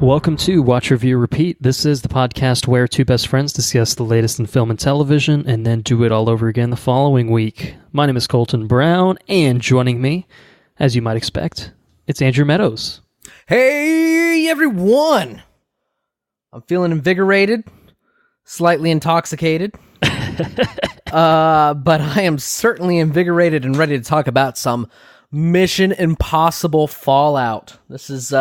Welcome to Watch, Review, Repeat. This is the podcast where two best friends discuss the latest in film and television and then do it all over again the following week. My name is Colton Brown, and joining me, as you might expect, it's Andrew Meadows. Hey, everyone! I'm feeling invigorated, slightly intoxicated, but I am certainly invigorated and ready to talk about some Mission Impossible Fallout. This is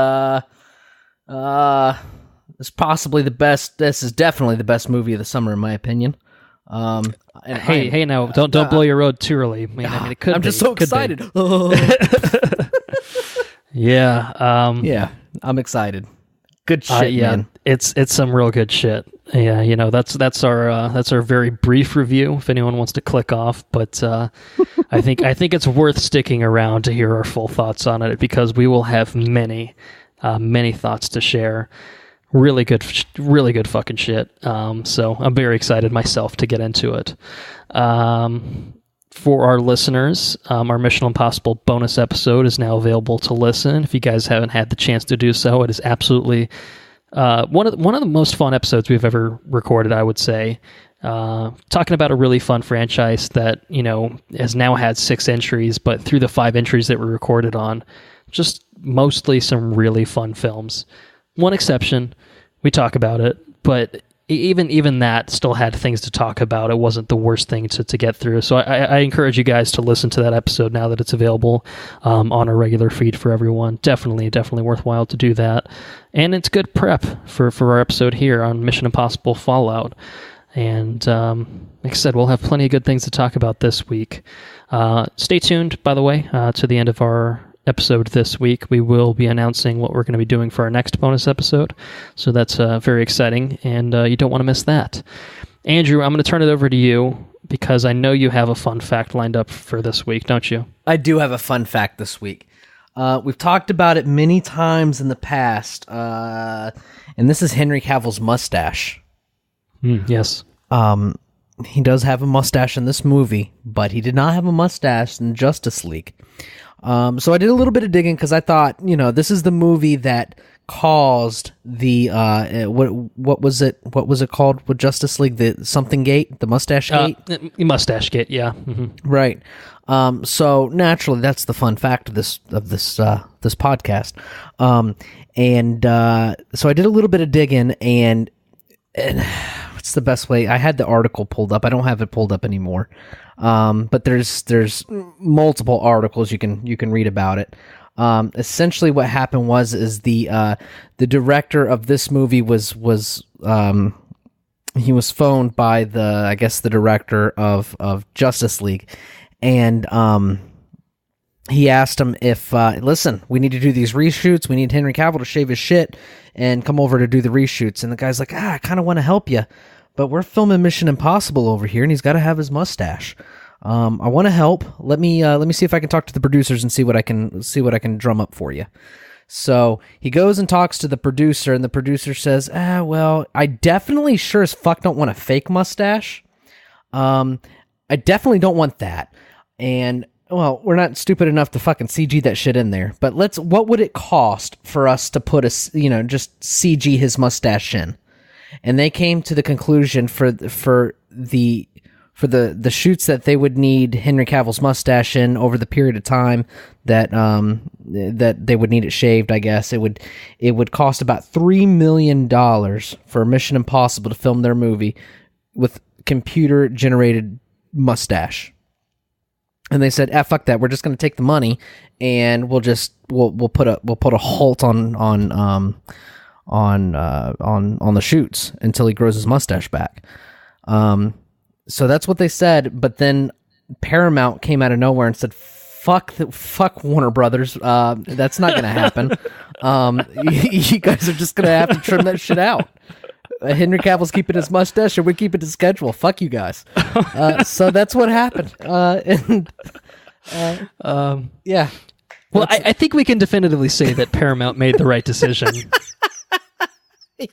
possibly the best. This is definitely the best movie of the summer, in my opinion. Hey, now don't blow your road too early. It could. I'm just so excited. Yeah, I'm excited. Good shit, man. It's some real good shit. Yeah, you know that's our very brief review. If anyone wants to click off, but I think it's worth sticking around to hear our full thoughts on it because we will have many thoughts to share. Really good fucking shit. So I'm very excited myself to get into it. For our listeners, our Mission Impossible bonus episode is now available to listen. If you guys haven't had the chance to do so, it is absolutely one of the most fun episodes we've ever recorded, I would say. Talking about a really fun franchise that, you know, has now had 6 entries, but through the 5 entries that were recorded on, just mostly some really fun films. One exception, we talk about it, but even that still had things to talk about. It wasn't the worst thing to get through. So I encourage you guys to listen to that episode now that it's available on a regular feed for everyone. Definitely worthwhile to do that. And it's good prep for our episode here on Mission Impossible Fallout. And like I said, we'll have plenty of good things to talk about this week. Stay tuned, by the way, to the end of our episode this week. We will be announcing what we're going to be doing for our next bonus episode. So that's very exciting, and you don't want to miss that. Andrew, I'm going to turn it over to you because I know you have a fun fact lined up for this week, don't you? I do have a fun fact this week. We've talked about it many times in the past, and this is Henry Cavill's mustache. Yes. He does have a mustache in this movie, but he did not have a mustache in Justice League. So I did a little bit of digging because I thought, you know, this is the movie that caused the what was it called with Justice League, the something gate, the mustache gate, mustache gate, yeah, mm-hmm. Right. So naturally, that's the fun fact of this podcast. So I did a little bit of digging, and what's the best way? I had the article pulled up. I don't have it pulled up anymore. But there's multiple articles you can read about it. Essentially what happened was the director of this movie was he was phoned by the director of Justice League, and he asked him if listen, we need to do these reshoots, we need Henry Cavill to shave his shit and come over to do the reshoots, and the guy's like, I kind of want to help you, but we're filming Mission Impossible over here, and he's got to have his mustache. I want to help. Let me see if I can talk to the producers and see what I can drum up for you. So he goes and talks to the producer, and the producer says, well, I definitely sure as fuck don't want a fake mustache. I definitely don't want that. And well, we're not stupid enough to fucking CG that shit in there. But what would it cost for us to put just CG his mustache in? And they came to the conclusion for the shoots that they would need Henry Cavill's mustache in over the period of time that they would need it shaved, I guess it would cost about $3 million for Mission Impossible to film their movie with computer generated mustache. And they said, fuck that, we're just going to take the money and we'll put a halt on the shoots until he grows his mustache back. So that's what they said, but then Paramount came out of nowhere and said, fuck Warner Brothers, that's not going to happen. You guys are just going to have to trim that shit out. Henry Cavill's keeping his mustache, or we're keeping his schedule. Fuck you guys. So that's what happened. Yeah. Well, I think we can definitively say that Paramount made the right decision.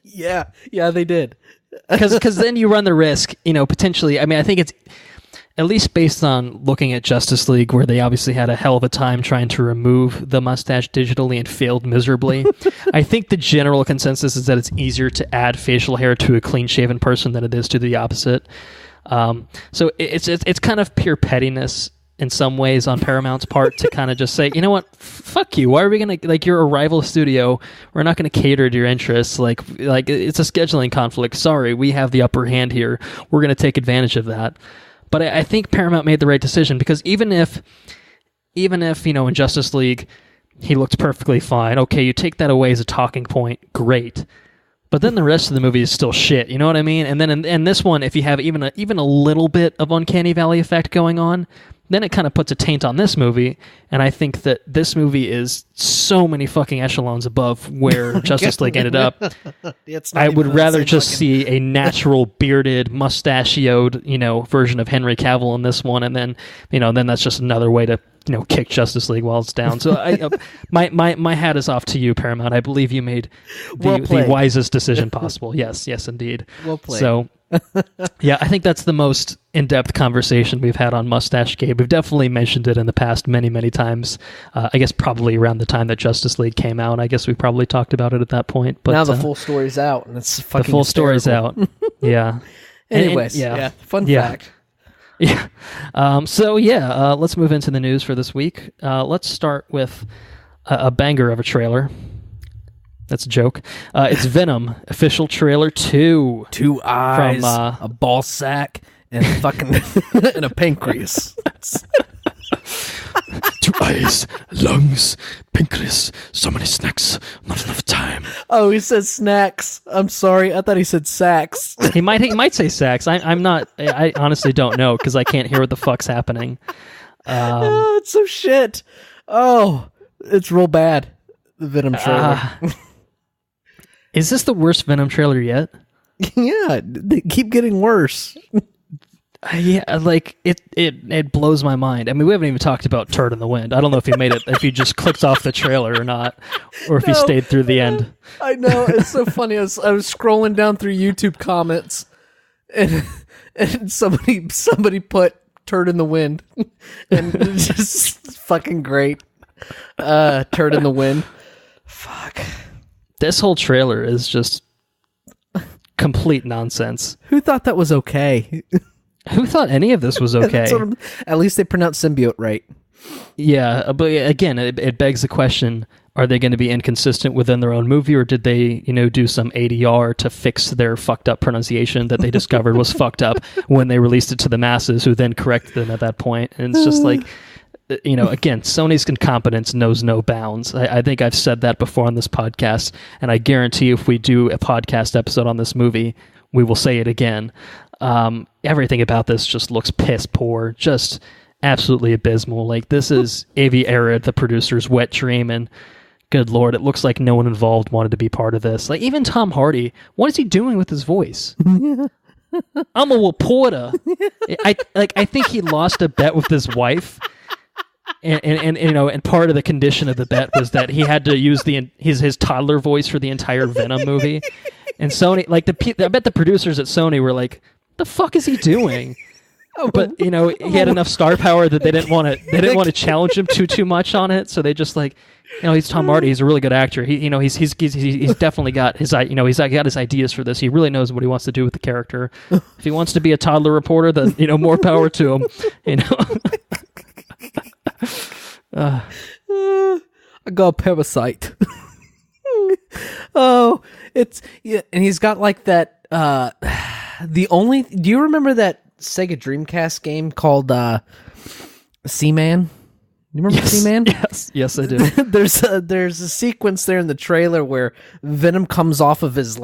Yeah, they did. Because then you run the risk, potentially. I mean, I think at least based on looking at Justice League, where they obviously had a hell of a time trying to remove the mustache digitally and failed miserably. I think the general consensus is that it's easier to add facial hair to a clean-shaven person than it is to the opposite. So it's kind of pure pettiness in some ways on Paramount's part to kind of just say, you know what, fuck you. Why are we gonna, like, you're a rival studio. We're not gonna cater to your interests. Like it's a scheduling conflict. Sorry, we have the upper hand here. We're gonna take advantage of that. But I think Paramount made the right decision, because even if in Justice League he looked perfectly fine, okay, you take that away as a talking point, great. But then the rest of the movie is still shit, you know what I mean? And then in this one, if you have even a little bit of Uncanny Valley effect going on, then it kind of puts a taint on this movie. And I think that this movie is so many fucking echelons above where Justice League ended up. I would rather just see a natural, bearded, mustachioed, version of Henry Cavill in this one, and then, then that's just another way to, kick Justice League while it's down. So my hat is off to you, Paramount. I believe you made the wisest decision possible. Yes, indeed. Well played. So, yeah, I think that's the most in-depth conversation we've had on Mustache Gabe. We've definitely mentioned it in the past many, many times. I guess probably around the time that Justice League came out. I guess we probably talked about it at that point. But now the full story's out, and it's fucking the full hysterical. Story's out. Yeah. Anyways, fun fact. Yeah. Let's move into the news for this week. Let's start with a banger of a trailer. That's a joke. It's Venom, official trailer 2. 2 eyes, from, a ball sack, and fucking and a pancreas. 2 eyes, lungs, pancreas, so many snacks, not enough time. Oh, he said snacks. I'm sorry. I thought he said sacks. He might say sacks. I'm not. I honestly don't know, because I can't hear what the fuck's happening. It's so shit. Oh, it's real bad. The Venom trailer. Is this the worst Venom trailer yet? Yeah, they keep getting worse. Yeah, like it blows my mind. I mean, we haven't even talked about Turd in the Wind. I don't know if you made it, if you just clicked off the trailer or not, or if you stayed through the end. I know, it's so funny. I was scrolling down through YouTube comments, and somebody put Turd in the Wind, and it's just fucking great. Turd in the Wind. Fuck. This whole trailer is just complete nonsense. Who thought that was okay? Who thought any of this was okay? At least they pronounced symbiote right. Yeah, but again, it begs the question, are they going to be inconsistent within their own movie, or did they, do some ADR to fix their fucked up pronunciation that they discovered was fucked up when they released it to the masses, who then corrected them at that point? And it's just like, again, Sony's incompetence knows no bounds. I think I've said that before on this podcast, and I guarantee if we do a podcast episode on this movie, we will say it again. Everything about this just looks piss poor, just absolutely abysmal. Like, this is Avi Arad, the producer's wet dream, and good lord, it looks like no one involved wanted to be part of this. Like, even Tom Hardy, what is he doing with his voice? I'm a reporter. I think he lost a bet with his wife. And part of the condition of the bet was that he had to use his toddler voice for the entire Venom movie. And Sony, I bet the producers at Sony were like, "The fuck is he doing?" But he had enough star power that they didn't want to challenge him too much on it. So they just he's Tom Hardy. He's a really good actor. He's definitely got his he's got his ideas for this. He really knows what he wants to do with the character. If he wants to be a toddler reporter, then more power to him. I got a parasite. Oh, and he's got like that. Do you remember that Sega Dreamcast game called Seaman? You remember Seaman? Yes, I do. There's a sequence there in the trailer where Venom comes off of his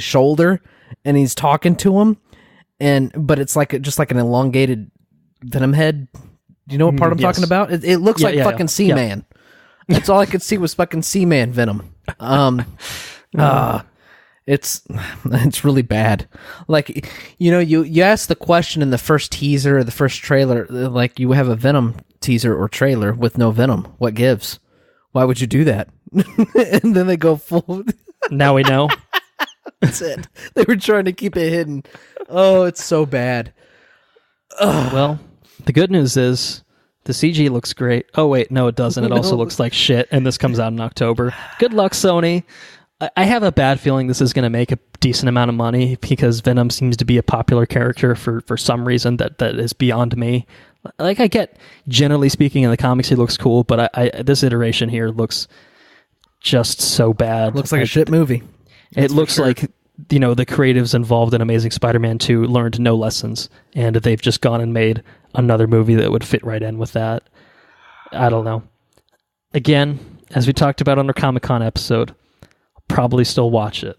shoulder and he's talking to him, but it's just like an elongated Venom head. Do you know what part I'm talking about? It looks like fucking Seaman. Yeah. That's all I could see was fucking Seaman Venom. It's really bad. Like, you asked the question in the first teaser or the first trailer, like, you have a Venom teaser or trailer with no Venom. What gives? Why would you do that? And then they go full. Now we know. That's it. They were trying to keep it hidden. Oh, it's so bad. Well, The good news is the CG looks great. Oh, wait, no, it doesn't. It also looks like shit, and this comes out in October. Good luck, Sony. I have a bad feeling this is going to make a decent amount of money because Venom seems to be a popular character for some reason that is beyond me. Like, I get, generally speaking, in the comics, he looks cool, but this iteration here looks just so bad. Looks like a shit movie. It looks like, the creatives involved in Amazing Spider-Man 2 learned no lessons, and they've just gone and made another movie that would fit right in with that. I don't know. Again, as we talked about on our Comic-Con episode, probably still watch it.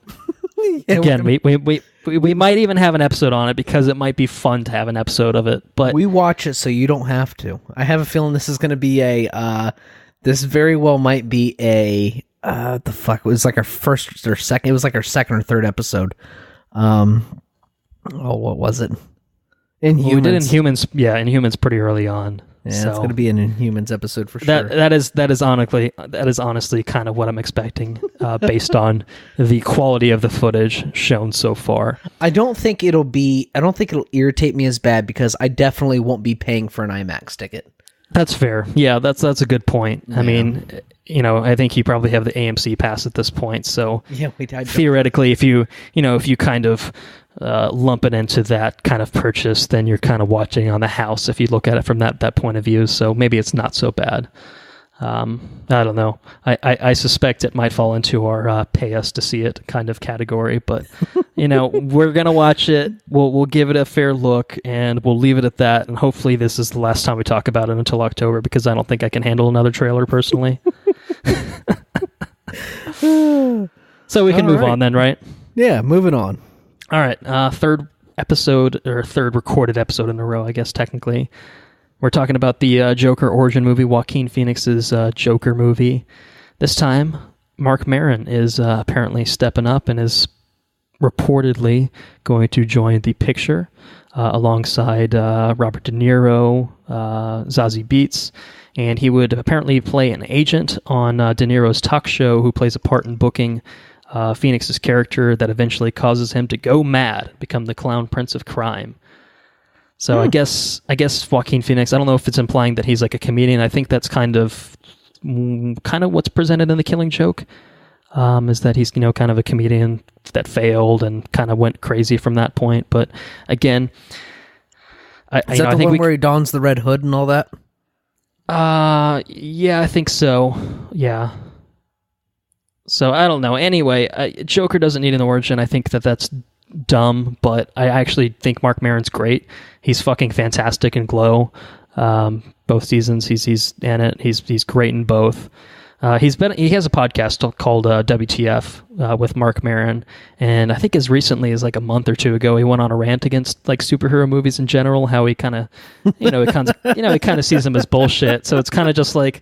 Yeah, again, we might even have an episode on it because it might be fun to have an episode of it. But we watch it so you don't have to. I have a feeling this is going to be this very well might be a the fuck, it was like our first or second. It was like our second or third episode. What was it? Inhumans. We did Inhumans. Yeah, Inhumans pretty early on. Yeah, so it's going to be an Inhumans episode for sure. That is honestly kind of what I'm expecting, based on the quality of the footage shown so far. I don't think it'll irritate me as bad because I definitely won't be paying for an IMAX ticket. That's fair. Yeah, that's a good point. Yeah. I mean, I think you probably have the AMC pass at this point. So yeah, theoretically, if you kind of lump it into that kind of purchase, then you're kind of watching on the house if you look at it from that point of view. So maybe it's not so bad. I don't know. I suspect it might fall into our pay us to see it kind of category, but we're gonna watch it. We'll give it a fair look, and we'll leave it at that. And hopefully, this is the last time we talk about it until October, because I don't think I can handle another trailer personally. So we can move on then, right? Yeah, moving on. All right, third recorded episode in a row, I guess, technically. We're talking about the Joker origin movie, Joaquin Phoenix's Joker movie. This time, Marc Maron is apparently stepping up and is reportedly going to join the picture alongside Robert De Niro, Zazie Beetz, and he would apparently play an agent on De Niro's talk show who plays a part in booking Phoenix's character that eventually causes him to go mad, become the clown prince of crime. So I guess Joaquin Phoenix, I don't know if it's implying that he's like a comedian. I think that's kind of what's presented in The Killing Joke, is that he's, kind of a comedian that failed and kind of went crazy from that point. But again, is that the one where he dons the red hood and all that? Yeah, I think so. Yeah. So I don't know. Anyway, Joker doesn't need an origin. I think that's dumb, but I actually think Marc Maron's great. He's fucking fantastic in G.L.O.W. Both seasons he's in it. He's great in both. He has a podcast called WTF with Marc Maron, and I think as recently as like a month or two ago, he went on a rant against like superhero movies in general. How he kind of, he kind of sees them as bullshit. So it's kind of just like,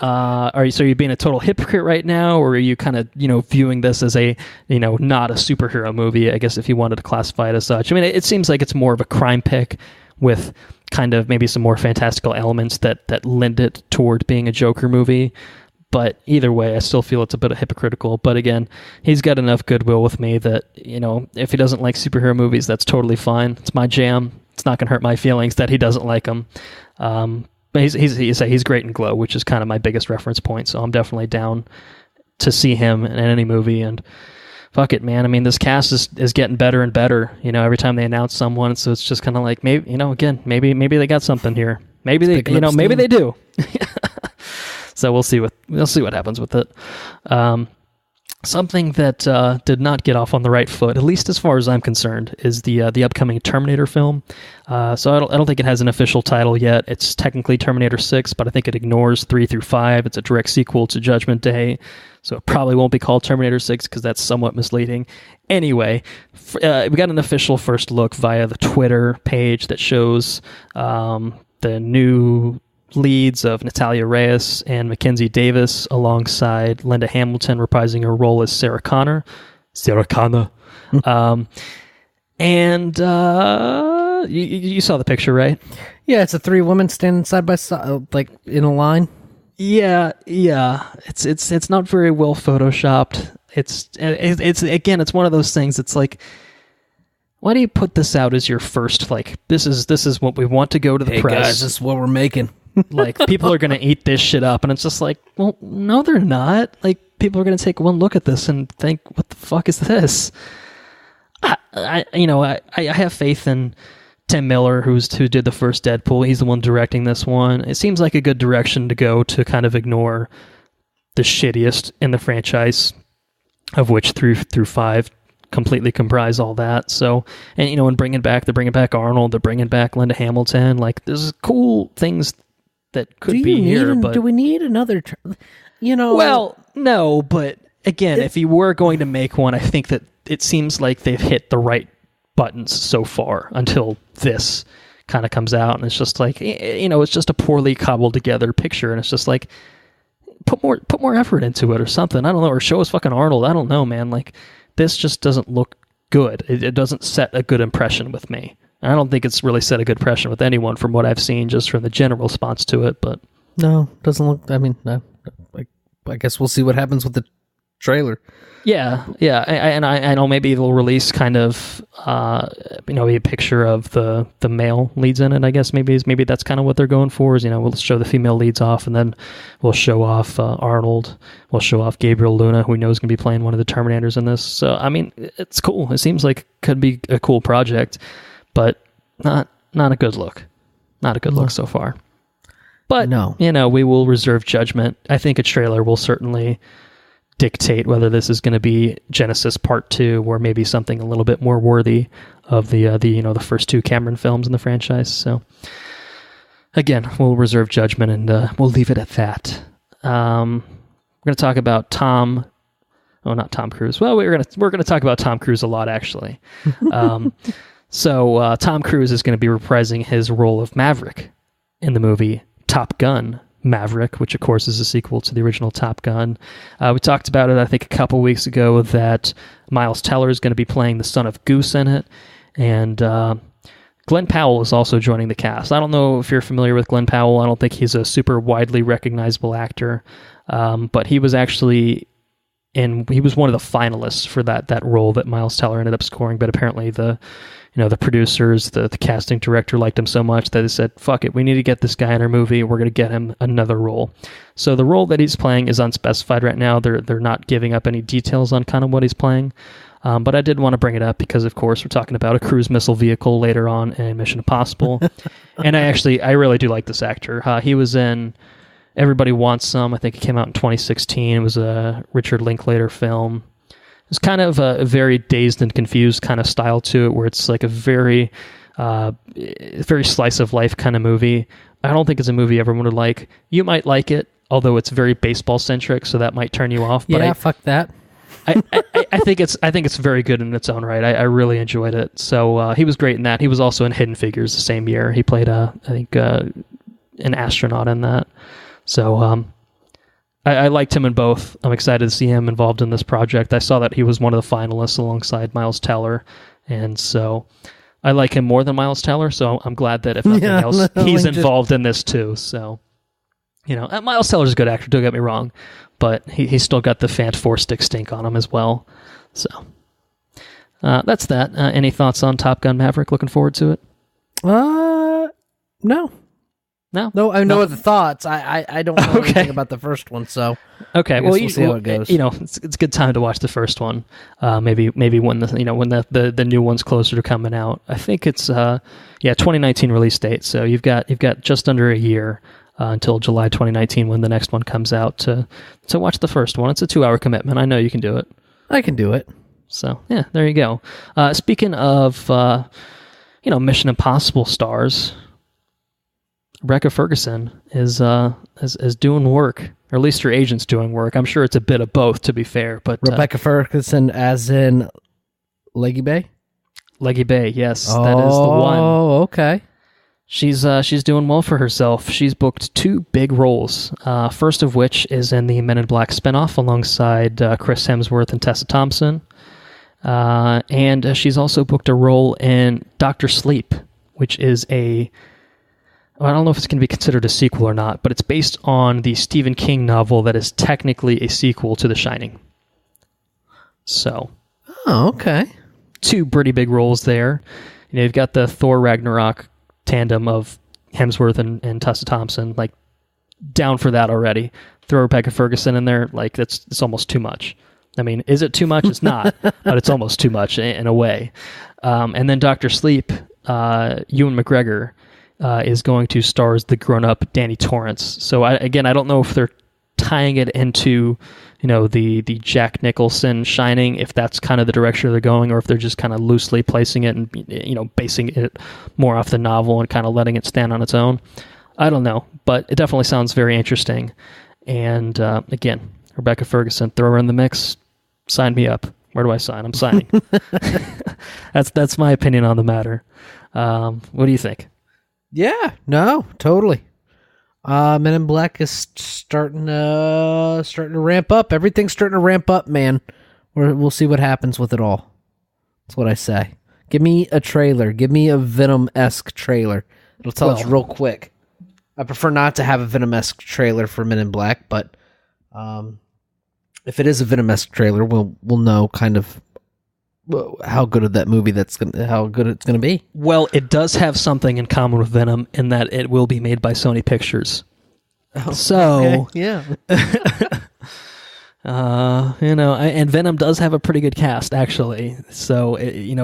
are you being a total hypocrite right now, or are you kind of viewing this as a not a superhero movie? I guess if you wanted to classify it as such. I mean, it seems like it's more of a crime pick with kind of maybe some more fantastical elements that lend it toward being a Joker movie. But either way, I still feel it's a bit hypocritical. But again, he's got enough goodwill with me that if he doesn't like superhero movies, that's totally fine. It's my jam. It's not going to hurt my feelings that he doesn't like them. But he's great in G.L.O.W, which is kind of my biggest reference point. So I'm definitely down to see him in any movie. And fuck it, man. I mean, this cast is getting better and better. Every time they announce someone, so it's just kind of like maybe maybe they got something here. Maybe they maybe they do. So we'll see what happens with it. Something that did not get off on the right foot, at least as far as I'm concerned, is the upcoming Terminator film. So I don't think it has an official title yet. It's technically Terminator 6, but I think it ignores 3 through 5. It's a direct sequel to Judgment Day, so it probably won't be called Terminator 6 because that's somewhat misleading. Anyway, we got an official first look via the Twitter page that shows the new leads of Natalia Reyes and Mackenzie Davis alongside Linda Hamilton reprising her role as Sarah Connor. And you saw the picture, right? Yeah, it's 3 women standing side by side, like in a line. Yeah. It's not very well photoshopped. It's again, it's one of those things. It's like Why do you put this out as your first, like, this is what we want to go to the Hey press. guys, this is what we're making. Like, people are going to eat this shit up. And it's just like, well, no, they're not. Like, people are going to take one look at this and think, what the fuck is this? I have faith in Tim Miller, who did the first Deadpool. He's the one directing this one. It seems like a good direction to go to kind of ignore the shittiest in the franchise, of which through 5 completely comprise all that. So, and they're bringing back Arnold, they're bringing back Linda Hamilton. Like, there's cool things that could be here. But do we need another? Well, no, but again, if you were going to make one, I think that it seems like they've hit the right buttons so far until this kind of comes out, and it's just like, it's just a poorly cobbled together picture, and it's just like, put more effort into it or something. I don't know, or show us fucking Arnold. I don't know, man. Like, this just doesn't look good. It doesn't set a good impression with me. I don't think it's really set a good impression with anyone from what I've seen, just from the general response to it. But no, doesn't look. I mean, I guess we'll see what happens with the trailer. Yeah. I know maybe they'll release kind of a picture of the male leads in it. I guess maybe that's kind of what they're going for. Is we'll show the female leads off, and then we'll show off Arnold. We'll show off Gabriel Luna, who we know is going to be playing one of the Terminators in this. So I mean, it's cool. It seems like it could be a cool project, but not a good look. Not a good look so far. But no, we will reserve judgment. I think a trailer will certainly dictate whether this is going to be Genesis Part 2 or maybe something a little bit more worthy of the first 2 Cameron films in the franchise. So again, we'll reserve judgment, and we'll leave it at that. We're going to talk about not Tom Cruise. Well, we're going to talk about Tom Cruise a lot, actually. So Tom Cruise is going to be reprising his role of Maverick in the movie Top Gun Maverick, which of course is a sequel to the original Top Gun. We talked about it, I think, a couple weeks ago, that Miles Teller is going to be playing the son of Goose in it, and Glen Powell is also joining the cast. I don't know if you're familiar with Glen Powell. I don't think he's a super widely recognizable actor, but he was actually he was one of the finalists for that role that Miles Teller ended up scoring. But apparently the producers, the casting director liked him so much that they said, fuck it, we need to get this guy in our movie. We're going to get him another role. So the role that he's playing is unspecified right now. They're not giving up any details on kind of what he's playing. But I did want to bring it up because, of course, we're talking about a cruise missile vehicle later on in Mission Impossible. And I really do like this actor. He was in Everybody Wants Some. I think it came out in 2016. It was a Richard Linklater film. It's kind of a very Dazed and Confused kind of style to it, where it's like a very slice of life kind of movie. I don't think it's a movie everyone would like. You might like it, although it's very baseball centric, so that might turn you off. But yeah, fuck that. I think it's very good in its own right. I really enjoyed it. So he was great in that. He was also in Hidden Figures the same year. He played an astronaut in that. So I liked him in both. I'm excited to see him involved in this project. I saw that he was one of the finalists alongside Miles Teller, and so I like him more than Miles Teller. So I'm glad that if nothing else, he's involved in this too. So Miles Teller's a good actor. Don't get me wrong, but he's still got the Fant 4-stick stink on him as well. So that's that. Any thoughts on Top Gun Maverick? Looking forward to it? No. No, I know the thoughts. I don't know anything about the first one, so okay. We'll see how it goes. It's a good time to watch the first one. Maybe when the new one's closer to coming out. I think it's 2019 release date. So you've got just under a year until July 2019 when the next one comes out to watch the first one. It's a 2-hour commitment. I know you can do it. I can do it. So yeah, there you go. Speaking of Mission Impossible stars, Rebecca Ferguson is doing work, or at least her agent's doing work. I'm sure it's a bit of both, to be fair. But Rebecca Ferguson, as in Leggy Bay? Leggy Bay, yes, that is the one. Oh, okay. She's doing well for herself. She's booked 2 big roles. First of which is in the Men in Black spinoff alongside Chris Hemsworth and Tessa Thompson. And she's also booked a role in Dr. Sleep, which is I don't know if it's going to be considered a sequel or not, but it's based on the Stephen King novel that is technically a sequel to The Shining. So. Oh, okay. two pretty big roles there. You've got the Thor Ragnarok tandem of Hemsworth and Tessa Thompson, like, down for that already. Throw Rebecca Ferguson in there, like, it's almost too much. I mean, is it too much? It's not, but it's almost too much in a way. And then Dr. Sleep, Ewan McGregor, is going to star as the grown-up Danny Torrance. So I don't know if they're tying it into, the Jack Nicholson Shining, if that's kind of the direction they're going, or if they're just kind of loosely placing it and, basing it more off the novel and kind of letting it stand on its own. I don't know, but it definitely sounds very interesting. And again, Rebecca Ferguson, throw her in the mix. Sign me up. Where do I sign? I'm signing. That's my opinion on the matter. What do you think? Yeah, no, totally. Men in Black is starting to ramp up. Everything's starting to ramp up, man. We'll see what happens with it all. That's what I say. Give me a trailer. Give me a Venom-esque trailer. It'll tell us real quick. I prefer not to have a Venom-esque trailer for Men in Black, but if it is a Venom-esque trailer, we'll know kind of how good of that movie how good it's gonna be. Well, it does have something in common with Venom in that it will be made by Sony Pictures. Oh, so okay. Yeah. And Venom does have a pretty good cast, actually. So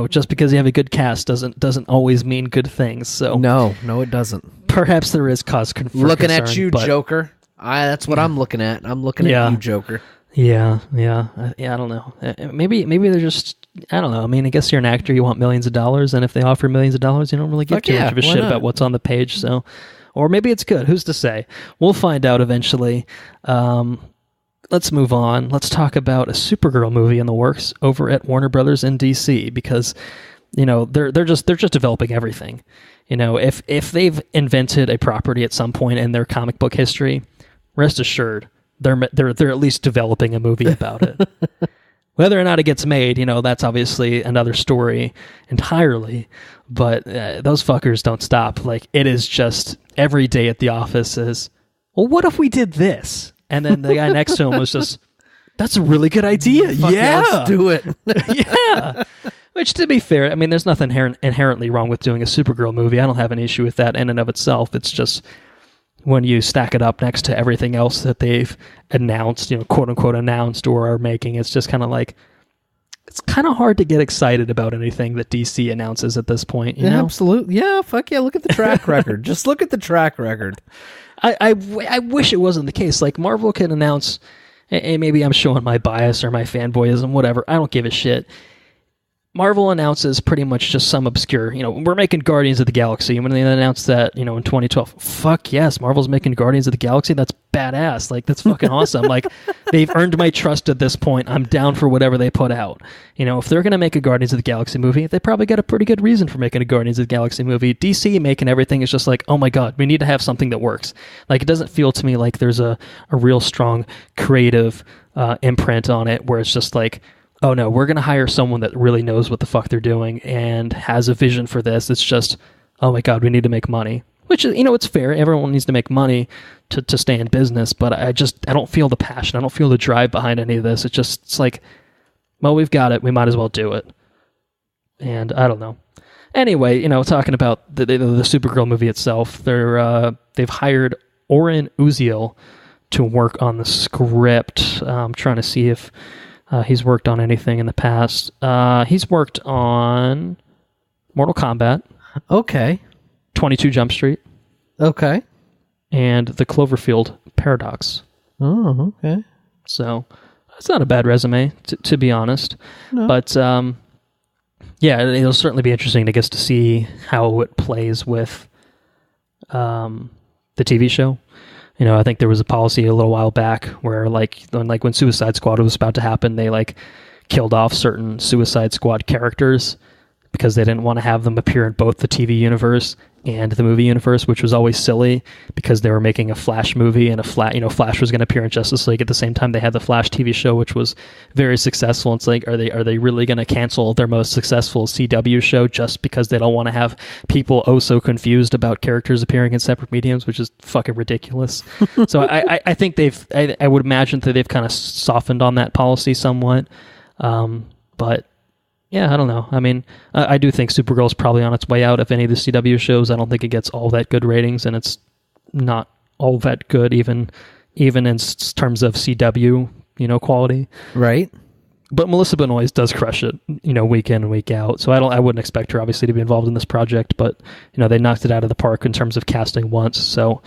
just because you have a good cast doesn't always mean good things. So no, it doesn't. Perhaps there is cause for looking concern, at you, Joker. That's what I'm looking at. I'm looking at you, Joker. Yeah. I don't know. Maybe they're just. I don't know. I mean, I guess you're an actor. You want millions of dollars, and if they offer millions of dollars, you don't really give too much of a shit about what's on the page. So, or maybe it's good. Who's to say? We'll find out eventually. Let's move on. Let's talk about a Supergirl movie in the works over at Warner Brothers in DC, because they're just developing everything. If they've invented a property at some point in their comic book history, rest assured they're at least developing a movie about it. Whether or not it gets made, that's obviously another story entirely. But those fuckers don't stop. Like, it is just every day at the office is, well, what if we did this? And then the guy next to him was just, that's a really good idea. Yeah, let's do it. Yeah. Which, to be fair, I mean, there's nothing inherently wrong with doing a Supergirl movie. I don't have an issue with that in and of itself. It's just when you stack it up next to everything else that they've announced, quote unquote announced or are making, it's just kind of like, it's kind of hard to get excited about anything that DC announces at this point. You know? Absolutely. Yeah, fuck yeah. Look at the track record. Just look at the track record. I wish it wasn't the case. Like, Marvel can announce, and maybe I'm showing my bias or my fanboyism, whatever. I don't give a shit. Marvel announces pretty much just some obscure, we're making Guardians of the Galaxy. And when they announced that, in 2012, fuck yes, Marvel's making Guardians of the Galaxy. That's badass. Like, that's fucking awesome. Like, they've earned my trust at this point. I'm down for whatever they put out. If they're going to make a Guardians of the Galaxy movie, they probably got a pretty good reason for making a Guardians of the Galaxy movie. DC making everything is just like, oh my God, we need to have something that works. Like, it doesn't feel to me like there's a real strong creative imprint on it where it's just like, oh no, we're going to hire someone that really knows what the fuck they're doing and has a vision for this. It's just, oh my God, we need to make money. Which, it's fair. Everyone needs to make money to stay in business, but I don't feel the passion. I don't feel the drive behind any of this. It's like, well, we've got it. We might as well do it. And I don't know. Anyway, talking about the Supergirl movie itself, they've hired Oren Uziel to work on the script. I'm trying to see if he's worked on anything in the past. He's worked on Mortal Kombat. Okay. 22 Jump Street. Okay. And the Cloverfield Paradox. Oh, okay. So, it's not a bad resume, to be honest. No. But, yeah, it'll certainly be interesting, I guess, to see how it plays with the TV show. I think there was a policy a little while back where, when Suicide Squad was about to happen, they killed off certain Suicide Squad characters because they didn't want to have them appear in both the TV universe and the movie universe, which was always silly because they were making a Flash movie and Flash was going to appear in Justice League at the same time they had the Flash TV show, which was very successful. It's like, are they really going to cancel their most successful CW show just because they don't want to have people so confused about characters appearing in separate mediums, which is fucking ridiculous. So I think I would imagine that they've kind of softened on that policy somewhat. But Yeah, I don't know. I mean, I do think Supergirl's probably on its way out of any of the CW shows. I don't think it gets all that good ratings, and it's not all that good even in terms of CW, quality. Right. But Melissa Benoist does crush it, week in and week out. So I wouldn't expect her obviously to be involved in this project, but they knocked it out of the park in terms of casting once. So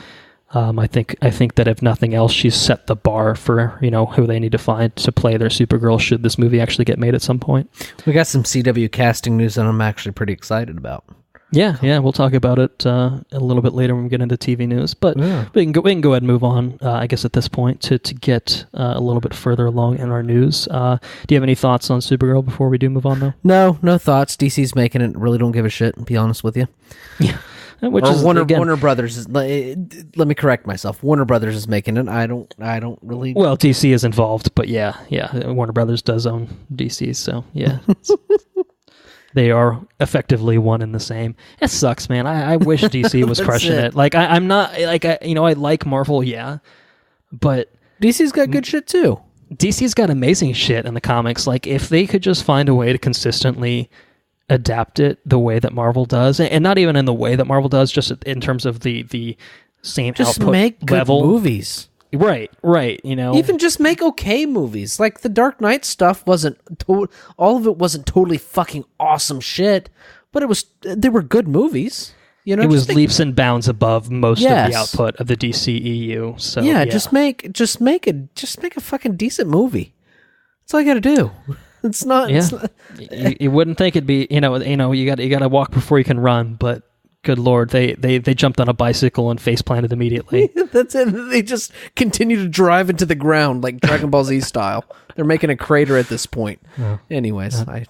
I think that if nothing else, she's set the bar for who they need to find to play their Supergirl should this movie actually get made at some point. We got some CW casting news that I'm actually pretty excited about. Yeah, we'll talk about it a little bit later when we get into TV news. But we can go ahead and move on, I guess, at this point to get a little bit further along in our news. Do you have any thoughts on Supergirl before we do move on, though? No thoughts. DC's making it. Really don't give a shit, to be honest with you. Yeah. Warner Brothers is, let me correct myself. Warner Brothers is making it. I don't really. Well, DC is involved, but yeah. Warner Brothers does own DC, so yeah. They are effectively one and the same. It sucks, man. I wish DC was crushing it. Like I'm not like I like Marvel, yeah, but DC's got good shit too. DC's got amazing shit in the comics. Like if they could just find a way to consistently adapt it the way that Marvel does, and not even in the way that Marvel does, just in terms of the same just output make good level movies. Right. Even just make okay movies. Like the Dark Knight stuff wasn't all of it wasn't totally fucking awesome shit, but they were good movies. It was leaps and bounds above most of the output of the DCEU. So yeah, just make a fucking decent movie. That's all you got to do. It's not. Yeah. It's not, you wouldn't think it'd be. You got to walk before you can run, but. Good Lord, they jumped on a bicycle and face planted immediately. That's it. They just continue to drive into the ground like Dragon Ball Z style. They're making a crater at this point. Oh. Anyways, I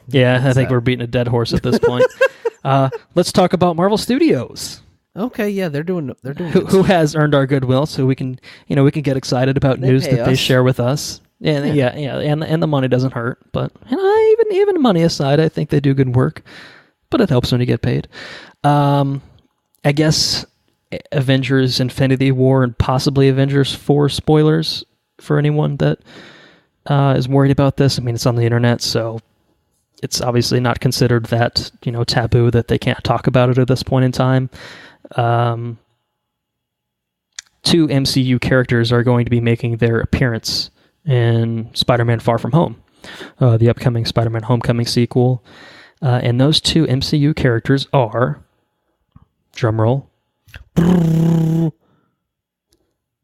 think we're beating a dead horse at this point. Let's talk about Marvel Studios. Okay, yeah, they're doing. Who has earned our goodwill, so we can get excited about news that they share with us. And and the money doesn't hurt. But even money aside, I think they do good work. But it helps when you get paid. I guess Avengers Infinity War and possibly Avengers 4 spoilers for anyone that is worried about this. I mean, it's on the internet, so it's obviously not considered that, taboo that they can't talk about it at this point in time. 2 MCU characters are going to be making their appearance in Spider-Man Far From Home, the upcoming Spider-Man Homecoming sequel. And those 2 MCU characters are, drumroll,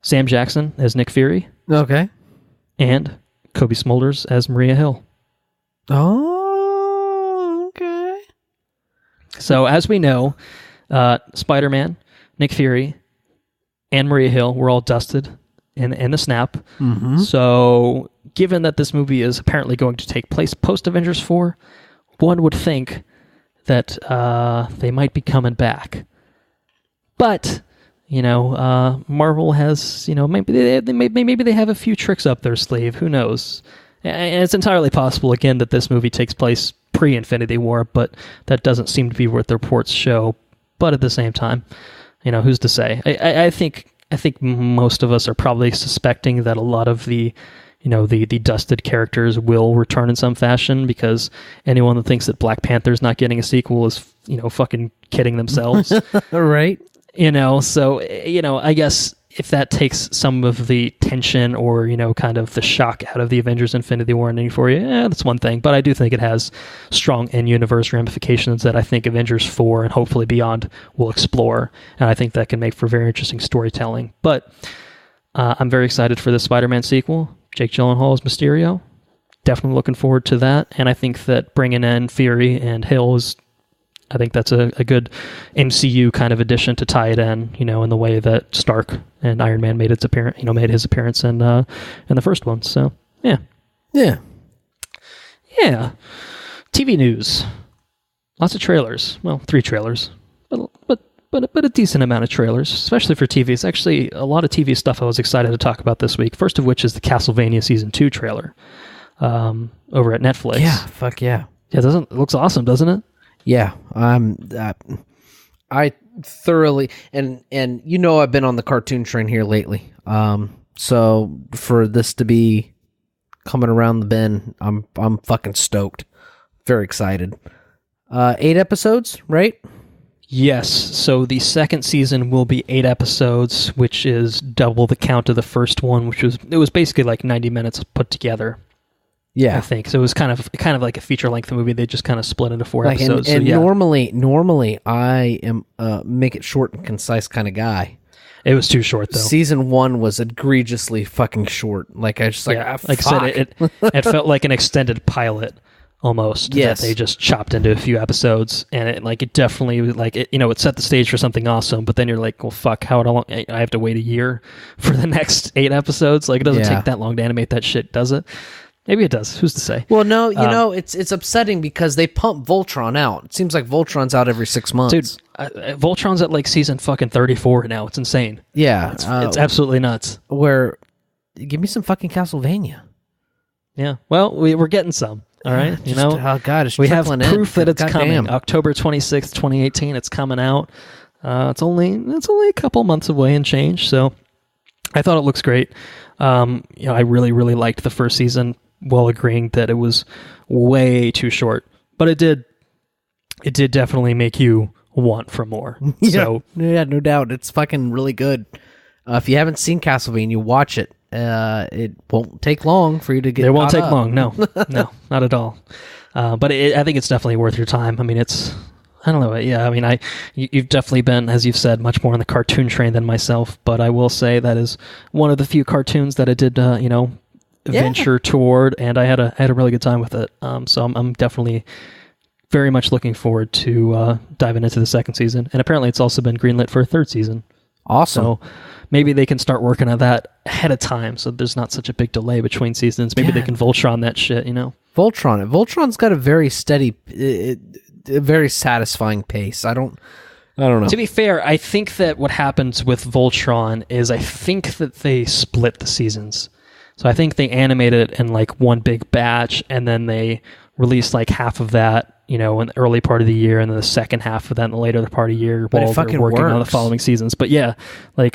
Sam Jackson as Nick Fury. Okay. And Kobe Smulders as Maria Hill. Oh, okay. So as we know, Spider-Man, Nick Fury, and Maria Hill were all dusted in the snap. Mm-hmm. So given that this movie is apparently going to take place post-Avengers 4, one would think that they might be coming back. But, Marvel has, maybe they have a few tricks up their sleeve. Who knows? And it's entirely possible, again, that this movie takes place pre-Infinity War, but that doesn't seem to be what the reports show. But at the same time, who's to say? I think most of us are probably suspecting that a lot of the dusted characters will return in some fashion, because anyone that thinks that Black Panther's not getting a sequel is, fucking kidding themselves. Right. So, I guess if that takes some of the tension or, kind of the shock out of the Avengers Infinity War ending for you, that's one thing. But I do think it has strong in-universe ramifications that I think Avengers 4 and hopefully beyond will explore. And I think that can make for very interesting storytelling. But I'm very excited for the Spider-Man sequel. Jake Gyllenhaal as Mysterio. Definitely looking forward to that. And I think that bringing in Fury and Hill I think that's a good MCU kind of addition to tie it in, in the way that Stark and Iron Man made his appearance in the first one. So, yeah. Yeah. Yeah. TV news. Lots of trailers. Well, 3 trailers. But a decent amount of trailers, especially for TV. It's actually a lot of TV stuff I was excited to talk about this week. First of which is the Castlevania Season 2 trailer over at Netflix. Yeah, fuck yeah. Yeah, it looks awesome, doesn't it? Yeah, I thoroughly, and I've been on the cartoon train here lately. So for this to be coming around the bend, I'm fucking stoked. Very excited. 8 episodes, right? Yes. So the second season will be 8 episodes, which is double the count of the first one, it was basically like 90 minutes put together. Yeah, I think so. It was kind of like a feature length movie. They just kind of split into 4 episodes. And so, yeah. normally I am make it short and concise kind of guy. It was too short though. Season 1 was egregiously fucking short. Like I just like like I said, it felt like an extended pilot almost. Yes, that they just chopped into a few episodes, and it definitely it set the stage for something awesome. But then you're like, well, fuck, how long? I have to wait a year for the next 8 episodes. Like it doesn't take that long to animate that shit, does it? Maybe it does. Who's to say? Well, no, it's upsetting because they pump Voltron out. It seems like Voltron's out every 6 months. Dude, Voltron's at like season fucking 34 now. It's insane. Yeah. It's absolutely nuts. Give me some fucking Castlevania. Yeah. Well, we're getting some. All right. Oh, God, it's we have proof that it's coming. Damn. October 26th, 2018. It's coming out. It's only a couple months away and change. So I thought it looks great. I really, really liked the first season, while agreeing that it was way too short. But it did definitely make you want for more. Yeah, so, yeah, no doubt. It's fucking really good. If you haven't seen Castlevania, watch it. It won't take long for you to get. It won't take up. long. No, no, not at all. But I think it's definitely worth your time. I mean, I don't know. Yeah, I mean, you've definitely been, as you've said, much more on the cartoon train than myself. But I will say that is one of the few cartoons that I did, venture toward, and I had a really good time with it. So I'm definitely very much looking forward to diving into the second season. And apparently, it's also been greenlit for a third season. Awesome. So maybe they can start working on that ahead of time, so there's not such a big delay between seasons. Maybe they can Voltron that shit. Voltron's got a very steady. A very satisfying pace. I don't know. To be fair, I think that what happens with Voltron is I think that they split the seasons. So I think they animated it in like one big batch, and then they released like half of that, in the early part of the year, and then the second half of that in the later part of the year while they're working on the following seasons. But yeah, I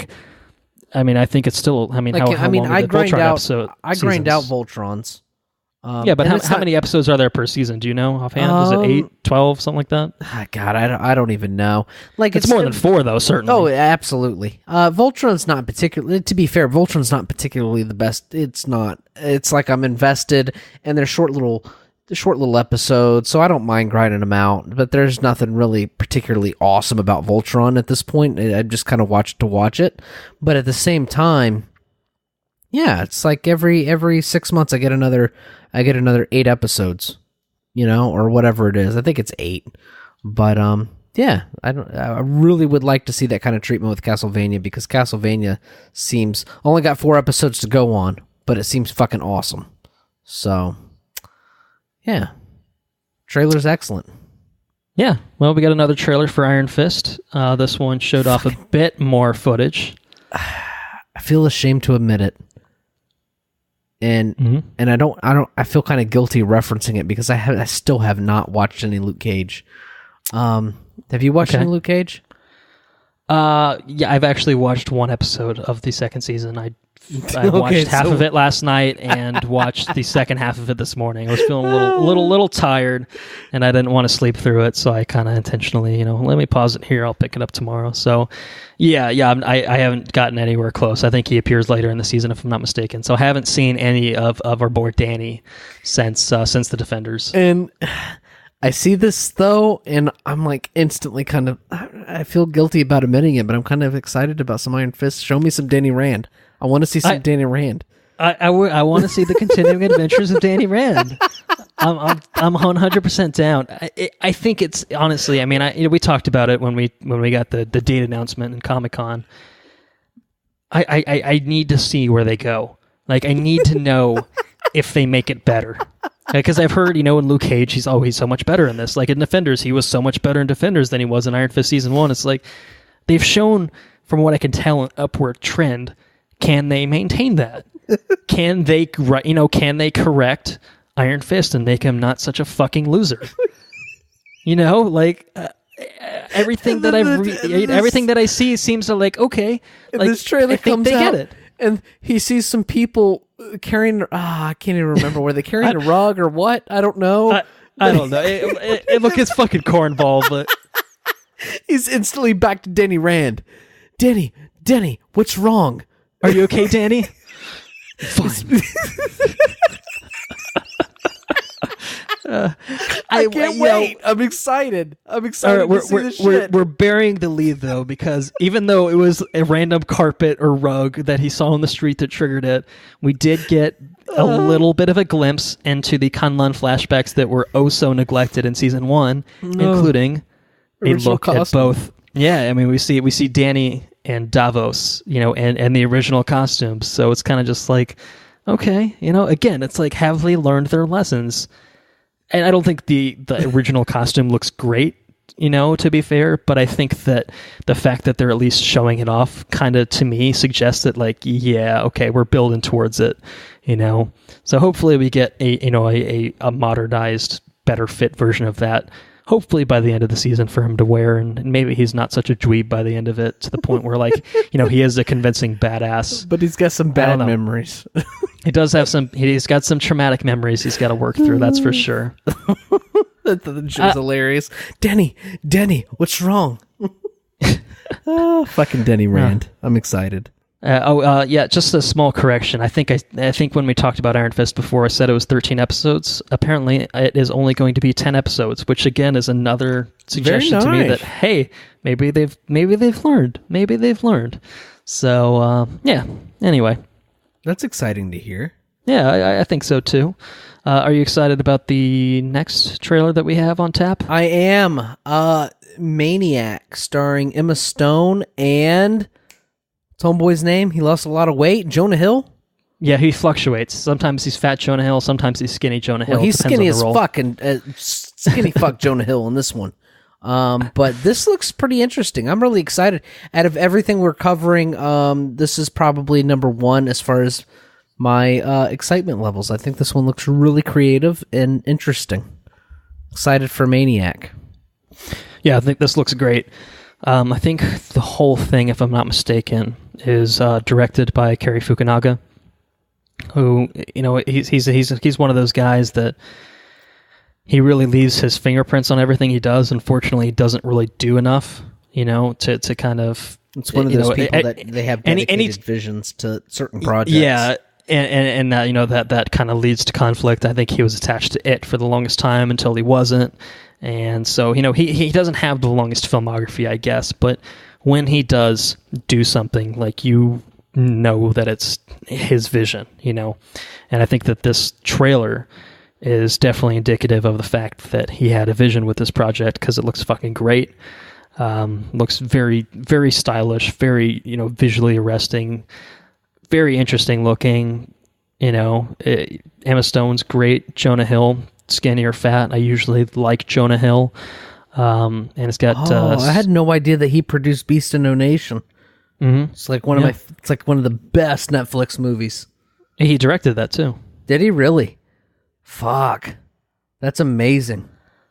think it's still. I grind out Voltrons. But how many episodes are there per season? Do you know offhand? Is it 8, 12, something like that? God, I don't even know. It's more than 4, though, certainly. Oh, absolutely. Voltron's not particularly. To be fair, Voltron's not particularly the best. It's not. It's like I'm invested, and they're short little episodes, so I don't mind grinding them out. But there's nothing really particularly awesome about Voltron at this point. I just kind of watch it to watch it. But at the same time, yeah, it's like every 6 months I get another 8 episodes, or whatever it is. I think it's 8. But yeah, I really would like to see that kind of treatment with Castlevania, because Castlevania seems only got 4 episodes to go on, but it seems fucking awesome. So, yeah. Trailer's excellent. Yeah, well, we got another trailer for Iron Fist. This one showed off a bit more footage. I feel ashamed to admit it. And I feel kind of guilty referencing it because I still have not watched any Luke Cage. Have you watched any Luke Cage? Yeah, I've actually watched 1 episode of the second season. I watched half of it last night and watched the second half of it this morning. I was feeling a little tired, and I didn't want to sleep through it, so I kind of intentionally, let me pause it here. I'll pick it up tomorrow. So, yeah, I haven't gotten anywhere close. I think he appears later in the season, if I'm not mistaken. So I haven't seen any of our boy Danny since the Defenders. And I see this though, and I'm like instantly kind of, I feel guilty about admitting it, but I'm kind of excited about some Iron Fist. Show me some Danny Rand. I want to see some Danny Rand. I want to see the continuing adventures of Danny Rand. I'm 100% down. I think it's honestly. I mean, we talked about it when we got the date announcement in Comic-Con. I need to see where they go. Like, I need to know if they make it better. Because I've heard, in Luke Cage, he's always so much better in this. Like in Defenders, he was so much better in Defenders than he was in Iron Fist Season 1. It's like, they've shown, from what I can tell, an upward trend. Can they maintain that? Can they correct Iron Fist and make him not such a fucking loser? Everything that I see seems to okay. And this trailer comes out, get it. And he sees some people carrying. I can't even remember. Were they carrying a rug or what? I don't know. I don't know. Look, it's fucking cornball, but he's instantly back to Denny Rand. Denny, what's wrong? Are you okay, Danny? Fine. I can't wait. I'm excited. To see this shit. We're burying the lead, though, because even though it was a random carpet or rug that he saw on the street that triggered it, we did get a little bit of a glimpse into the Kunlun flashbacks that were oh so neglected in season 1, including a look at both. Yeah, I mean, we see Danny and Davos, and the original costumes. So it's kind of just like, okay, again, it's like, have they learned their lessons? And I don't think the original costume looks great, to be fair, but I think that the fact that they're at least showing it off kind of, to me, suggests that, like, yeah, okay, we're building towards it, So hopefully we get a modernized, better fit version of that, hopefully by the end of the season for him to wear, and maybe he's not such a dweeb by the end of it, to the point where, like, he is a convincing badass. But he's got some bad memories. He does have he's got some traumatic memories he's got to work through, that's for sure. The show's hilarious. Denny, what's wrong? Fucking Denny Rand. I'm excited. Yeah, just a small correction. I think when we talked about Iron Fist before, I said it was 13 episodes. Apparently, it is only going to be 10 episodes, which again is another suggestion to me that, hey, maybe they've learned. So yeah. Anyway, that's exciting to hear. Yeah, I think so too. Are you excited about the next trailer that we have on tap? I am. Maniac, starring Emma Stone and homeboy's name. He lost a lot of weight. Jonah Hill. Yeah, he fluctuates. Sometimes he's fat Jonah Hill. Sometimes he's skinny Jonah Hill. Well, he's skinny as fuck, and skinny fuck Jonah Hill in this one. But this looks pretty interesting. I'm really excited. Out of everything we're covering, this is probably number one as far as my excitement levels. I think this one looks really creative and interesting. Excited for Maniac. Yeah, I think this looks great. I think the whole thing, if I'm not mistaken, is directed by Cary Fukunaga, who, he's one of those guys that he really leaves his fingerprints on everything he does. Unfortunately, he doesn't really do enough, to kind of... It's one of those people that they have dedicated visions to certain projects. Yeah, and that, that kind of leads to conflict. I think he was attached to it for the longest time until he wasn't. And so, he doesn't have the longest filmography, I guess, but when he does do something, like, that it's his vision, and I think that this trailer is definitely indicative of the fact that he had a vision with this project, because it looks fucking great. Looks very, very stylish, very, visually arresting, very interesting looking. Emma Stone's great. Jonah Hill, skinny or fat. I usually like Jonah Hill. And it's got... I had no idea that he produced Beast of No Nation. Mm-hmm. It's like one of the best Netflix movies. He directed that too. Did he really? Fuck. That's amazing.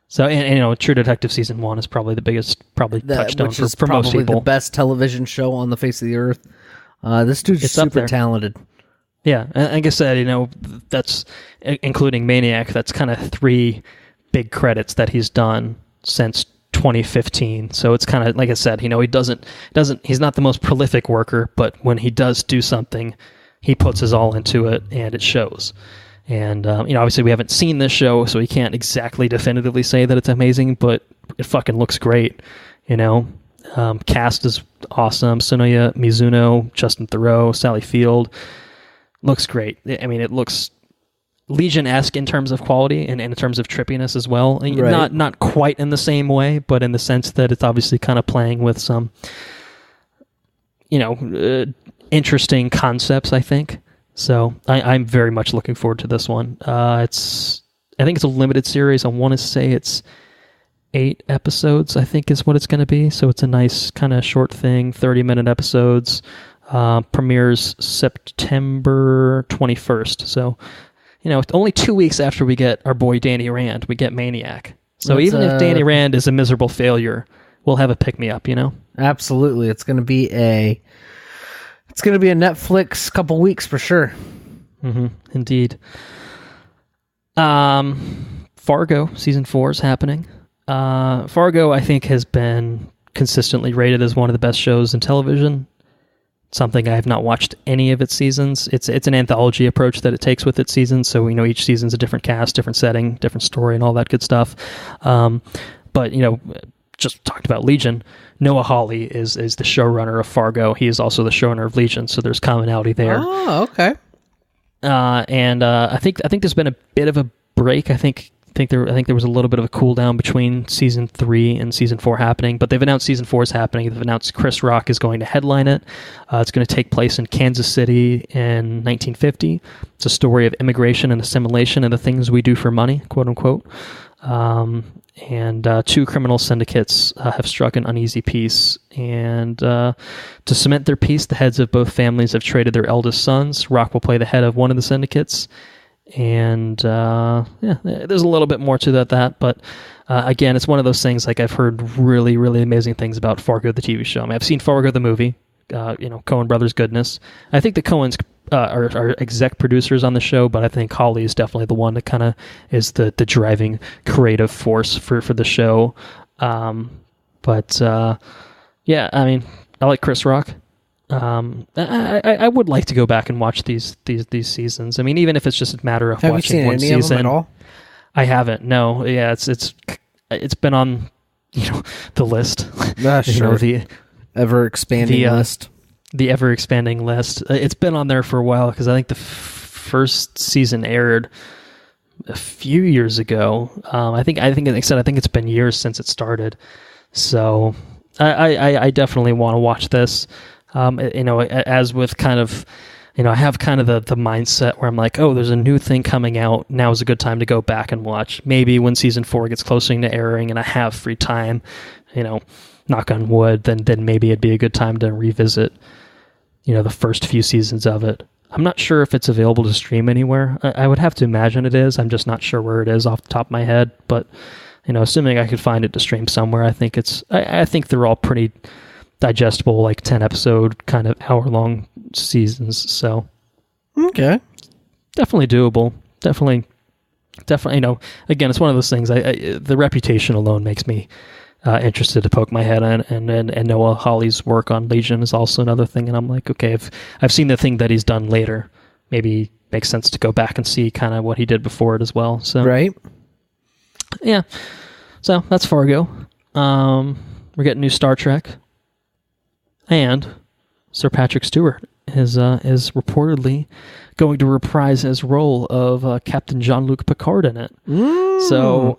So, and True Detective Season 1 is probably the biggest, touchstone which is for most people. Probably the best television show on the face of the earth. This dude's super talented. Yeah, and like I said, that's, including Maniac, that's kind of 3 big credits that he's done since 2015. So it's kind of, like I said, he he's not the most prolific worker, but when he does do something, he puts his all into it, and it shows. And, obviously we haven't seen this show, so we can't exactly definitively say that it's amazing, but it fucking looks great, Cast is awesome. Sonoya Mizuno, Justin Theroux, Sally Field. Looks great. I mean, it looks Legion-esque in terms of quality and in terms of trippiness as well. Right. Not quite in the same way, but in the sense that it's obviously kind of playing with some, interesting concepts, I think. So I'm very much looking forward to this one. I think it's a limited series. I want to say it's 8 episodes, I think is what it's going to be. So it's a nice kind of short thing, 30-minute episodes. Premieres September 21st. So, it's only 2 weeks after we get our boy Danny Rand, we get Maniac. So even if Danny Rand is a miserable failure, we'll have a pick-me-up, Absolutely. It's going to be a Netflix couple weeks for sure. Mm-hmm. Indeed. Fargo season 4 is happening. Fargo, I think, has been consistently rated as one of the best shows in television. Something I have not watched any of its seasons. It's an anthology approach that it takes with its seasons, so we know each season's a different cast, different setting, different story, and all that good stuff. But just talked about Legion. Noah Hawley is the showrunner of Fargo. He is also the showrunner of Legion, so there's commonality there. Oh, okay. And I think there's been a bit of a break. I think there was a little bit of a cool down between season 3 and season 4 happening, but they've announced season 4 is happening. They've announced Chris Rock is going to headline it. It's going to take place in Kansas City in 1950. It's a story of immigration and assimilation and the things we do for money, quote unquote. And 2 criminal syndicates have struck an uneasy peace. And to cement their peace, the heads of both families have traded their eldest sons. Rock will play the head of one of the syndicates. And there's a little bit more to that, but again, it's one of those things. Like, I've heard really, really amazing things about Fargo the TV show. I mean, I've seen Fargo the movie, Coen Brothers goodness. I think the Coens are exec producers on the show, but I think Hawley is definitely the one that kind of is the driving creative force for the show. I mean, I like Chris Rock. I would like to go back and watch these seasons. I mean, even if it's just a matter of watching one season. Have you seen any of them at all? I haven't. No. Yeah, it's been on the list. Sure. The ever expanding list. The ever expanding list. It's been on there for a while because I think the first season aired a few years ago. I think it's been years since it started. So I definitely want to watch this. As with kind of, I have kind of the mindset where I'm like, oh, there's a new thing coming out. Now is a good time to go back and watch. Maybe when season 4 gets closer to airing and I have free time, knock on wood, then maybe it'd be a good time to revisit, the first few seasons of it. I'm not sure if it's available to stream anywhere. I would have to imagine it is. I'm just not sure where it is off the top of my head. But, assuming I could find it to stream somewhere, I think I think they're all pretty digestible, like 10 episode kind of hour-long seasons. So, okay, definitely doable. Definitely. Again, it's one of those things. The reputation alone makes me interested to poke my head in, and Noah Hawley's work on Legion is also another thing. And I'm like, okay, I've seen the thing that he's done later. Maybe makes sense to go back and see kind of what he did before it as well. So, right, yeah. So that's Fargo. We're getting new Star Trek. And Sir Patrick Stewart is reportedly going to reprise his role of Captain Jean-Luc Picard in it. So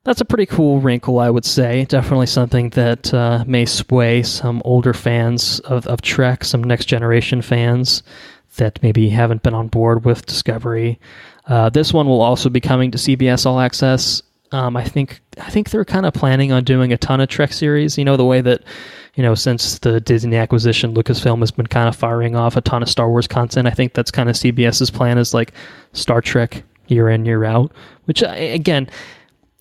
that's a pretty cool wrinkle, I would say. Definitely something that may sway some older fans of Trek, some Next Generation fans that maybe haven't been on board with Discovery. This one will also be coming to CBS All Access. I think they're kind of planning on doing a ton of Trek series. The way that, since the Disney acquisition, Lucasfilm has been kind of firing off a ton of Star Wars content. I think that's kind of CBS's plan, is like Star Trek year in, year out, which, again,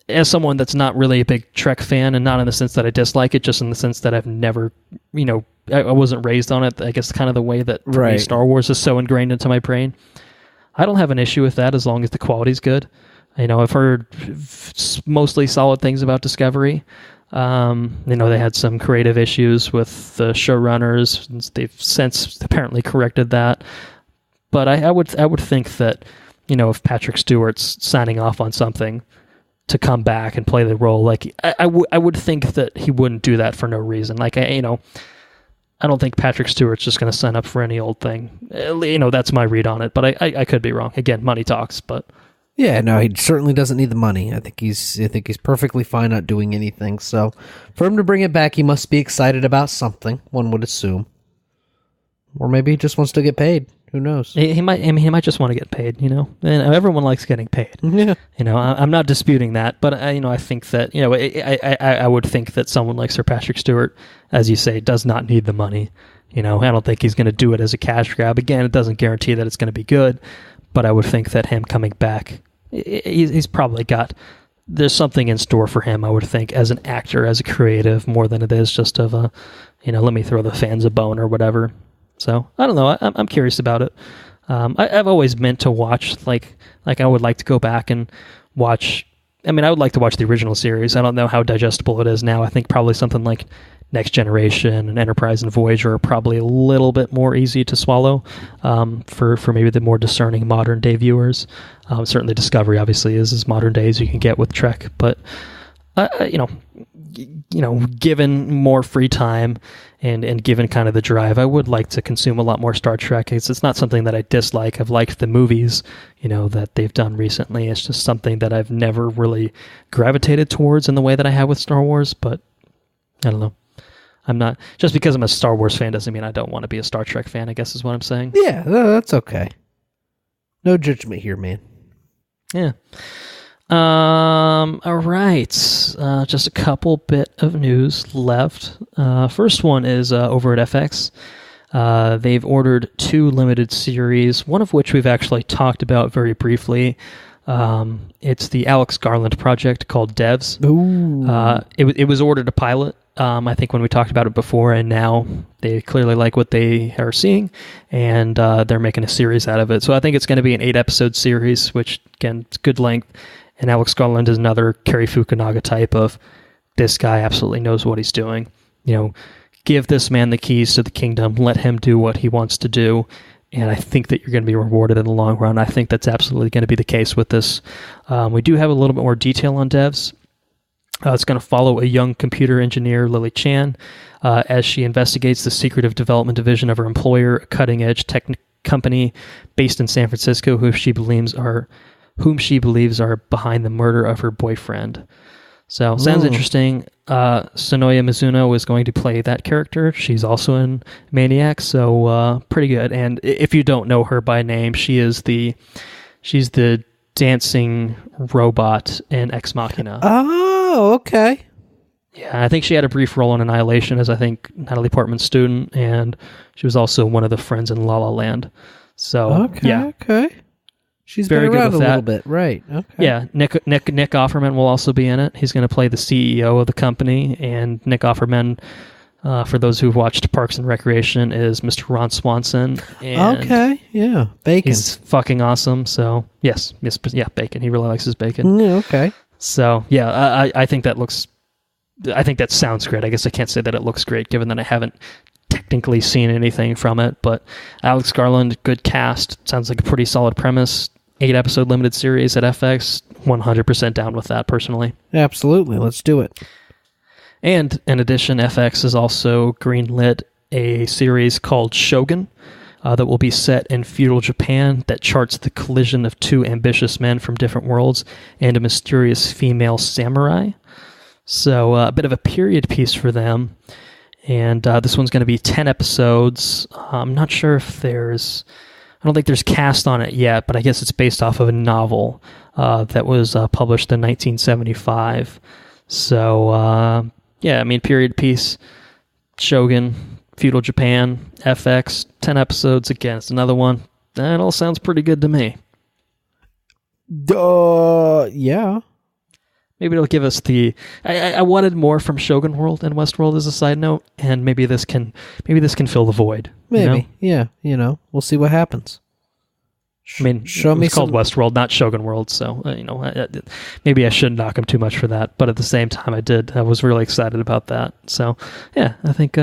as someone that's not really a big Trek fan, and not in the sense that I dislike it, just in the sense that I've never, I wasn't raised on it. I guess kind of the way that right. Star Wars is so ingrained into my brain. I don't have an issue with that as long as the quality's good. I've heard mostly solid things about Discovery. They had some creative issues with the showrunners. They've since apparently corrected that. But I would think that, if Patrick Stewart's signing off on something to come back and play the role, like I would think that he wouldn't do that for no reason. Like, I don't think Patrick Stewart's just going to sign up for any old thing. That's my read on it. But I could be wrong. Again, money talks, but... Yeah, no, he certainly doesn't need the money. I think he's perfectly fine not doing anything. So, for him to bring it back, he must be excited about something, one would assume. Or maybe he just wants to get paid. Who knows? He might just want to get paid, And everyone likes getting paid. Yeah. I'm not disputing that, but I think that, I would think that someone like Sir Patrick Stewart, as you say, does not need the money. I don't think he's going to do it as a cash grab. Again, it doesn't guarantee that it's going to be good. But I would think that him coming back, he's probably there's something in store for him, I would think, as an actor, as a creative, more than it is just of a, let me throw the fans a bone or whatever. So, I don't know. I'm curious about it. I've always meant to watch, like I would like to go back and watch I mean, I would like to watch the original series. I don't know how digestible it is now. I think probably something like Next Generation and Enterprise and Voyager are probably a little bit more easy to swallow for maybe the more discerning modern day viewers. Certainly Discovery obviously is as modern day as you can get with Trek, but given more free time and given kind of the drive, I would like to consume a lot more Star Trek. It's not something that I dislike. I've liked the movies, that they've done recently. It's just something that I've never really gravitated towards in the way that I have with Star Wars, but I don't know. I'm not, just because I'm a Star Wars fan doesn't mean I don't want to be a Star Trek fan, I guess is what I'm saying. Yeah, that's okay. No judgment here, man. Yeah. All right. Just a couple bit of news left. First one is over at FX. They've ordered 2 limited series, one of which we've actually talked about very briefly. It's the Alex Garland project called Devs. Ooh. It was ordered a pilot, I think, when we talked about it before, and now they clearly like what they are seeing, and they're making a series out of it. So I think it's going to be an 8-episode series, which, again, it's good length. And Alex Garland is another Cary Fukunaga type of, this guy absolutely knows what he's doing. Give this man the keys to the kingdom, let him do what he wants to do, and I think that you're going to be rewarded in the long run. I think that's absolutely going to be the case with this. We do have a little bit more detail on Devs. It's going to follow a young computer engineer, Lily Chan, as she investigates the secretive development division of her employer, a cutting-edge tech company based in San Francisco, whom she believes are behind the murder of her boyfriend. So, sounds interesting. Sonoya Mizuno is going to play that character. She's also in Maniac, so pretty good. And if you don't know her by name, she's the dancing robot in Ex Machina. Oh, okay. Yeah, I think she had a brief role in Annihilation as, I think, Natalie Portman's student, and she was also one of the friends in La La Land. So, okay. She's very been around good with a that. little bit, right? Okay. Yeah, Nick Offerman will also be in it. He's going to play the CEO of the company, and Nick Offerman, for those who've watched Parks and Recreation, is Mr. Ron Swanson. And okay, yeah, bacon. He's fucking awesome. So yes, bacon. He really likes his bacon. Yeah, okay. So yeah, I think that looks. I think that sounds great. I guess I can't say that it looks great, given that I haven't technically seen anything from it. But Alex Garland, good cast. Sounds like a pretty solid premise. 8-episode limited series at FX. 100% down with that, personally. Absolutely. Let's do it. And in addition, FX has also greenlit a series called Shogun that will be set in feudal Japan that charts the collision of 2 ambitious men from different worlds and a mysterious female samurai. So a bit of a period piece for them. And this one's going to be 10 episodes. I'm not sure if there's... I don't think there's cast on it yet, but I guess it's based off of a novel that was published in 1975. So, yeah, I mean, period piece, Shogun, feudal Japan, FX, 10 episodes. Again, it's another one. That all sounds pretty good to me. Yeah. Maybe it'll give us the... I wanted more from Shogun World and Westworld as a side note, and maybe this can fill the void. Maybe, yeah. We'll see what happens. I mean, show me it's called Westworld, not Shogun World, so maybe I shouldn't knock him too much for that. But at the same time, I was really excited about that. So yeah, I think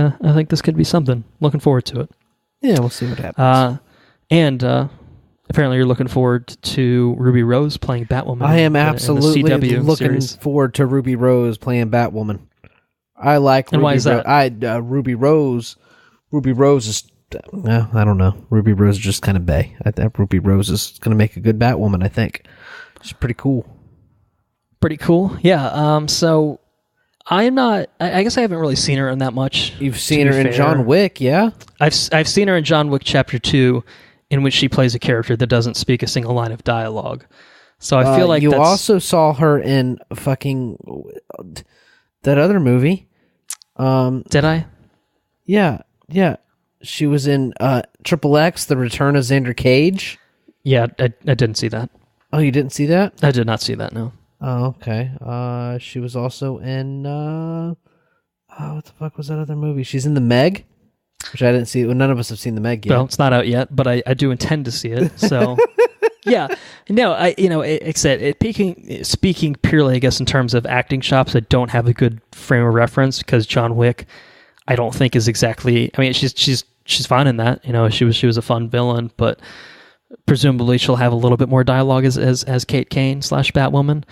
this could be something. Looking forward to it. Yeah, we'll see what happens. And apparently, you're looking forward to Ruby Rose playing Batwoman. I am absolutely in the CW looking series. forward to Ruby Rose playing Batwoman. I like. And why is that? Ruby Rose. Ruby Rose is. I don't know. Ruby Rose is just kind of bae. I think Ruby Rose is going to make a good Batwoman. I think she's pretty cool. Pretty cool, yeah. So I'm not. I guess I haven't really seen her in that much. You've seen her in John Wick, yeah? I've seen her in John Wick Chapter 2, in which she plays a character that doesn't speak a single line of dialogue. So I feel like you also saw her in fucking that other movie. Did I? Yeah. She was in Triple X, The Return of Xander Cage. Yeah, I didn't see that. Oh, you didn't see that? I did not see that, no. Oh, okay. She was also in... what the fuck was that other movie? She's in The Meg, which I didn't see. Well, none of us have seen The Meg yet. Well, it's not out yet, but I do intend to see it, so... Yeah, no, except speaking purely, I guess, in terms of acting chops, I don't have a good frame of reference because John Wick, I don't think is exactly. I mean, she's fine in that. She was a fun villain, but presumably she'll have a little bit more dialogue as Kate Kane / Batwoman.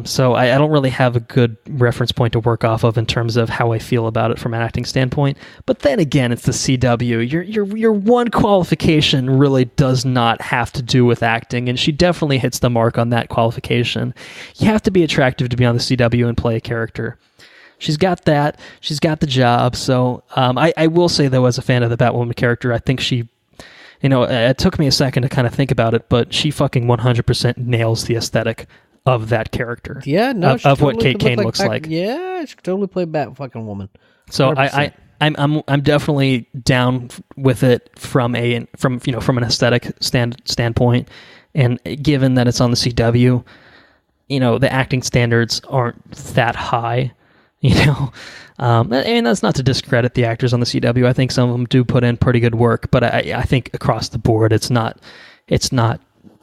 So I don't really have a good reference point to work off of in terms of how I feel about it from an acting standpoint. But then again, it's the CW. Your one qualification really does not have to do with acting, and she definitely hits the mark on that qualification. You have to be attractive to be on the CW and play a character. She's got that. She's got the job. So I will say, though, as a fan of the Batwoman character, I think she... it took me a second to kind of think about it, but she fucking 100% nails the aesthetic of that character. Yeah, no, of totally what Kate Kane looks like. Yeah, she could totally play Bat fucking woman. So I'm definitely down with it from an aesthetic standpoint, and given that it's on the CW, the acting standards aren't that high. I mean, that's not to discredit the actors on the CW. I think some of them do put in pretty good work, but I think across the board, it's not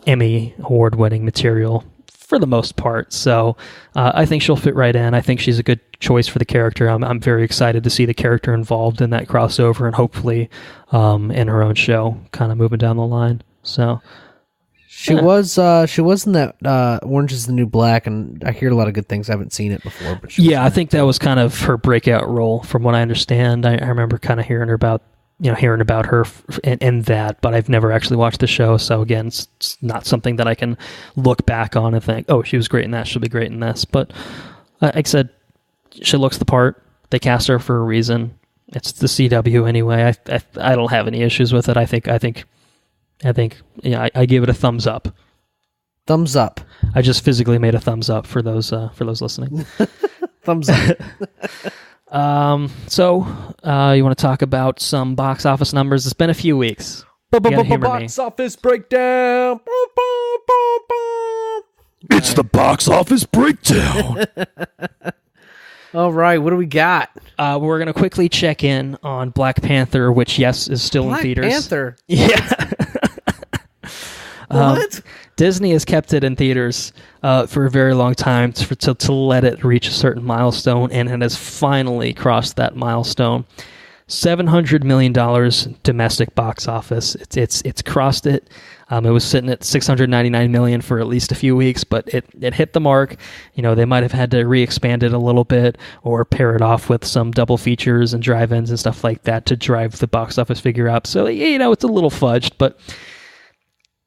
Emmy award-winning material for the most part. So I think she'll fit right in. I think she's a good choice for the character. I'm very excited to see the character involved in that crossover, and hopefully in her own show, kind of moving down the line. So. She was in that Orange is the New Black, and I hear a lot of good things. I haven't seen it before, but I think that was kind of her breakout role, from what I understand. I remember kind of hearing about her in that, but I've never actually watched the show. So again, it's not something that I can look back on and think, oh, she was great in that. She'll be great in this. But like I said, she looks the part. They cast her for a reason. It's the CW anyway. I don't have any issues with it. I think I give it a thumbs up. Thumbs up. I just physically made a thumbs up for those listening. Thumbs up. So you want to talk about some box office numbers? It's been a few weeks. Box office breakdown. It's the box office breakdown. All right, what do we got? We're going to quickly check in on Black Panther, which, yes, is still in theaters. Black Panther? Yeah. What? Disney has kept it in theaters for a very long time to let it reach a certain milestone, and it has finally crossed that milestone. $700 million domestic box office. It's crossed it. It was sitting at $699 million for at least a few weeks, but it hit the mark. They might have had to re-expand it a little bit or pair it off with some double features and drive-ins and stuff like that to drive the box office figure up. So, it's a little fudged, but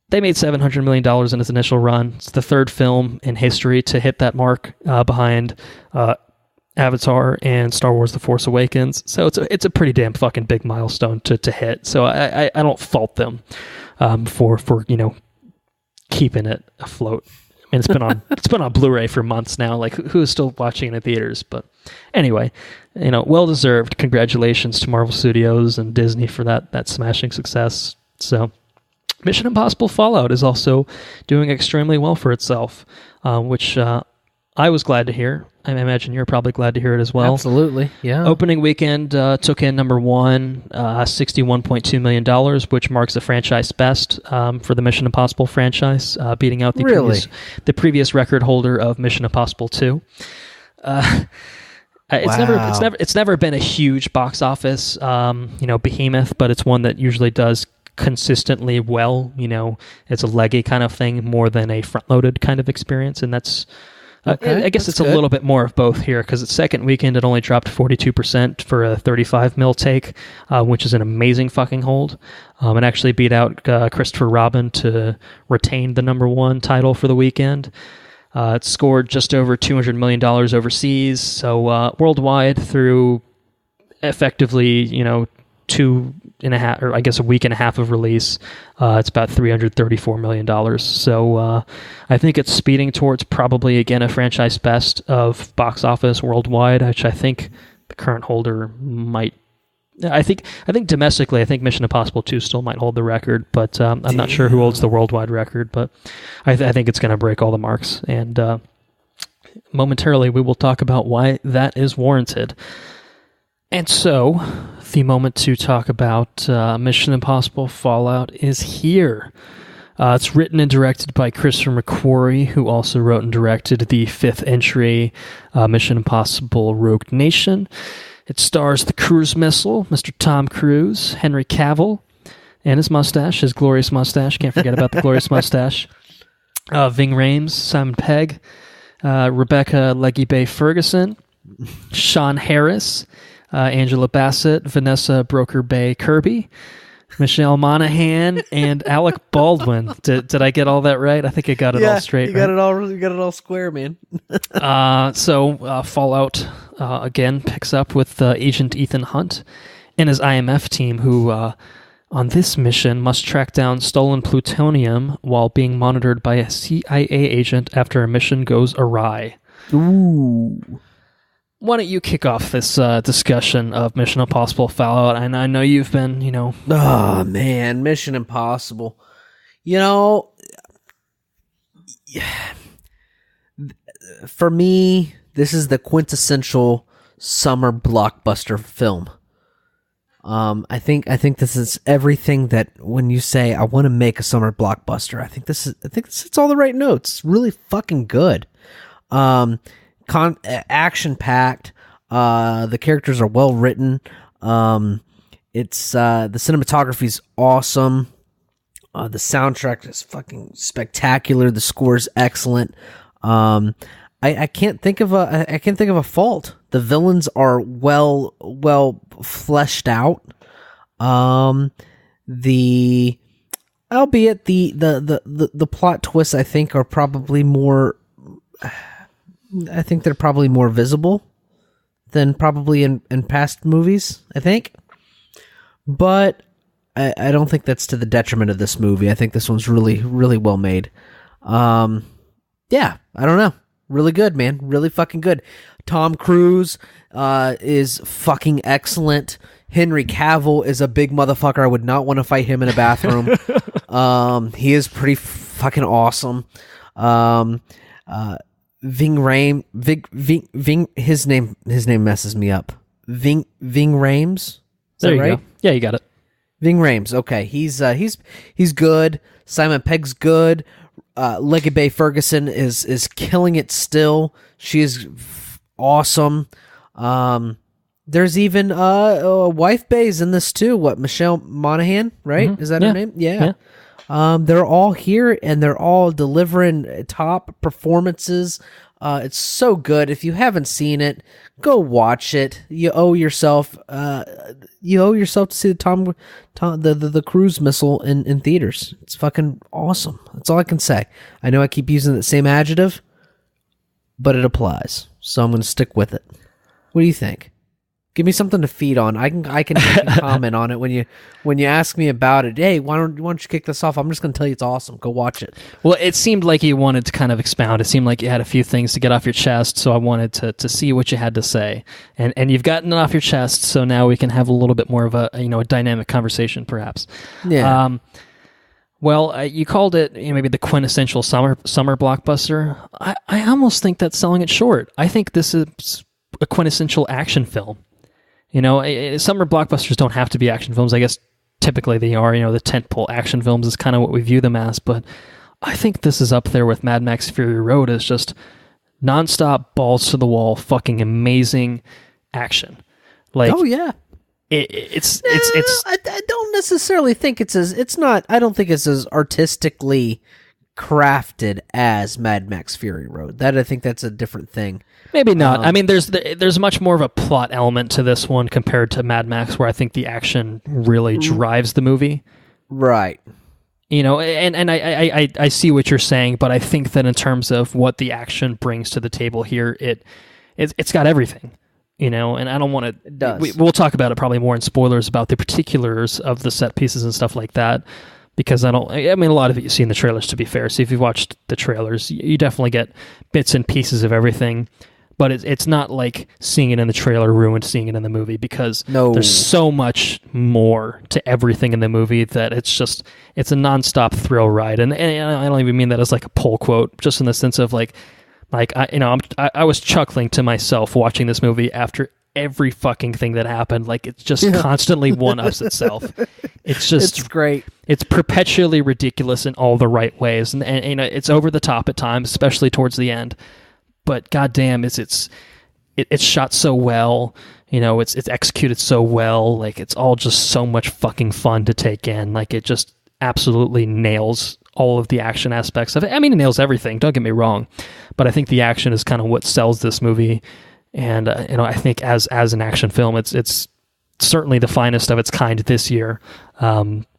they made $700 million in its initial run. It's the third film in history to hit that mark, behind Avatar and Star Wars: The Force Awakens. So it's a pretty damn fucking big milestone to hit. So I don't fault them for keeping it afloat. I mean, it's been on Blu-ray for months now. Like, who is still watching it in theaters? But anyway, well deserved. Congratulations to Marvel Studios and Disney for that smashing success. So Mission Impossible Fallout is also doing extremely well for itself, which I was glad to hear. I imagine you're probably glad to hear it as well. Absolutely, yeah. Opening weekend took in number one, $61.2 million, which marks the franchise best for the Mission Impossible franchise, beating out the previous record holder of Mission Impossible 2. It's never been a huge box office, behemoth, but it's one that usually does consistently well. It's a leggy kind of thing more than a front-loaded kind of experience, and that's I guess it's good. A little bit more of both here, because its second weekend it only dropped 42% for a 35 mil take, which is an amazing fucking hold. It actually beat out Christopher Robin to retain the number one title for the weekend. It scored just over $200 million overseas, so worldwide through effectively, 2.5, or I guess a week and a half of release, it's about $334 million. So I think it's speeding towards probably, again, a franchise best of box office worldwide, which I think the current holder might. I think domestically, I think Mission Impossible 2 still might hold the record, but I'm not sure who holds the worldwide record, but I think it's going to break all the marks. And momentarily, we will talk about why that is warranted. And so, the moment to talk about Mission Impossible Fallout is here. It's written and directed by Christopher McQuarrie, who also wrote and directed the fifth entry, Mission Impossible Rogue Nation. It stars the cruise missile, Mr. Tom Cruise, Henry Cavill, and his mustache, his glorious mustache. Can't forget about the glorious mustache. Ving Rhames, Simon Pegg, Rebecca Leggy Bay Ferguson, Sean Harris, Angela Bassett, Vanessa Broker Bay Kirby, Michelle Monaghan, and Alec Baldwin. Did I get all that right? I think I got it all straight. You got it all. You got it all square, man. So Fallout again picks up with Agent Ethan Hunt and his IMF team, who on this mission must track down stolen plutonium while being monitored by a CIA agent after a mission goes awry. Ooh. Why don't you kick off this discussion of Mission Impossible Fallout? And I know you've been, Oh, man, Mission Impossible. For me, this is the quintessential summer blockbuster film. I think this is everything that when you say I want to make a summer blockbuster, I think this hits all the right notes. It's really fucking good. Action packed. The characters are well written. It's the cinematography's awesome. The soundtrack is fucking spectacular. The score's excellent. I can't think of a fault. The villains are well fleshed out. Albeit the plot twists I think are probably more. I think they're probably more visible than probably in past movies, I think. But I don't think that's to the detriment of this movie. I think this one's really, really well made. Yeah, I don't know. Really good, man. Really fucking good. Tom Cruise is fucking excellent. Henry Cavill is a big motherfucker. I would not want to fight him in a bathroom. He is pretty fucking awesome. Ving Rhames, his name messes me up. Ving Rhames? Is that right? Go. Yeah, you got it. Ving Rhames. Okay, he's good. Simon Pegg's good. Leggy Bay Ferguson is killing it still. She is awesome. There's even wife bays in this too. What, Michelle Monaghan, right? Mm-hmm. Is that her name? Yeah. They're all here and they're all delivering top performances. It's so good. If you haven't seen it, go watch it. You owe yourself to see the cruise missile in theaters. It's fucking awesome. That's all I can say. I know I keep using the same adjective, but it applies. So I'm going to stick with it. What do you think? Give me something to feed on. I can comment on it when you ask me about it. Hey, why don't you kick this off? I'm just going to tell you it's awesome. Go watch it. Well, it seemed like you wanted to kind of expound. It seemed like you had a few things to get off your chest, so I wanted to see what you had to say. And you've gotten it off your chest, so now we can have a little bit more of a dynamic conversation, perhaps. Yeah. Well, you called it maybe the quintessential summer blockbuster. I almost think that's selling it short. I think this is a quintessential action film. Summer blockbusters don't have to be action films. I guess typically they are. The tentpole action films is kind of what we view them as. But I think this is up there with Mad Max Fury Road as just nonstop, balls to the wall, fucking amazing action. Like, oh yeah, it's. I don't necessarily think it's not. I don't think it's as artistically crafted as Mad Max Fury Road. I think that's a different thing. Maybe not. I mean, there's much more of a plot element to this one compared to Mad Max, where I think the action really drives the movie. Right. And I see what you're saying, but I think that in terms of what the action brings to the table here, it's got everything. And I don't want to. It does. We'll talk about it probably more in spoilers about the particulars of the set pieces and stuff like that. Because a lot of it you see in the trailers, to be fair. So if you've watched the trailers, you definitely get bits and pieces of everything. But it's not like seeing it in the trailer ruined seeing it in the movie, because there's so much more to everything in the movie that it's a nonstop thrill ride. And I don't even mean that as like a pull quote, just in the sense of I was chuckling to myself watching this movie after every fucking thing that happened. Like, it's just constantly one-ups itself. It's just... It's great. It's perpetually ridiculous in all the right ways. And you know, it's over the top at times, especially towards the end. But goddamn, it's shot so well. You know, it's executed so well. Like, it's all just so much fucking fun to take in. Like, it just absolutely nails all of the action aspects of it. I mean, it nails everything, don't get me wrong. But I think the action is kind of what sells this movie. And, you know, I think as an action film, it's certainly the finest of its kind this year.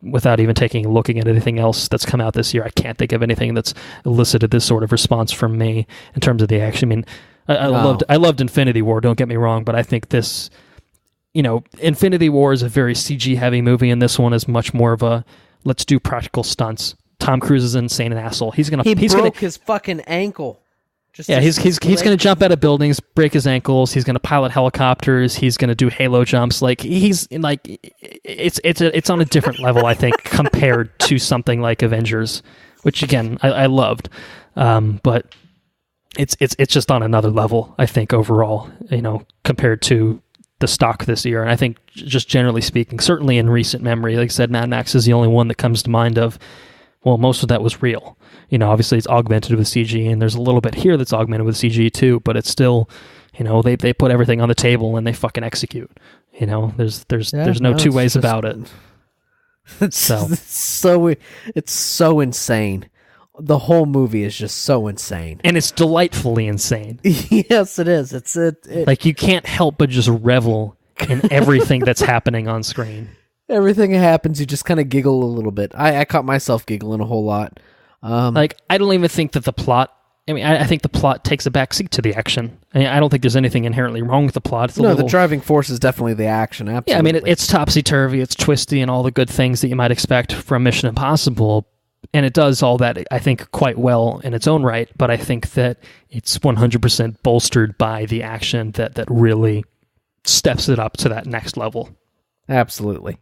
Without even looking at anything else that's come out this year, I can't think of anything that's elicited this sort of response from me in terms of the action. I mean, I loved Infinity War, don't get me wrong, but I think this, you know, Infinity War is a very CG heavy movie, and this one is much more of a let's do practical stunts. Tom Cruise is an insane asshole. He broke his fucking ankle. He's gonna jump out of buildings, break his ankles. He's gonna pilot helicopters. He's gonna do halo jumps. Like, he's like, it's on a different level, I think, compared to something like Avengers, which again I loved, but it's just on another level, I think, overall, you know, compared to the stock this year. And I think, just generally speaking, certainly in recent memory, like I said, Mad Max is the only one that comes to mind of, well, most of that was real. You know, obviously it's augmented with CG, and there's a little bit here that's augmented with CG too, but it's still, you know, they put everything on the table and they fucking execute. You know, there's no two ways about it. It's so insane. The whole movie is just so insane. And it's delightfully insane. Yes, it is. It's like, you can't help but just revel in everything that's happening on screen. Everything that happens, you just kind of giggle a little bit. I caught myself giggling a whole lot. Like, I don't even think that the plot... I mean, I think the plot takes a backseat to the action. I mean, I don't think there's anything inherently wrong with the plot. The driving force is definitely the action, absolutely. Yeah, I mean, it's topsy-turvy, it's twisty, and all the good things that you might expect from Mission Impossible, and it does all that, I think, quite well in its own right, but I think that it's 100% bolstered by the action that really steps it up to that next level. Absolutely.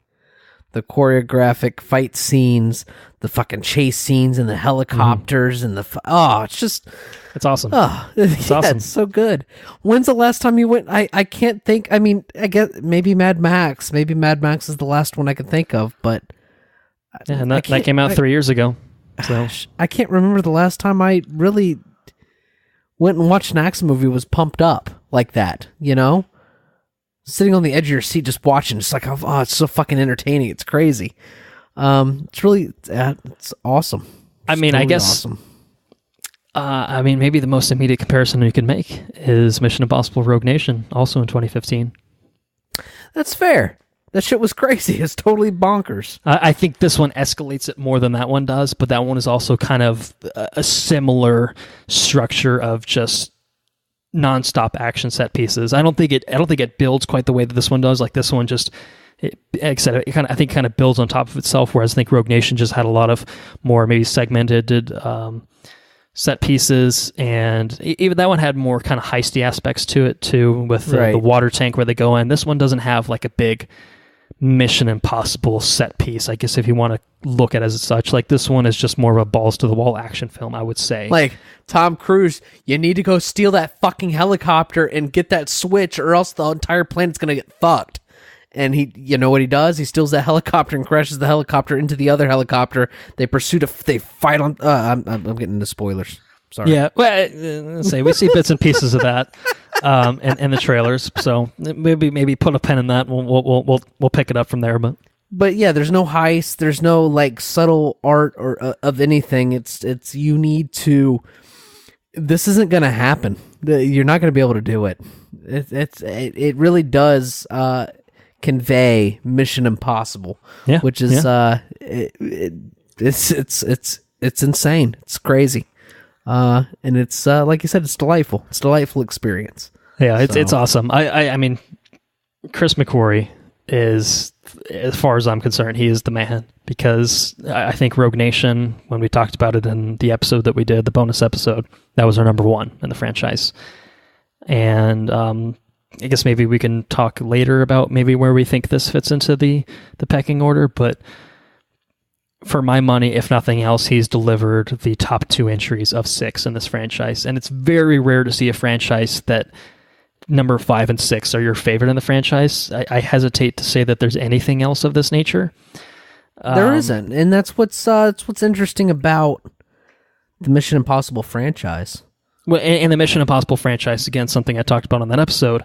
The choreographic fight scenes, the fucking chase scenes, and the helicopters, and it's awesome. Oh, it's awesome. It's so good. When's the last time you went? I can't think. I mean, I guess maybe Mad Max. Maybe Mad Max is the last one I can think of, but yeah, and that came out 3 years ago. So I can't remember the last time I really went and watched an action movie was pumped up like that. You know. Sitting on the edge of your seat, just watching, just like, oh, it's so fucking entertaining. It's crazy. It's really, it's awesome. I mean, totally, I guess, awesome. Maybe the most immediate comparison you can make is Mission Impossible Rogue Nation, also in 2015. That's fair. That shit was crazy. It's totally bonkers. I think this one escalates it more than that one does, but that one is also kind of a similar structure of just non-stop action set pieces. I don't think it builds quite the way that this one does. Like, this one just, like I said, I think kind of builds on top of itself, whereas I think Rogue Nation just had a lot of more maybe segmented set pieces, and even that one had more kind of heisty aspects to it too, with the water tank where they go in. This one doesn't have like a big Mission Impossible set piece, I guess, if you want to look at it as such. Like, this one is just more of a balls to the wall action film, I would say. Like, Tom Cruise, you need to go steal that fucking helicopter and get that switch, or else the entire planet's gonna get fucked. And you know what he does? He steals that helicopter and crashes the helicopter into the other helicopter. They they fight on. I'm getting into spoilers. Sorry. Yeah, well, we see bits and pieces of that. And the trailers, so maybe put a pin in that. We'll pick it up from there. But yeah, there's no heist. There's no like subtle art or of anything. It's you need to. This isn't gonna happen. You're not gonna be able to do it. It really does convey Mission Impossible, which is it's insane. It's crazy. And it's like you said, it's delightful. It's a delightful experience. Yeah, it's awesome. I mean, Chris McQuarrie is, as far as I'm concerned, he is the man, because I think Rogue Nation, when we talked about it in the episode that we did, the bonus episode, that was our number one in the franchise. And I guess maybe we can talk later about maybe where we think this fits into the pecking order, but for my money, if nothing else, he's delivered the top two entries of 6 in this franchise. And it's very rare to see a franchise that number 5 and 6 are your favorite in the franchise. I hesitate to say that there's anything else of this nature. There isn't, and that's what's interesting about the Mission Impossible franchise. Well, and the Mission Impossible franchise, again, something I talked about on that episode,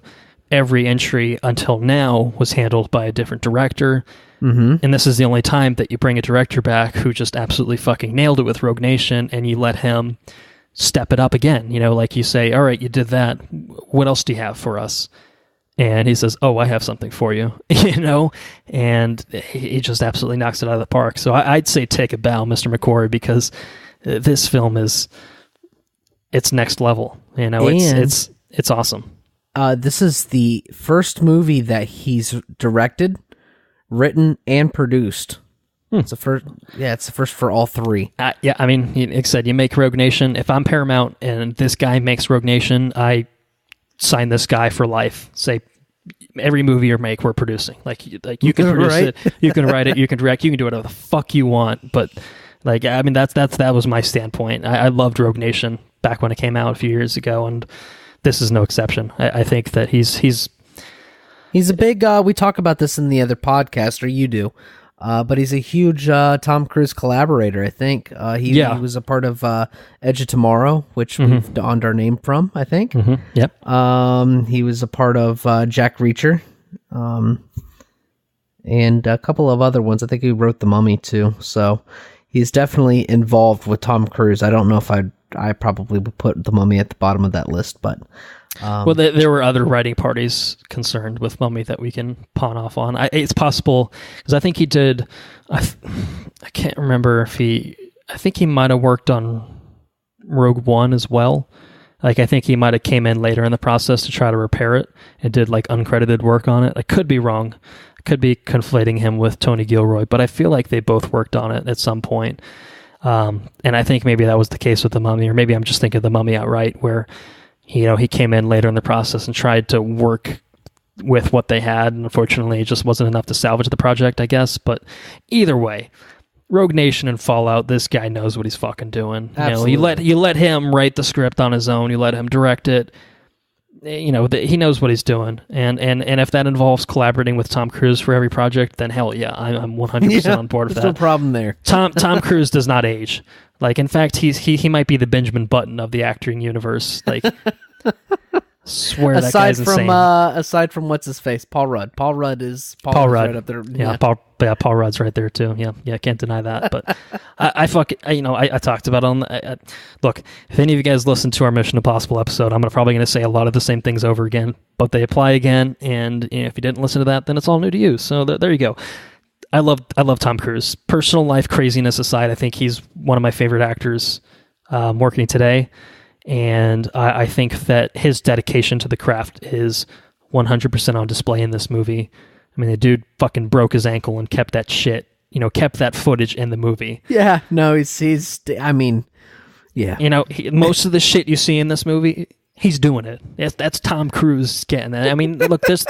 every entry until now was handled by a different director. Mm-hmm. And this is the only time that you bring a director back who just absolutely fucking nailed it with Rogue Nation, and you let him step it up again. You know, like you say, all right, you did that. What else do you have for us? And he says, oh, I have something for you, you know, and he just absolutely knocks it out of the park. So I'd say take a bow, Mr. McQuarrie, because this film it's next level. You know, it's awesome. This is the first movie that he's directed, written, and produced. It's the first. Yeah, it's the first for all three. Yeah, I mean, like I said, you make Rogue Nation. If I'm Paramount and this guy makes Rogue Nation, I sign this guy for life. Say every movie you make, we're producing. Like you can produce right? it, you can write it, you can direct, you can do whatever the fuck you want. But like, I mean, that was my standpoint. I loved Rogue Nation back when it came out a few years ago, and this is no exception. I think that he's a big. We talk about this in the other podcast, or you do. But he's a huge Tom Cruise collaborator, I think. He was a part of Edge of Tomorrow, which we've donned our name from, I think. Mm-hmm. Yep. He was a part of Jack Reacher, and a couple of other ones. I think he wrote The Mummy, too. So he's definitely involved with Tom Cruise. I don't know if I probably would put The Mummy at the bottom of that list, but... well, there were other writing parties concerned with Mummy that we can pawn off on. It's possible, because I think he did... I can't remember if I think he might have worked on Rogue One as well. Like, I think he might have came in later in the process to try to repair it and did, like, uncredited work on it. I could be wrong. I could be conflating him with Tony Gilroy, but I feel like they both worked on it at some point. And I think maybe that was the case with The Mummy, or maybe I'm just thinking of The Mummy outright, where... he came in later in the process and tried to work with what they had, and unfortunately it just wasn't enough to salvage the project, I guess. But either way, Rogue Nation and Fallout, this guy knows what he's fucking doing. Absolutely. You let him write the script on his own, you let him direct it. He knows what he's doing, and if that involves collaborating with Tom Cruise for every project, then hell yeah, I'm 100% on board with that. There's no problem there. Tom Cruise does not age. Like, in fact, he might be the Benjamin Button of the acting universe. Like, swear that guy's insane. Aside from what's his face, Paul Rudd. Paul Rudd right up there. Yeah, Paul Rudd's right there too. Yeah, can't deny that. But I talked about it on. Look, if any of you guys listen to our Mission Impossible episode, I'm probably going to say a lot of the same things over again, but they apply again. And if you didn't listen to that, then it's all new to you. So there you go. I love Tom Cruise. Personal life craziness aside, I think he's one of my favorite actors working today. And I think that his dedication to the craft is 100% on display in this movie. I mean, the dude fucking broke his ankle and kept that shit, kept that footage in the movie. Yeah, no, he's I mean, yeah. Most of the shit you see in this movie, he's doing it. That's Tom Cruise getting that. I mean, look, this...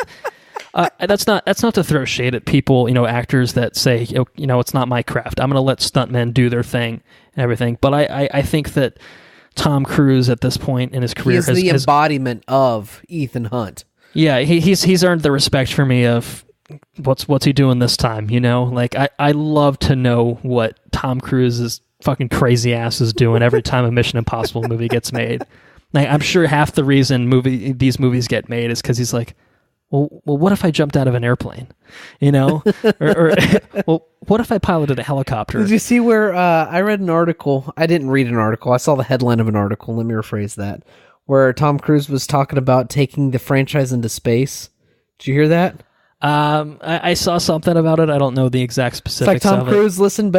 that's not to throw shade at people, actors that say, it's not my craft. I'm going to let stuntmen do their thing and everything. But I think that Tom Cruise at this point in his career has the embodiment of Ethan Hunt. Yeah, he's earned the respect for me of what's he doing this time, Like, I love to know what Tom Cruise's fucking crazy ass is doing every time a Mission Impossible movie gets made. Like, I'm sure half the reason these movies get made is because he's like, well, what if I jumped out of an airplane, or well, what if I piloted a helicopter? Did you see where I read an article? I didn't read an article. I saw the headline of an article. Let me rephrase that. Where Tom Cruise was talking about taking the franchise into space. Did you hear that? I saw something about it. I don't know the exact specifics. It's like, Tom Cruise, listen,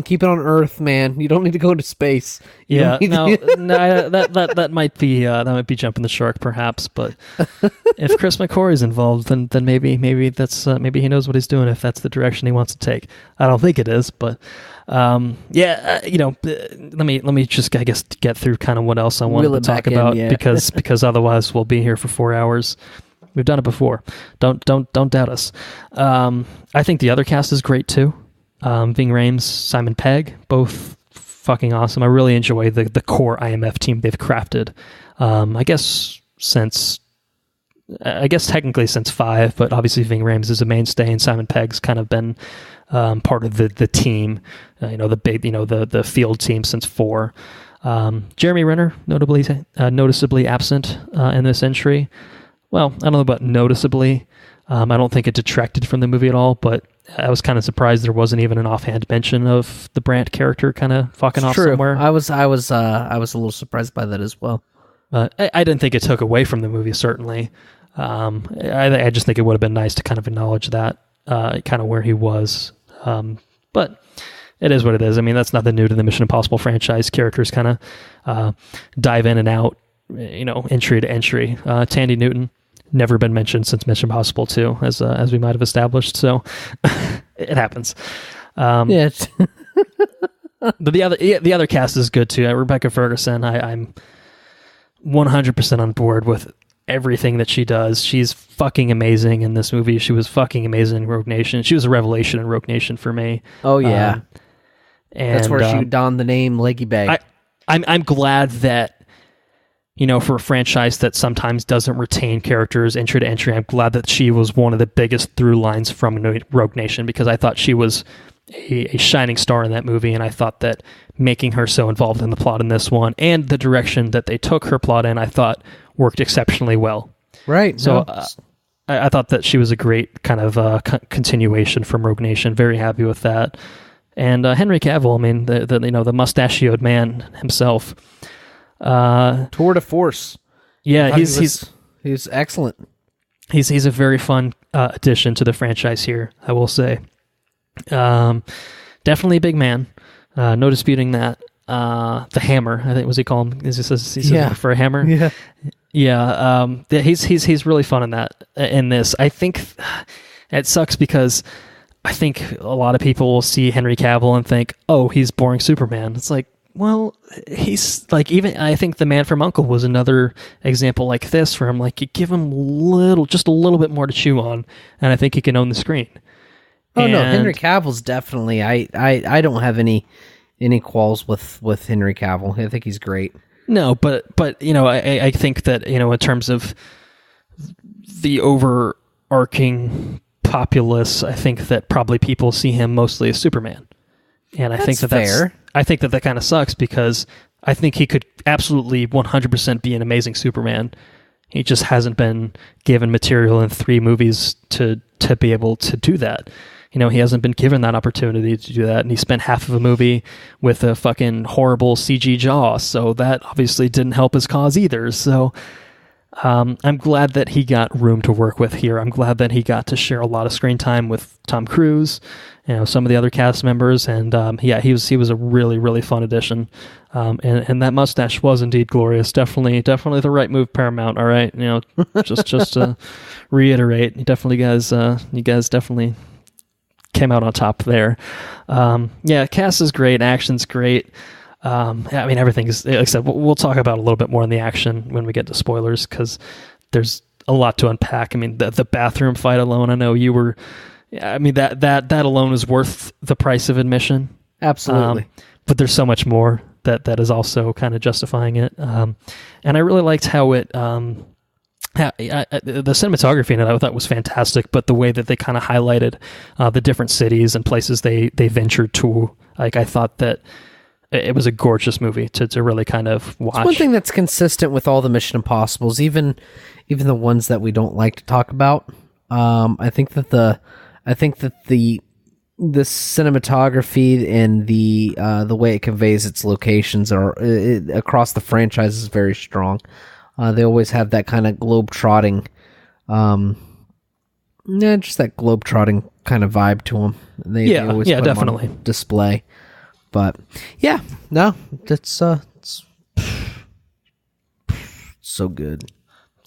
keep it on Earth, man. You don't need to go into space. That might be jumping the shark, perhaps. But if Chris McQuarrie's involved, then maybe that's maybe he knows what he's doing if that's the direction he wants to take. I don't think it is, but let me just, I guess, get through kind of what else I wanted to talk about because otherwise we'll be here for 4 hours. We've done it before. Don't doubt us. I think the other cast is great too. Ving Rhames, Simon Pegg, both fucking awesome. I really enjoy the core IMF team they've crafted. I guess since I guess technically since 5, but obviously Ving Rhames is a mainstay, and Simon Pegg's kind of been part of the team, the big, the field team since 4. Jeremy Renner, noticeably absent in this entry. Well, I don't know about noticeably. I don't think it detracted from the movie at all, but I was kind of surprised there wasn't even an offhand mention of the Brandt character kind of fucking off somewhere. I was a little surprised by that as well. I didn't think it took away from the movie, certainly. I just think it would have been nice to kind of acknowledge that, kind of where he was. But it is what it is. I mean, that's nothing new to the Mission Impossible franchise. Characters kind of dive in and out, entry to entry. Tandy Newton, never been mentioned since Mission Impossible 2, as we might have established. So it happens. Yeah. But the other cast is good too. Rebecca Ferguson, I'm 100% on board with everything that she does. She's fucking amazing in this movie. She was fucking amazing in Rogue Nation. She was a revelation in Rogue Nation for me. Oh yeah, and that's where she donned the name Leggy Bag. I'm glad that, for a franchise that sometimes doesn't retain characters entry to entry, I'm glad that she was one of the biggest through lines from Rogue Nation, because I thought she was a shining star in that movie, and I thought that making her so involved in the plot in this one, and the direction that they took her plot in, I thought worked exceptionally well. Right. So I thought that she was a great kind of continuation from Rogue Nation. Very happy with that. And Henry Cavill, I mean, the mustachioed man himself. Tour de force. Yeah, he's excellent. He's a very fun addition to the franchise here, I will say. Definitely a big man. No disputing that. The Hammer, I think, was he called him? He says for a hammer. Yeah. Yeah. He's really fun in this. I think it sucks because I think a lot of people will see Henry Cavill and think, oh, he's boring Superman. It's like, well, he's like, even I think The Man from U.N.C.L.E. was another example like this, where I'm like, you give him just a little bit more to chew on, and I think he can own the screen. Oh no, Henry Cavill's definitely. I don't have any qualms with Henry Cavill. I think he's great. No, but I think that in terms of the overarching populace, I think that probably people see him mostly as Superman, and I think that's fair. I think that kind of sucks, because I think he could absolutely 100% be an amazing Superman. He just hasn't been given material in 3 movies to be able to do that. He hasn't been given that opportunity to do that, and he spent half of a movie with a fucking horrible CG jaw, so that obviously didn't help his cause either. So I'm glad that he got room to work with here. I'm glad that he got to share a lot of screen time with Tom Cruise, some of the other cast members, and he was a really, really fun addition. And that mustache was indeed glorious. Definitely the right move, Paramount. All right, just to reiterate, you guys definitely came out on top there. Cast is great, action's great. I mean, everything is, like I said, we'll talk about a little bit more in the action when we get to spoilers, because there's a lot to unpack. I mean, the bathroom fight alone, I know you were, I mean, that alone is worth the price of admission. Absolutely. But there's so much more that is also kind of justifying it. And I really liked how it, the cinematography in it I thought was fantastic, but the way that they kind of highlighted the different cities and places they ventured to, like, I thought that it was a gorgeous movie to really kind of watch. It's one thing that's consistent with all the Mission Impossibles, even the ones that we don't like to talk about. I think that the cinematography and the way it conveys its locations across the franchise is very strong. They always have that kind of globe-trotting, just that globe-trotting kind of vibe to them. They always put definitely them on display. But yeah, no, it's so good.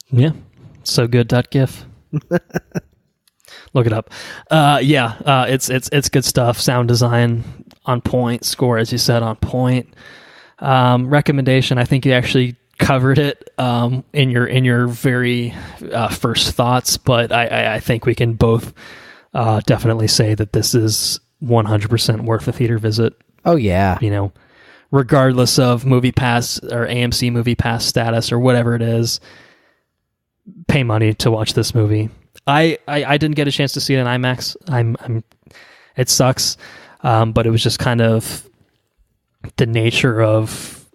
Yeah, so good.gif. Look it up. It's good stuff. Sound design on point. Score, as you said, on point. Recommendation, I think you actually covered it in your very first thoughts, but I think we can both definitely say that this is 100% worth a theater visit. Oh yeah. Regardless of Movie Pass or AMC Movie Pass status or whatever it is, pay money to watch this movie. I didn't get a chance to see it in IMAX. It sucks, but it was just kind of the nature of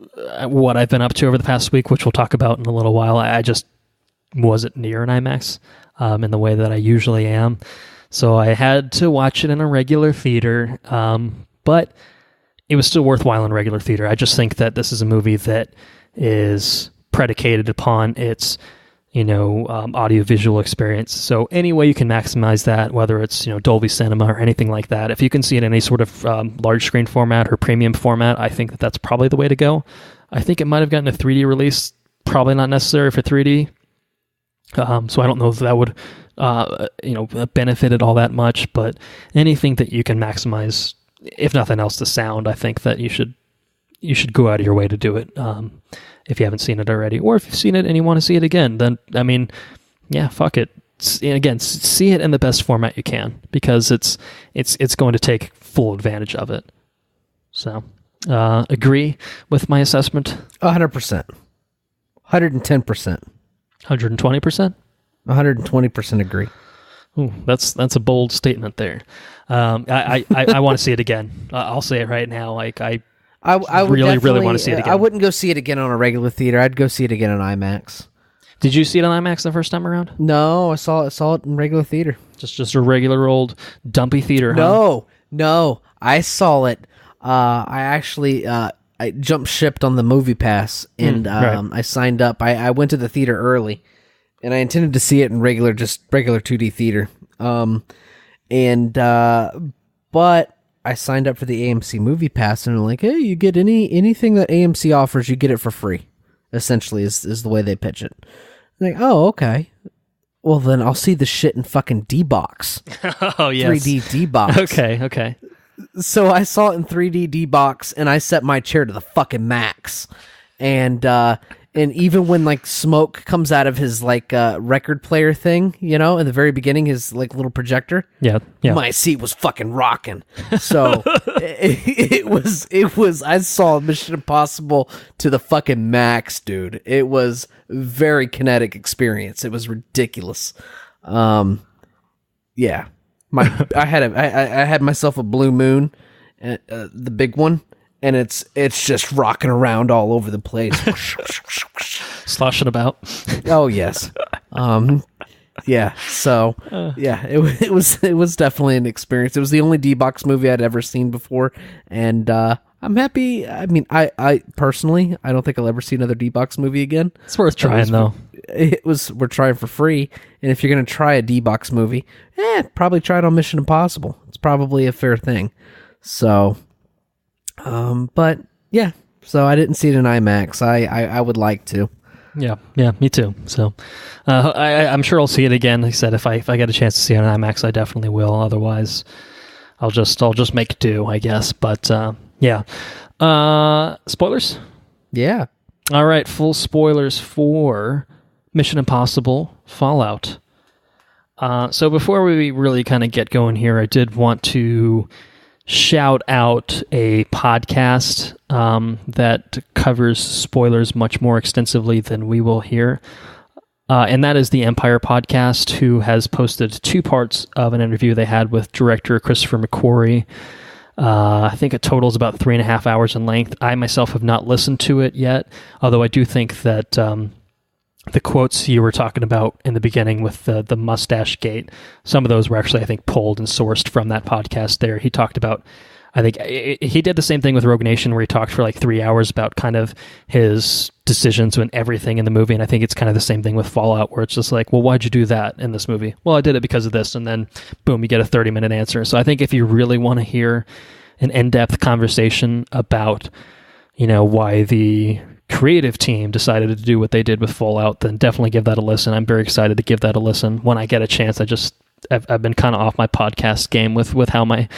what I've been up to over the past week, which we'll talk about in a little while. I just wasn't near an IMAX in the way that I usually am. So I had to watch it in a regular theater, but it was still worthwhile in regular theater. I just think that this is a movie that is predicated upon its, audio-visual experience. So any way you can maximize that, whether it's, Dolby Cinema or anything like that, if you can see it in any sort of large screen format or premium format, I think that that's probably the way to go. I think it might have gotten a 3D release, probably not necessary for 3D. So I don't know if that would, benefit it all that much, but anything that you can maximize, if nothing else, the sound, I think that you should go out of your way to do it. If you haven't seen it already, or if you've seen it and you want to see it again, then, fuck it. Again, see it in the best format you can, because it's going to take full advantage of it. So, agree with my assessment? 100%. 110%. 120%? 120% agree. Ooh, that's a bold statement there. I want to see it again. I'll say it right now. I would really want to see it again. I wouldn't go see it again on a regular theater. I'd go see it again on IMAX. Did you see it on IMAX the first time around? No, I saw it in regular theater. Just a regular old dumpy theater, huh? No. I saw it. I actually I jumped shipped on the Movie Pass, and right. I signed up. I went to the theater early, and I intended to see it in regular 2D theater. But I signed up for the AMC Movie Pass, and they're like, hey, you get anything that AMC offers, you get it for free, essentially, is the way they pitch it. I'm like, oh, okay. Well, then I'll see the shit in fucking D-Box. Oh, yes. 3D D-Box. Okay. So I saw it in 3D D-Box, and I set my chair to the fucking max. And even when, like, smoke comes out of his, like, record player thing, in the very beginning, his, like, little projector. Yeah. My seat was fucking rocking. So it was, I saw Mission Impossible to the fucking max, dude. It was very kinetic experience. It was ridiculous. Yeah. I had myself a Blue Moon, the big one. And it's just rocking around all over the place. Sloshing about. Oh, yes. Yeah. So, yeah, it was definitely an experience. It was the only D-Box movie I'd ever seen before. And I'm happy. I mean, I personally, I don't think I'll ever see another D-Box movie again. It's worth trying, though. We're trying for free. And if you're going to try a D-Box movie, probably try it on Mission Impossible. It's probably a fair thing. So... but yeah, so I didn't see it in IMAX. I would like to. Yeah, me too. So, I'm sure I'll see it again. Like I said, if I get a chance to see it on IMAX, I definitely will. Otherwise, I'll just make do, I guess. But yeah, spoilers. Yeah. All right, full spoilers for Mission Impossible Fallout. So before we really kind of get going here, I did want to shout out a podcast that covers spoilers much more extensively than we will here. And that is the Empire Podcast, who has posted 2 parts of an interview they had with director Christopher McQuarrie. I think it totals about 3.5 hours in length. I myself have not listened to it yet, although I do think that the quotes you were talking about in the beginning with the mustache gate, some of those were actually, I think, pulled and sourced from that podcast there. He talked about, I think he did the same thing with Rogue Nation, where he talked for like 3 hours about kind of his decisions and everything in the movie. And I think it's kind of the same thing with Fallout, where it's just like, well, why'd you do that in this movie? Well, I did it because of this. And then boom, you get a 30-minute answer. So I think if you really want to hear an in-depth conversation about, why the creative team decided to do what they did with Fallout, then definitely give that a listen. I'm very excited to give that a listen when I get a chance. I've been kind of off my podcast game with how my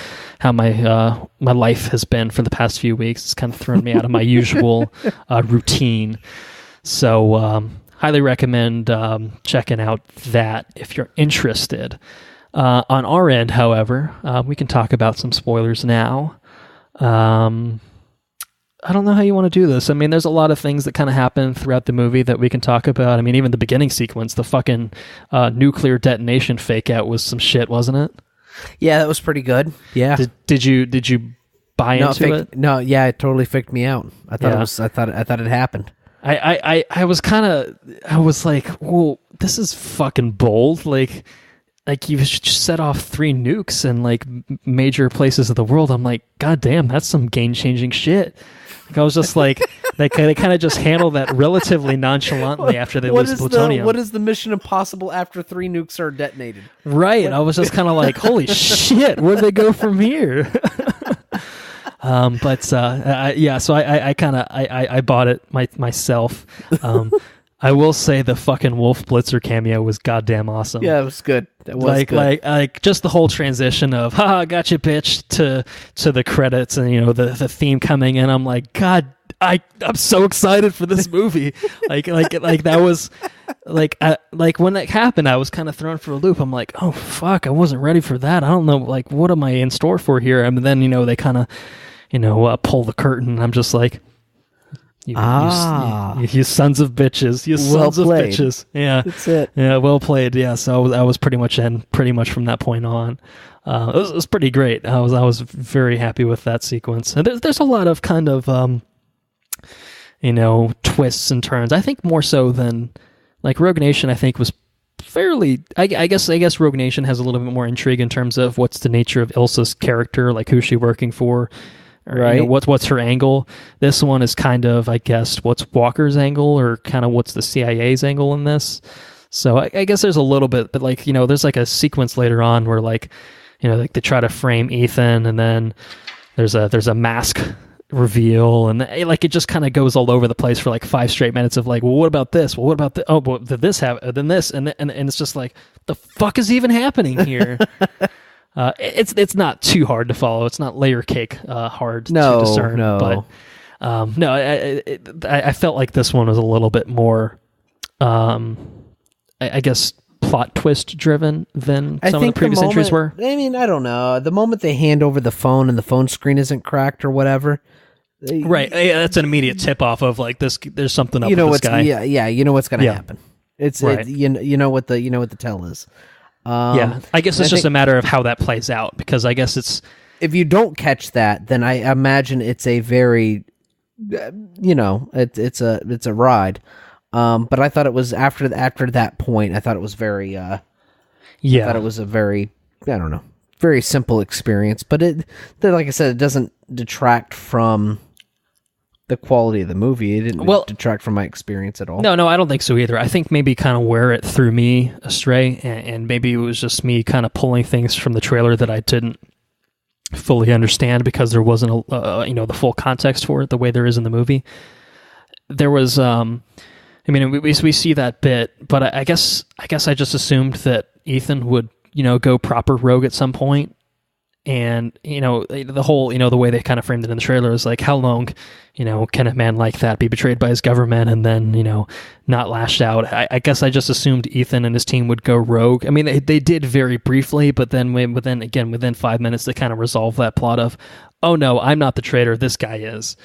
life has been for the past few weeks. It's kind of thrown me out of my usual routine. So highly recommend checking out that if you're interested. On our end, however, we can talk about some spoilers now. don't know how you want to do this. I mean, there's a lot of things that kind of happen throughout the movie that we can talk about. I mean, even the beginning sequence, the fucking nuclear detonation fake out was some shit, wasn't it? Yeah, that was pretty good. Yeah. Did you buy into it? No, yeah, it totally faked me out. I thought it happened. I was like, well, this is fucking bold. Like you just set off 3 nukes in like major places of the world. I'm like, God damn, that's some game-changing shit. Like, I was just like, they kind of just handle that relatively nonchalantly after they lose plutonium. What is the mission impossible after 3 nukes are detonated? Right. I was just kind of like, holy shit, where'd they go from here? So I bought it myself. I will say the fucking Wolf Blitzer cameo was goddamn awesome. Yeah, it was good. It was good. Like just the whole transition of "haha, gotcha, bitch" to the credits, and the theme coming in. I'm like, God, I'm so excited for this movie. like that was like when that happened, I was kind of thrown for a loop. I'm like, oh fuck, I wasn't ready for that. I don't know, like, what am I in store for here? And then they kind of pull the curtain. I'm just like, you sons of bitches, sons of bitches. Yeah, that's it. Yeah, well played. Yeah, so I was pretty much from that point on. It was pretty great. I was very happy with that sequence. And there's a lot of kind of twists and turns. I think more so than like Rogue Nation. I think was fairly. I guess Rogue Nation has a little bit more intrigue in terms of what's the nature of Ilsa's character, like who's she working for. Or, right. What's her angle? This one is kind of, I guess, what's Walker's angle, or kind of what's the CIA's angle in this. So I guess there's a little bit, but like there's like a sequence later on where like like they try to frame Ethan, and then there's a mask reveal, and like it just kind of goes all over the place for like 5 straight minutes of like, well, what about this? Well, what about this? Oh, well, did this happen? Then this, and it's just like, the fuck is even happening here? It's not too hard to follow. It's not layer cake hard to discern. No. But I felt like this one was a little bit more, I guess, plot twist driven than some of the previous entries were. I mean, I don't know. The moment they hand over the phone and the phone screen isn't cracked or whatever. Right. Yeah, that's an immediate tip off of like this. There's something up with this guy. Yeah. You know what's going to happen. It's right. You know what the tell is. Yeah, I guess it's just a matter of how that plays out, because I guess it's, if you don't catch that, then I imagine it's a very, it's a ride. But I thought it was after that point, I thought it was very, I thought it was a very, I don't know, very simple experience. But like I said, it doesn't detract from the quality of the movie. It didn't detract from my experience at all. No, I don't think so either. I think maybe kind of where it threw me astray, and maybe it was just me kind of pulling things from the trailer that I didn't fully understand because there wasn't the full context for it the way there is in the movie. There was, we see that bit, but I guess I just assumed that Ethan would go proper rogue at some point. And, the whole, the way they kind of framed it in the trailer is like, how long, can a man like that be betrayed by his government and then, not lashed out? I guess I just assumed Ethan and his team would go rogue. I mean, they did very briefly, but then within 5 minutes, they kind of resolved that plot of, oh no, I'm not the traitor, this guy is.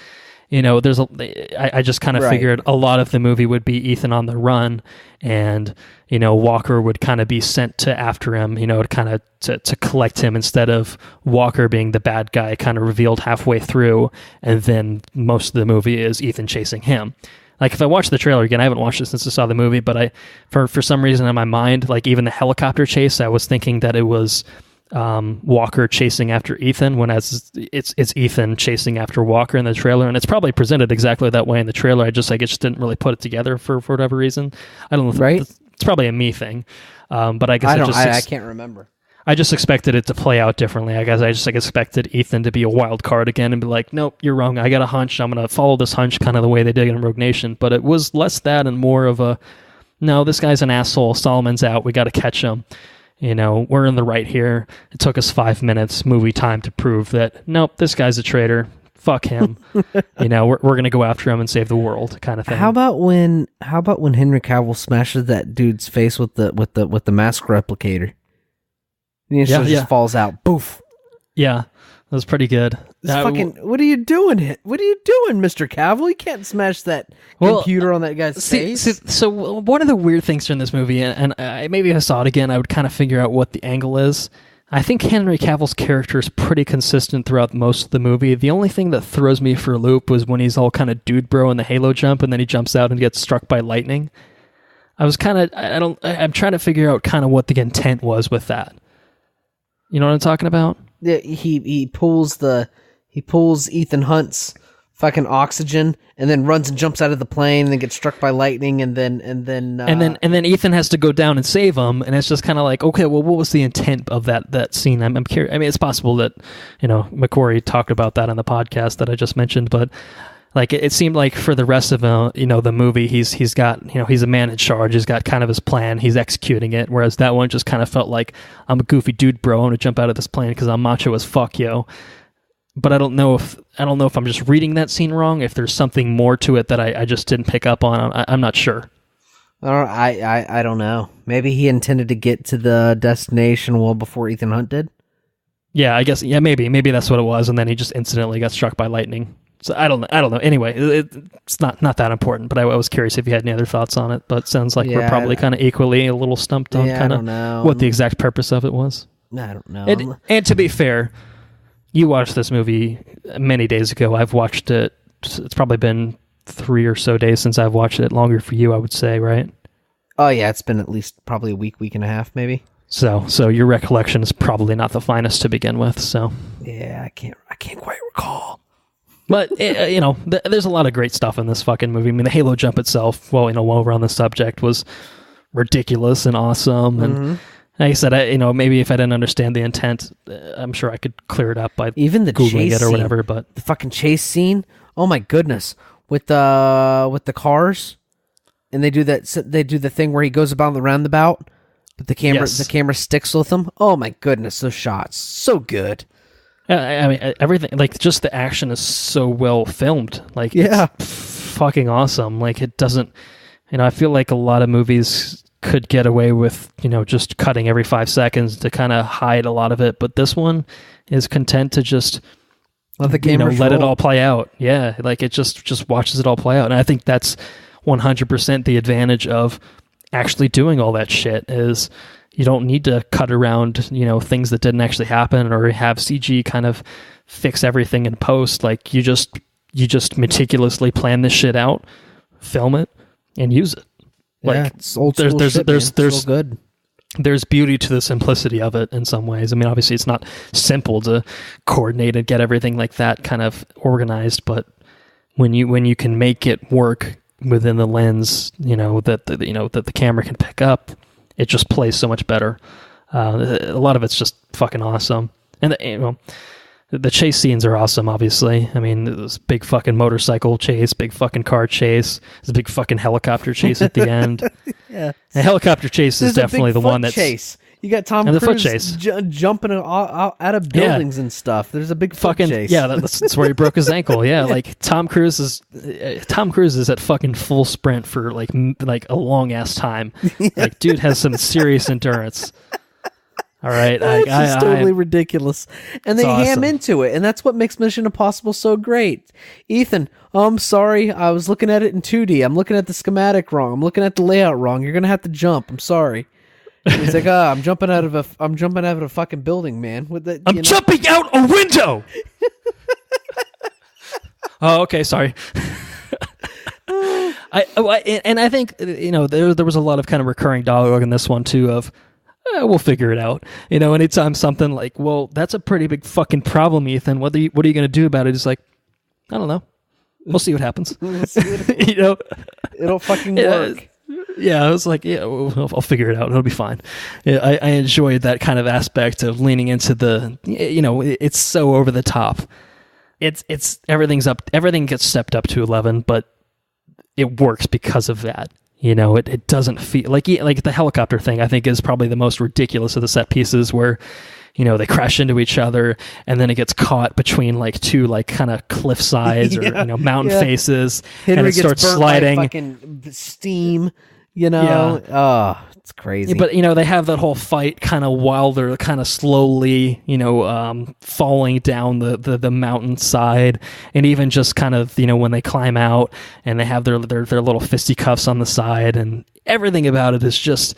I just kind of figured a lot of the movie would be Ethan on the run, and Walker would kind of be sent after him, to collect him, instead of Walker being the bad guy, kind of revealed halfway through, and then most of the movie is Ethan chasing him. Like, if I watch the trailer again, I haven't watched it since I saw the movie, but for some reason in my mind, like even the helicopter chase, I was thinking that it was Walker chasing after Ethan, when it's Ethan chasing after Walker in the trailer, and it's probably presented exactly that way in the trailer. I just didn't really put it together for whatever reason. I don't know. Right? It's probably a me thing, but I guess I can't remember. I just expected it to play out differently. I guess I just expected Ethan to be a wild card again and be like, nope, you're wrong. I got a hunch. I'm gonna follow this hunch, kind of the way they did in Rogue Nation. But it was less that and more of a, no, this guy's an asshole. Solomon's out. We got to catch him. We're in the right here. It took us 5 minutes movie time to prove that, nope, this guy's a traitor. Fuck him. We're going to go after him and save the world, kind of thing. How about when Henry Cavill smashes that dude's face with the mask replicator? Just falls out. Boof. Yeah. was pretty good. What are you doing? What are you doing, Mr. Cavill? You can't smash that computer on that guy's face. So one of the weird things in this movie, and maybe if I saw it again, I would kind of figure out what the angle is. I think Henry Cavill's character is pretty consistent throughout most of the movie. The only thing that throws me for a loop was when he's all kind of dude bro in the Halo jump, and then he jumps out and gets struck by lightning. I'm trying to figure out kind of what the intent was with that. You know what I'm talking about? Yeah, he pulls Ethan Hunt's fucking oxygen and then runs and jumps out of the plane and then gets struck by lightning and then Ethan has to go down and save him, and it's just kind of like, okay, well, what was the intent of that scene? I'm curious. I mean, it's possible that McQuarrie talked about that on the podcast that I just mentioned, but like it seemed like for the rest of the movie, he's got he's a man in charge. He's got kind of his plan. He's executing it. Whereas that one just kind of felt like, I'm a goofy dude, bro. I'm gonna jump out of this plane because I'm macho as fuck, yo. But I don't know if I'm just reading that scene wrong. If there's something more to it that I just didn't pick up on. I'm not sure. I don't know. Maybe he intended to get to the destination well before Ethan Hunt did. Yeah, I guess. Yeah, maybe that's what it was, and then he just incidentally got struck by lightning. So I don't know. Anyway, it's not that important. But I was curious if you had any other thoughts on it. But it sounds like we're probably kind of equally a little stumped on kind of what the exact purpose of it was. I don't know. And to be fair, you watched this movie many days ago. I've watched it. It's probably been 3 or so days since I've watched it. Longer for you, I would say, right? Oh yeah, it's been at least probably a week and a half, maybe. So your recollection is probably not the finest to begin with. So yeah, I can't quite recall. But there's a lot of great stuff in this fucking movie. I mean, the Halo jump itself, while we're on the subject, was ridiculous and awesome. And like I said, maybe if I didn't understand the intent, I'm sure I could clear it up by even the Googling chase it or scene, whatever. But the fucking chase scene, oh my goodness, with the cars, and they do the thing where he goes about the roundabout, but the camera sticks with him. Oh my goodness, those shots, so good. I mean, everything, like, just the action is so well filmed. Like, it's fucking awesome. Like, it doesn't, I feel like a lot of movies could get away with, just cutting every 5 seconds to kind of hide a lot of it. But this one is content to just let the camera let it all play out. Yeah. Like, it just watches it all play out. And I think that's 100% the advantage of actually doing all that shit is, you don't need to cut around, things that didn't actually happen or have CG kind of fix everything in post. Like you just meticulously plan this shit out, film it, and use it. Like it's old school there's good. There's beauty to the simplicity of it in some ways. I mean, obviously it's not simple to coordinate and get everything like that kind of organized, but when you can make it work within the lens, that the camera can pick up, it just plays so much better. A lot of it's just fucking awesome. And the chase scenes are awesome, obviously. I mean, this big fucking motorcycle chase, big fucking car chase, there's a big fucking helicopter chase at the end. Yeah. The helicopter chase is definitely the one that's... chase. You got Tom Cruise jumping out of buildings and stuff. There's a big fucking chase. Yeah, that's where he broke his ankle. Yeah, like Tom Cruise is at fucking full sprint for like a long ass time. Like, dude has some serious endurance. All right, it's totally ridiculous, and they ham into it, and that's what makes Mission Impossible so great. Ethan, I'm sorry, I was looking at it in 2D. I'm looking at the schematic wrong. I'm looking at the layout wrong. You're gonna have to jump. I'm sorry. He's like, I'm jumping out of a fucking building, man. I'm jumping out a window. Oh, okay, sorry. I think there was a lot of kind of recurring dialogue in this one too. Of we'll figure it out. Anytime something like, well, that's a pretty big fucking problem, Ethan. What are you going to do about it? It's like, I don't know. We'll see what happens. It'll fucking work. Yeah, I was like, I'll figure it out. It'll be fine. I enjoyed that kind of aspect of leaning into the, it's so over the top. It's everything gets stepped up to 11, but it works because of that. It doesn't feel like the helicopter thing, I think, is probably the most ridiculous of the set pieces where, they crash into each other and then it gets caught between like two like kind of cliff sides or mountain faces, Henry and it starts burnt sliding. by fucking steam, it's It's crazy. But, they have that whole fight kind of while they're kind of slowly, falling down the mountainside. And even just kind of, when they climb out and they have their little fisticuffs on the side, and everything about it is just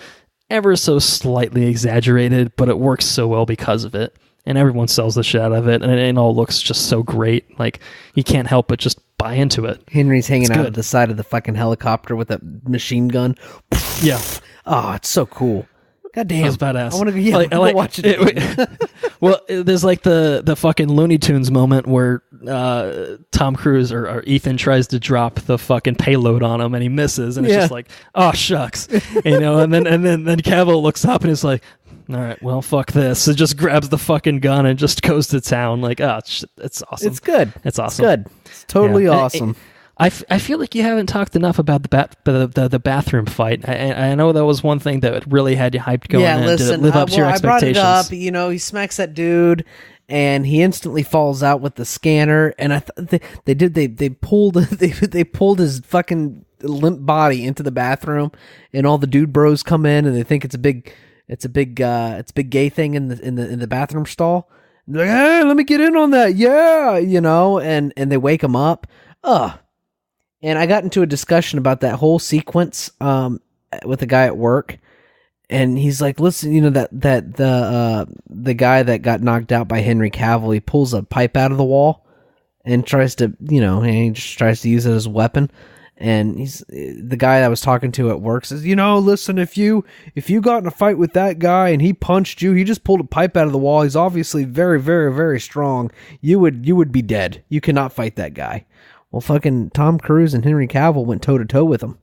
ever so slightly exaggerated, but it works so well because of it. And everyone sells the shit out of it, and it all looks just so great. Like, you can't help but just buy into it. Henry's hanging out at the side of the fucking helicopter with a machine gun. Yeah. Oh, it's so cool. God damn. That's badass. I want to go watch it. Well, there's like the fucking Looney Tunes moment where Tom Cruise or Ethan tries to drop the fucking payload on him and he misses, and it's just like, oh shucks. And then Cavill looks up and is like, all right, well, fuck this. It just grabs the fucking gun and just goes to town. Like, it's awesome. It's good. It's awesome. It's good. It's totally awesome. I feel like you haven't talked enough about the bathroom fight. I know that was one thing that really had you hyped going in. Listen, did it live up to your expectations? I brought it up. He smacks that dude, and he instantly falls out with the scanner. And I they pulled his fucking limp body into the bathroom, and all the dude bros come in, and they think it's a big gay thing in the bathroom stall. And they're like, hey, let me get in on that, yeah, and they wake him up. And I got into a discussion about that whole sequence with a guy at work, and he's like, listen, that the guy that got knocked out by Henry Cavill, he pulls a pipe out of the wall and tries to, he just tries to use it as a weapon. And the guy I was talking to at work says, listen, if you got in a fight with that guy and he punched you, he just pulled a pipe out of the wall. He's obviously very, very, very strong. You would be dead. You cannot fight that guy. Well, fucking Tom Cruise and Henry Cavill went toe to toe with him,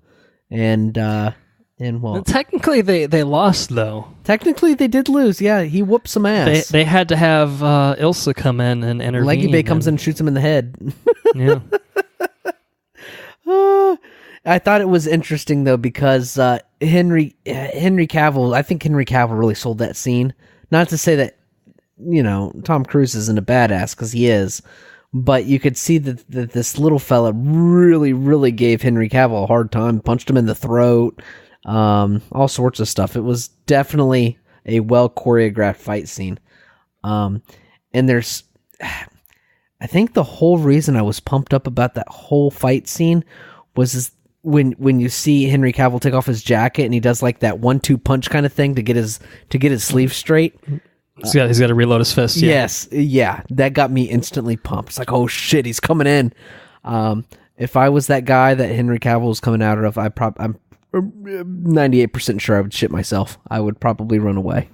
and well, technically they lost though. Technically they did lose. Yeah, he whooped some ass. They had to have Ilsa come in and intervene. Leggy Bay comes in and shoots him in the head. Yeah. I thought it was interesting though because Henry Cavill. I think Henry Cavill really sold that scene. Not to say that Tom Cruise isn't a badass, because he is. But you could see that this little fella really, really gave Henry Cavill a hard time, punched him in the throat, all sorts of stuff. It was definitely a well-choreographed fight scene. And there's... I think the whole reason I was pumped up about that whole fight scene was when you see Henry Cavill take off his jacket and he does like that 1-2 punch kind of thing to get his sleeve straight. He's got to reload his fist. Yeah. Yes, yeah, that got me instantly pumped. It's like, oh shit, he's coming in. If I was that guy that Henry Cavill was coming out of, I'm 98% sure I would shit myself. I would probably run away.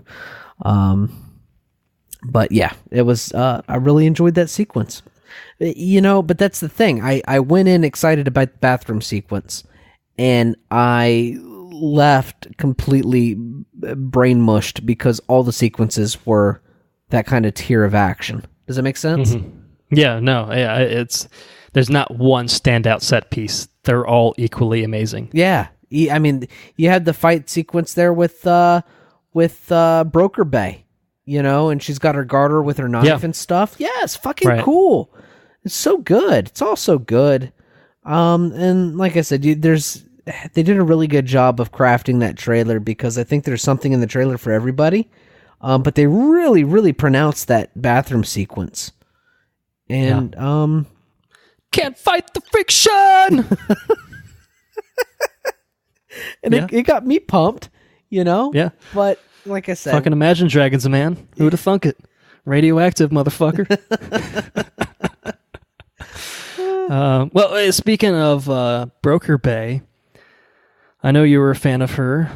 But yeah, it was. I really enjoyed that sequence. But that's the thing. I went in excited about the bathroom sequence, and I left completely brain mushed because all the sequences were that kind of tier of action. Does that make sense? Mm-hmm. Yeah, no, yeah, there's not one standout set piece. They're all equally amazing. Yeah, I mean, you had the fight sequence there with Broker Bay, and she's got her garter with her knife and stuff. Yeah, it's fucking cool. It's so good. It's all so good. And like I said, they did a really good job of crafting that trailer, because I think there's something in the trailer for everybody. But they really, really pronounced that bathroom sequence. And, can't fight the friction! And it got me pumped, Yeah. But, like I said... Fucking Imagine Dragons, man. Who'd have thunk it? Radioactive, motherfucker. Well, speaking of Broker Bay... I know you were a fan of her.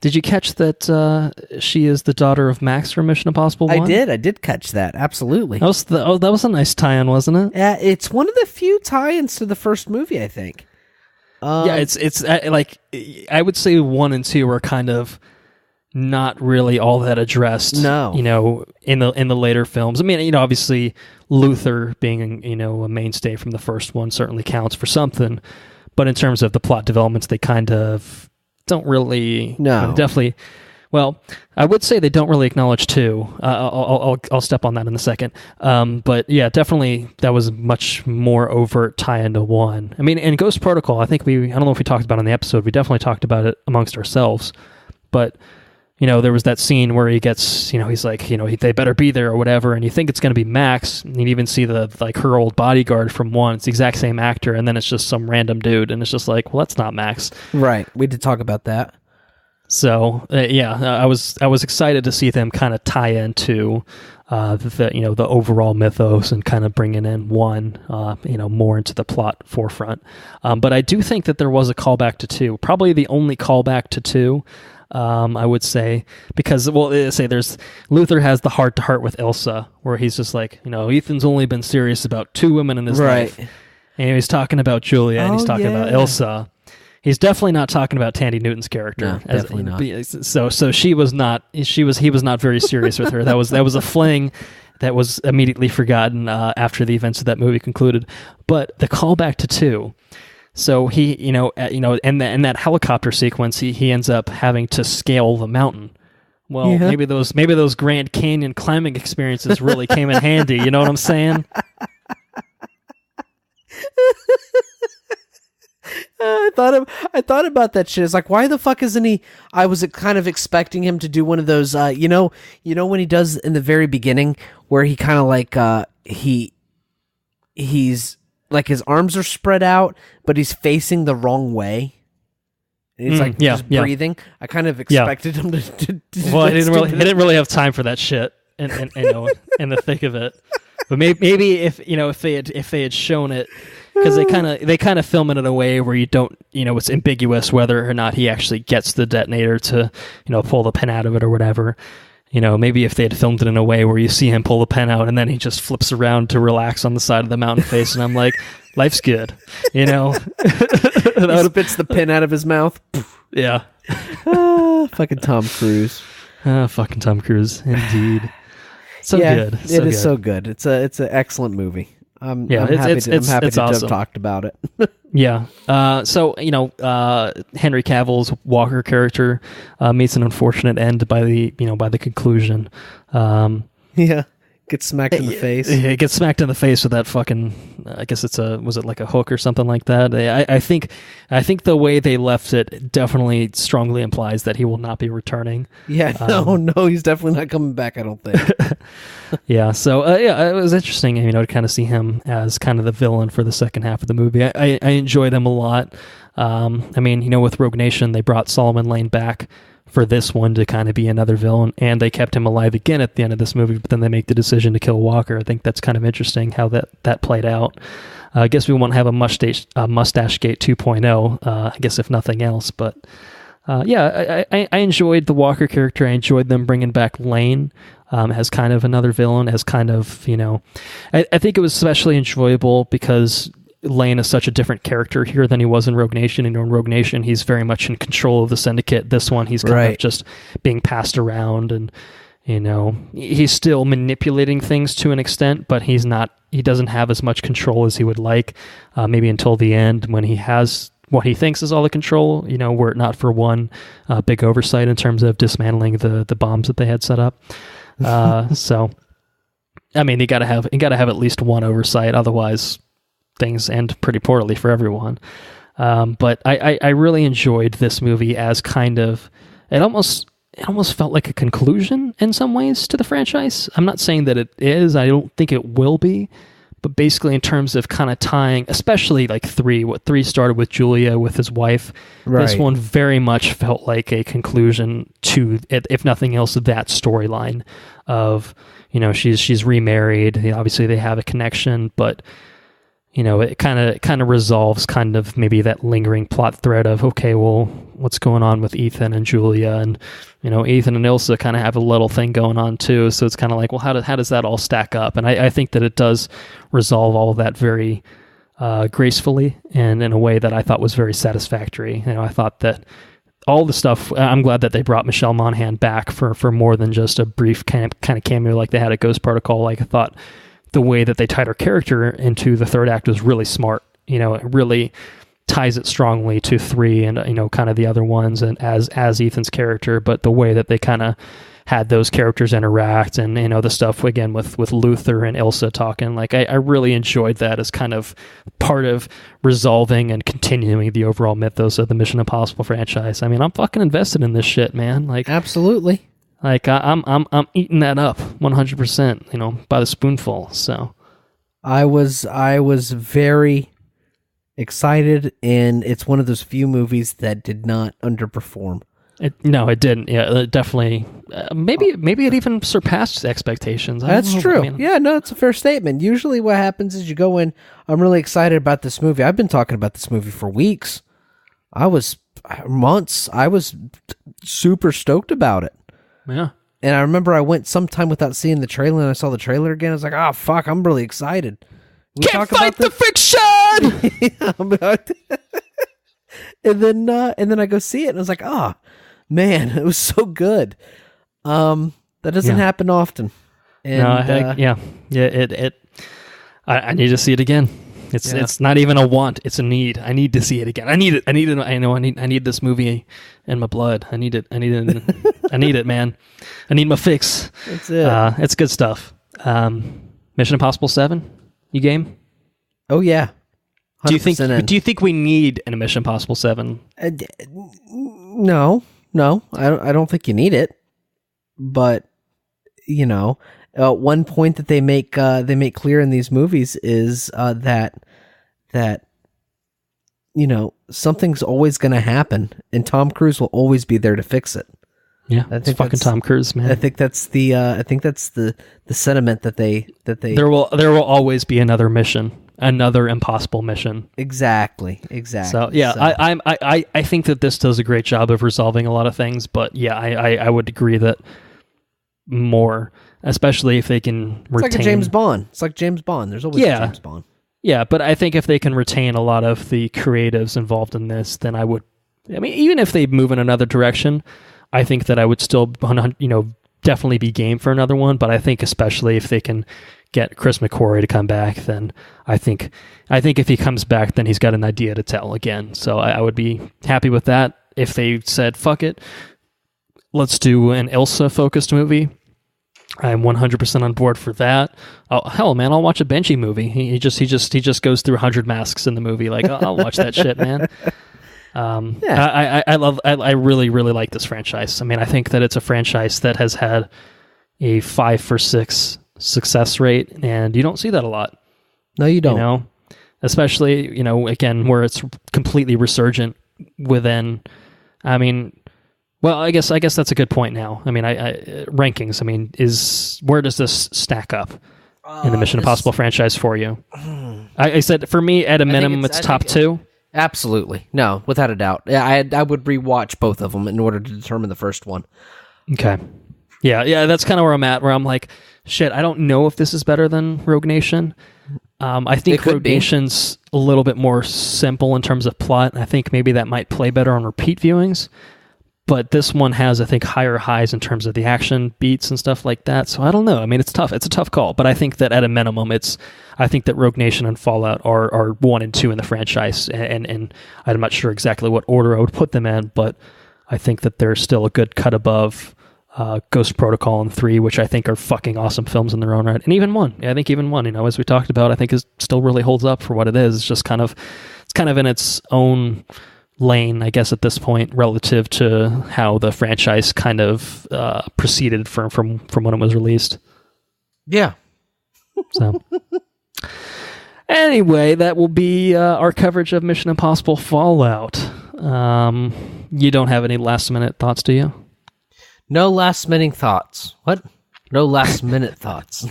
Did you catch that she is the daughter of Max from Mission Impossible 1? I did catch that, absolutely. That was a nice tie-in, wasn't it? Yeah, it's one of the few tie-ins to the first movie, I think. Yeah, it's like, I would say 1 and 2 are kind of not really all that addressed. No. In the later films. I mean, obviously Luther being, a mainstay from the first one certainly counts for something. But in terms of the plot developments, they kind of don't really... No. Definitely... Well, I would say they don't really acknowledge 2. I'll step on that in a second. But yeah, definitely that was much more overt tie-in to 1. I mean, in Ghost Protocol, I don't know if we talked about it in the episode, we definitely talked about it amongst ourselves. but there was that scene where he gets, he's like, they better be there or whatever, and you think it's going to be Max, and you even see her old bodyguard from one. It's the exact same actor, and then it's just some random dude, and it's just like, well, that's not Max. Right. We did talk about that. So I was excited to see them kind of tie into the overall mythos and kind of bringing in one more into the plot forefront. But I do think that there was a callback to 2, probably the only callback to 2. I would say, because there's Luther has the heart-to-heart with Ilsa, where he's just like, Ethan's only been serious about 2 women in his life, and he's talking about Julia, and he's talking about Ilsa. He's definitely not talking about Tandy Newton's character. No, definitely not. So he was not very serious with her. That was a fling that was immediately forgotten after the events of that movie concluded. But the callback to 2. So he, in that helicopter sequence, he ends up having to scale the mountain. Well, maybe those Grand Canyon climbing experiences really came in handy. You know what I'm saying? I thought about that shit. It's like, why the fuck isn't he? I was kind of expecting him to do one of those, when he does in the very beginning, where he kind of like he's like his arms are spread out, but he's facing the wrong way. And he's breathing. I kind of expected him to well, he didn't really have time for that shit, and in the thick of it. But maybe if they had shown it, because they kind of film it in a way where you don't, it's ambiguous whether or not he actually gets the detonator to pull the pin out of it or whatever. Maybe if they had filmed it in a way where you see him pull the pen out and then he just flips around to relax on the side of the mountain face, and I'm like, life's good, He spits the pin out of his mouth. Yeah. Fucking Tom Cruise. Fucking Tom Cruise, indeed. So good. It is so good. It's an excellent movie. I'm happy to awesome. have talked about it. Yeah. So Henry Cavill's Walker character meets an unfortunate end by the conclusion. Gets smacked in the face. It gets smacked in the face with that fucking. I guess was it like a hook or something like that? I think the way they left it definitely strongly implies that he will not be returning. Yeah. No, he's definitely not coming back, I don't think. Yeah. So it was interesting, to kind of see him as kind of the villain for the second half of the movie. I enjoyed him a lot. With Rogue Nation, they brought Solomon Lane back for this one to kind of be another villain, and they kept him alive again at the end of this movie, but then they make the decision to kill Walker. I think that's kind of interesting how that played out. I guess we won't have a Mustache Gate 2.0, I guess, if nothing else, but I enjoyed the Walker character. I enjoyed them bringing back Lane as kind of another villain, as kind of, I think it was especially enjoyable because Lane is such a different character here than he was in Rogue Nation. In Rogue Nation, he's very much in control of the Syndicate. This one, he's kind of just being passed around, and he's still manipulating things to an extent, but he doesn't have as much control as he would like, maybe until the end when he has what he thinks is all the control, were it not for one big oversight in terms of dismantling the bombs that they had set up. So, you gotta have at least one oversight, otherwise things end pretty poorly for everyone. But I really enjoyed this movie as kind of, it almost felt like a conclusion in some ways to the franchise. I'm not saying that it is. I don't think it will be. But basically in terms of kind of tying, especially like 3, what 3 started with Julia, with his wife. Right. This one very much felt like a conclusion to, if nothing else, that storyline of, she's remarried. Obviously they have a connection, but it kind of resolves kind of maybe that lingering plot thread of, okay, well, what's going on with Ethan and Julia, and Ethan and Ilsa kind of have a little thing going on too. So it's kind of like, well, how does that all stack up? And I think that it does resolve all of that very gracefully and in a way that I thought was very satisfactory. I thought that all the stuff. I'm glad that they brought Michelle Monaghan back for more than just a brief kind of cameo like they had at Ghost Protocol. Like I thought the way that they tied her character into the third act was really smart. It really ties it strongly to 3 and kind of the other ones, and as Ethan's character, but the way that they kind of had those characters interact, and the stuff again with Luther and Ilsa talking. Like I really enjoyed that as kind of part of resolving and continuing the overall mythos of the Mission Impossible franchise. I mean, I'm fucking invested in this shit, man. Like absolutely. Like I'm eating that up 100%, by the spoonful. So I was very excited, and it's one of those few movies that did not underperform. No, it didn't. Yeah, it definitely. Maybe it even surpassed expectations. That's true. Yeah, no, it's a fair statement. Usually, what happens is you go in. I'm really excited about this movie. I've been talking about this movie for weeks. I was super stoked about it. Yeah. And I remember I went sometime without seeing the trailer, and I saw the trailer again. I was like, "Oh fuck, I'm really excited." Can't fight the fiction. and then I go see it, and I was like, "Oh man, it was so good." That doesn't happen often. And, I need to see it again. It's not even a want; it's a need. I need to see it again. I need it. I need this movie in my blood. I need it. I need it, man. I need my fix. That's it. It's good stuff. Mission Impossible 7. You game? Oh yeah. Do you think we need a Mission Impossible 7? No. I don't think you need it. But one point that they make clear in these movies is that something's always going to happen, and Tom Cruise will always be there to fix it. Yeah, it's fucking Tom Cruise, man. I think that's the sentiment that they there will always be another mission, another impossible mission. Exactly. So yeah, I think that this does a great job of resolving a lot of things, but yeah, I would agree that more, especially if they can retain. It's like a James Bond. It's like James Bond. There's always a James Bond. Yeah, but I think if they can retain a lot of the creatives involved in this, then even if they move in another direction, I think that I would still, definitely be game for another one. But I think especially if they can get Chris McQuarrie to come back, then I think if he comes back, then he's got an idea to tell again. So I would be happy with that. If they said, fuck it, let's do an Ilsa-focused movie, I'm 100% on board for that. Oh hell, man, I'll watch a Benji movie. He just goes through 100 masks in the movie. Like I'll watch that shit, man. I really, really like this franchise. I mean, I think that it's a franchise that has had a 5 for 6 success rate, and you don't see that a lot. No, you don't. Especially, again, where it's completely resurgent within. I mean, well, I guess that's a good point now. I mean, rankings. I mean, where does this stack up in the Mission Impossible franchise for you? I said for me, at a minimum, it's top 2. Absolutely. No, without a doubt. Yeah, I would rewatch both of them in order to determine the first one. Okay. Yeah, that's kind of where I'm at, where I'm like, shit, I don't know if this is better than Rogue Nation. I think Rogue Nation's a little bit more simple in terms of plot. I think maybe that might play better on repeat viewings. But this one has, I think, higher highs in terms of the action beats and stuff like that. So I don't know. I mean, it's tough. It's a tough call. But I think that at a minimum, I think that Rogue Nation and Fallout are 1 and 2 in the franchise. And I'm not sure exactly what order I would put them in, but I think that they're still a good cut above Ghost Protocol and 3, which I think are fucking awesome films in their own right. And even 1. Yeah, I think even 1, as we talked about, I think is still really holds up for what it is. It's just kind of in its own lane, I guess, at this point, relative to how the franchise kind of proceeded from when it was released. Yeah. So, anyway, that will be our coverage of Mission Impossible Fallout. You don't have any last minute thoughts, do you? No last minute thoughts. What? No last minute thoughts.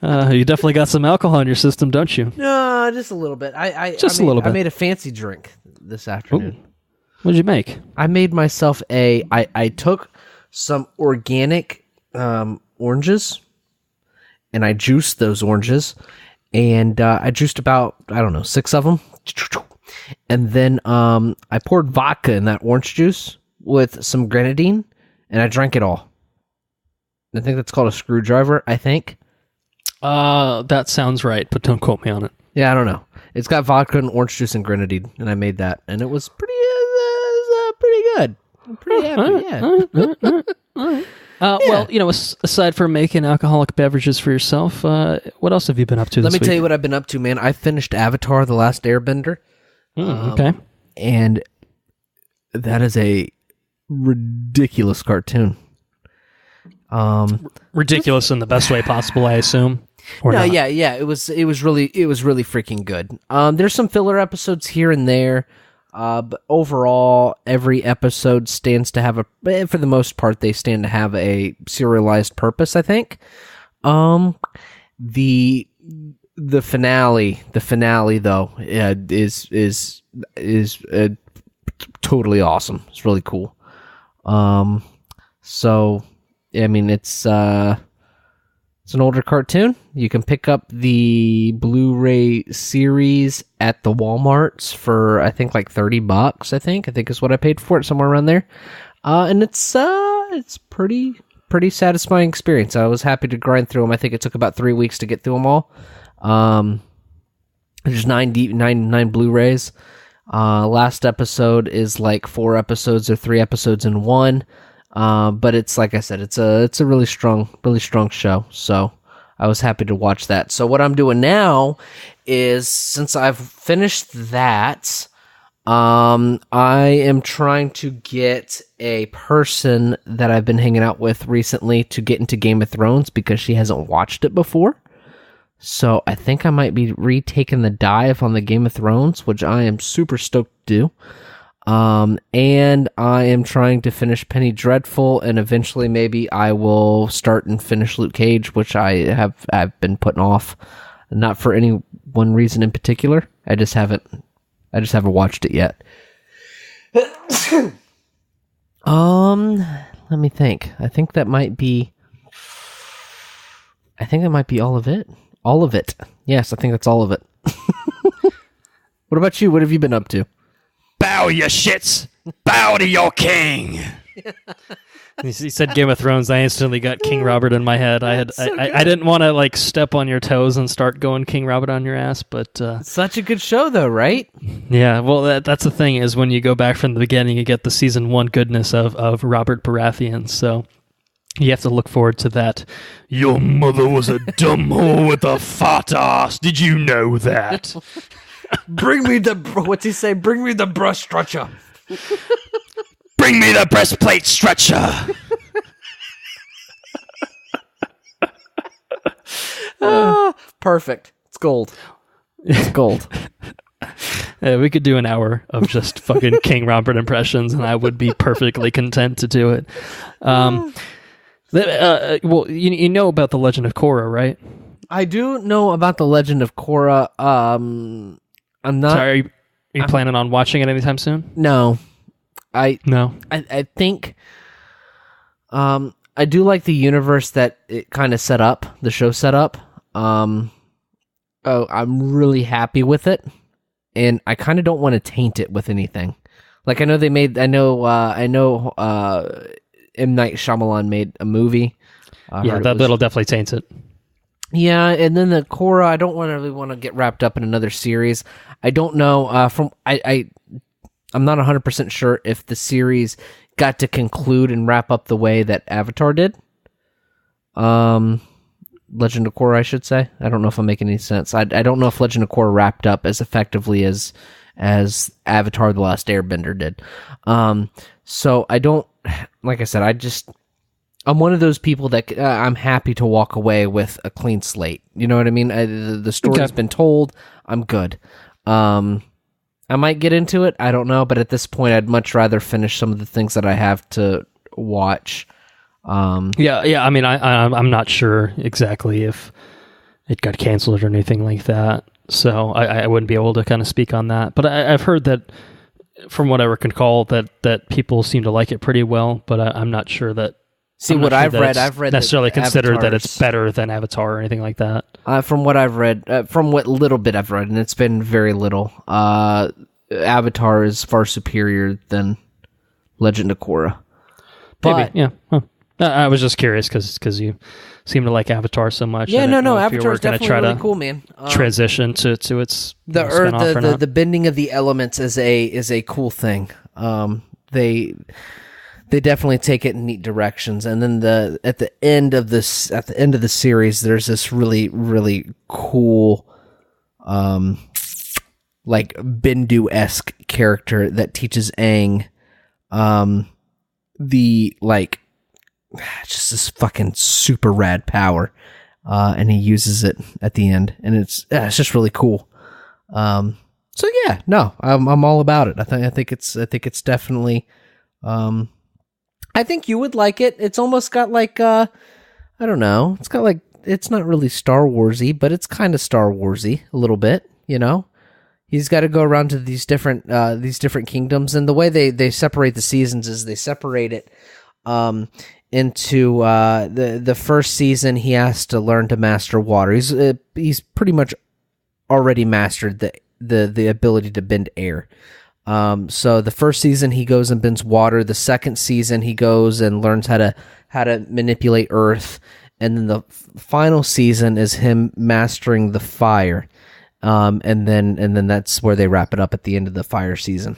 You definitely got some alcohol in your system, don't you? No, just a little bit. A little bit. I made a fancy drink this afternoon. Ooh. What did you make? I made myself I took some organic oranges, and I juiced those oranges, and I juiced about, 6 of them. And then I poured vodka in that orange juice with some grenadine, and I drank it all. I think that's called a screwdriver, I think. That sounds right, but don't quote me on it. Yeah, I don't know. It's got vodka and orange juice and grenadine, and I made that, and it was pretty good. I'm pretty happy. Yeah. Well, aside from making alcoholic beverages for yourself, what else have you been up to this week? Let me tell you what I've been up to, man. I finished Avatar: The Last Airbender. Okay. And that is a ridiculous cartoon. Ridiculous in the best way possible, I assume. Or no, not? yeah. It was really freaking good. There's some filler episodes here and there, but overall, every episode stands to have for the most part, they stand to have a serialized purpose. I think. The finale though, is totally awesome. It's really cool. So I mean, it's an older cartoon. You can pick up the Blu-ray series at the Walmarts for I think like $30. I think is what I paid for it, somewhere around there. And it's pretty satisfying experience. I was happy to grind through them. I think it took about 3 weeks to get through them all. There's nine Blu-rays. Last episode is like 4 episodes or 3 episodes in one. But it's like I said, it's a really strong show. So I was happy to watch that. So what I'm doing now is, since I've finished that, I am trying to get a person that I've been hanging out with recently to get into Game of Thrones because she hasn't watched it before. So I think I might be retaking the dive on the Game of Thrones, which I am super stoked to do. And I am trying to finish Penny Dreadful, and eventually maybe I will start and finish Luke Cage, which I've been putting off, not for any one reason in particular. I just haven't watched it yet. Let me think. I think that might be all of it. All of it. Yes, I think that's all of it. What about you? What have you been up to? Bow, you shits! Bow to your king! He said Game of Thrones. I instantly got King Robert in my head. I didn't want to like step on your toes and start going King Robert on your ass, but such a good show, though, right? Yeah. Well, that's the thing is when you go back from the beginning, you get the season 1 goodness of Robert Baratheon. So you have to look forward to that. Your mother was a dumb whore with a fat ass. Did you know that? Bring me the... What's he say? Bring me the brush stretcher. Bring me the breastplate stretcher. Perfect. It's gold. It's gold. Yeah, we could do an hour of just fucking King Robert impressions, and I would be perfectly content to do it. Well, you know about the Legend of Korra, right? I do know about the Legend of Korra. I'm not... Sorry, are you planning on watching it anytime soon? No. I think... I do like the universe that it kind of set up, the show set up. I'm really happy with it, and I kind of don't want to taint it with anything. Like I know M. Night Shyamalan made a movie. That'll definitely taint it. Yeah, and then the Korra, I don't really want to get wrapped up in another series. I don't know. I'm not 100% sure if the series got to conclude and wrap up the way that Avatar did. Legend of Korra, I should say. I don't know if I'm making any sense. I don't know if Legend of Korra wrapped up as effectively as Avatar: The Last Airbender did. So I don't, like I said, I'm one of those people that I'm happy to walk away with a clean slate. You know what I mean? The story's been told. I'm good. I might get into it. I don't know. But at this point, I'd much rather finish some of the things that I have to watch. Yeah. I mean, I'm not sure exactly if it got canceled or anything like that. So I wouldn't be able to kind of speak on that. But I've heard that, from what I recall, that people seem to like it pretty well. But I'm not sure that... See, what I've read necessarily considered that it's better than Avatar or anything like that. From what I've read, from what little bit I've read, and it's been very little, Avatar is far superior than Legend of Korra. Maybe, yeah. Huh. I was just curious because you seem to like Avatar so much. Yeah, no, Avatar is definitely really cool, man. Transition to its the bending of the elements is a cool thing. they definitely take it in neat directions. And then at the end of the series, there's this really, really cool, like Bendu-esque character that teaches Aang, just this fucking super rad power, and he uses it at the end, and it's just really cool. So yeah, no, I'm all about it. I think it's definitely, I think you would like it. It's almost got like, I don't know, it's got like, it's not really Star Warsy, but it's kind of Star Warsy a little bit, you know. He's got to go around to these different kingdoms, and the way they separate the seasons is they separate it into the first season. He has to learn to master water. He's pretty much already mastered the ability to bend air. So the first season he goes and bends water. The second season he goes and learns how to manipulate earth, and then the final season is him mastering the fire. And then that's where they wrap it up at the end of the fire season.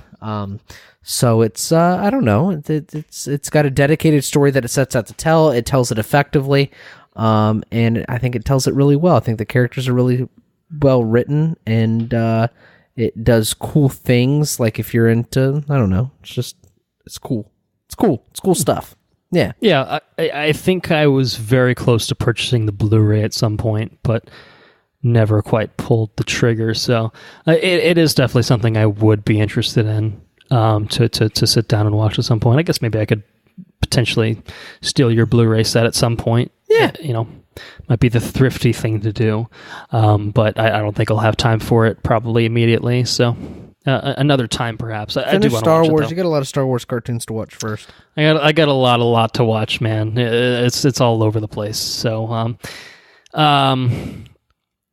So it's I don't know, it's got a dedicated story that it sets out to tell. It tells it effectively, and I think it tells it really well. I think the characters are really well written, and it does cool things. Like if you're into, I don't know, it's cool. It's cool stuff. Yeah. Yeah, I think I was very close to purchasing the Blu-ray at some point, but never quite pulled the trigger. So it is definitely something I would be interested in to sit down and watch at some point. I guess maybe I could potentially steal your Blu-ray set at some point. Yeah. You know, might be the thrifty thing to do. But I don't think I'll have time for it probably immediately. So another time perhaps. I do want to Star watch Wars. it, You got a lot of Star Wars cartoons to watch first. I got a lot to watch, man. It's all over the place. So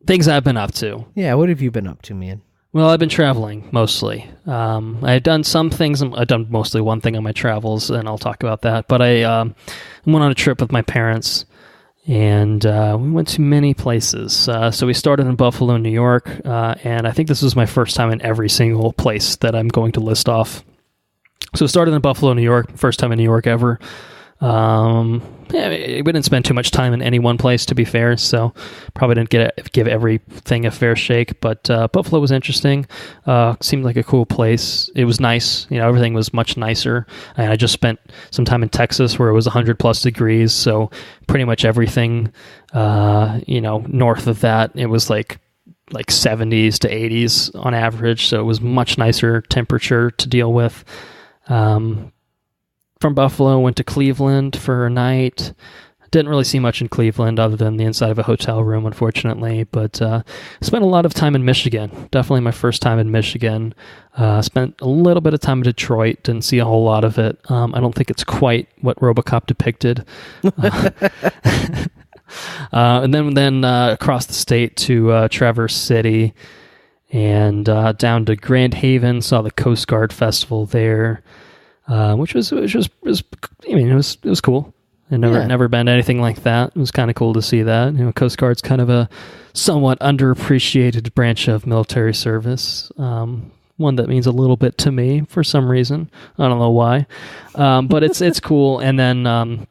things I've been up to. Yeah, what have you been up to, man? Well, I've been traveling mostly. I've done some things. I've done mostly one thing on my travels, and I'll talk about that. But I went on a trip with my parents, and we went to many places. So we started in Buffalo, New York, and I think this was my first time in every single place that I'm going to list off. So it started in Buffalo, New York, first time in New York ever. Yeah, we didn't spend too much time in any one place, to be fair, so probably didn't give everything a fair shake, but Buffalo was interesting. Seemed like a cool place. It was nice. You know, everything was much nicer. And I just spent some time in Texas where it was 100 plus degrees, so pretty much everything, north of that, it was like 70s to 80s on average, so it was much nicer temperature to deal with. From Buffalo, went to Cleveland for a night. Didn't really see much in Cleveland other than the inside of a hotel room, unfortunately, but spent a lot of time in Michigan. Definitely my first time in Michigan. Spent a little bit of time in Detroit. Didn't see a whole lot of it. I don't think it's quite what RoboCop depicted. And then across the state to Traverse City and down to Grand Haven. Saw the Coast Guard Festival there. Which was cool. I'd never been to anything like that. It was kind of cool to see that. You know, Coast Guard's kind of a somewhat underappreciated branch of military service. One that means a little bit to me for some reason. I don't know why. But it's cool. And then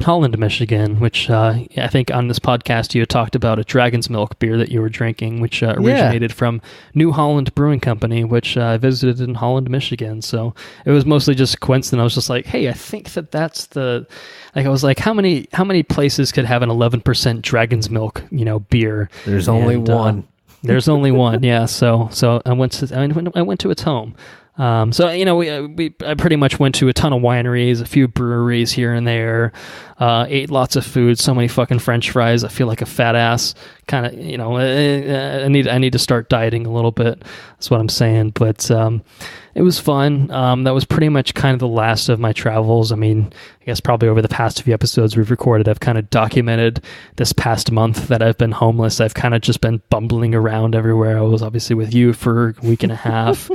Holland, Michigan, which I think on this podcast you had talked about a Dragon's Milk beer that you were drinking, which originated from New Holland Brewing Company, which I visited in Holland, Michigan. So it was mostly just a coincidence. I was just like, hey, I think that's the... Like I was like, how many places could have an 11% Dragon's Milk, beer? There's only one. There's only one, yeah. So I went to its home. I pretty much went to a ton of wineries, a few breweries here and there, ate lots of food, so many fucking French fries. I feel like a fat ass. Kind of, I need to start dieting a little bit. That's what I'm saying. But it was fun. That was pretty much kind of the last of my travels. I mean, I guess probably over the past few episodes we've recorded, I've kind of documented this past month that I've been homeless. I've kind of just been bumbling around everywhere. I was obviously with you for a week and a half.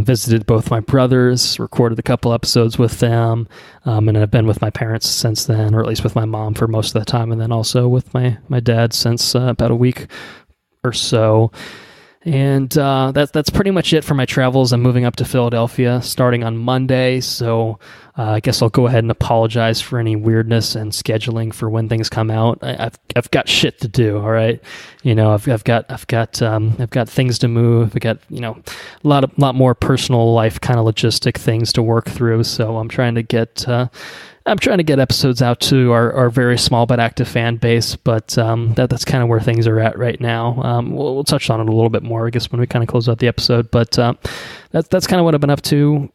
Visited both my brothers, recorded a couple episodes with them, and I've been with my parents since then, or at least with my mom for most of the time, and then also with my dad since about a week or so. And that's pretty much it for my travels. I'm moving up to Philadelphia starting on Monday, so I guess I'll go ahead and apologize for any weirdness and scheduling for when things come out. I've got shit to do. All right, I've got things to move. I've got a lot more personal life kind of logistic things to work through. So I'm trying to get episodes out to our very small but active fan base, but that's kind of where things are at right now. We'll touch on it a little bit more, I guess, when we kind of close out the episode, but that's kind of what I've been up to,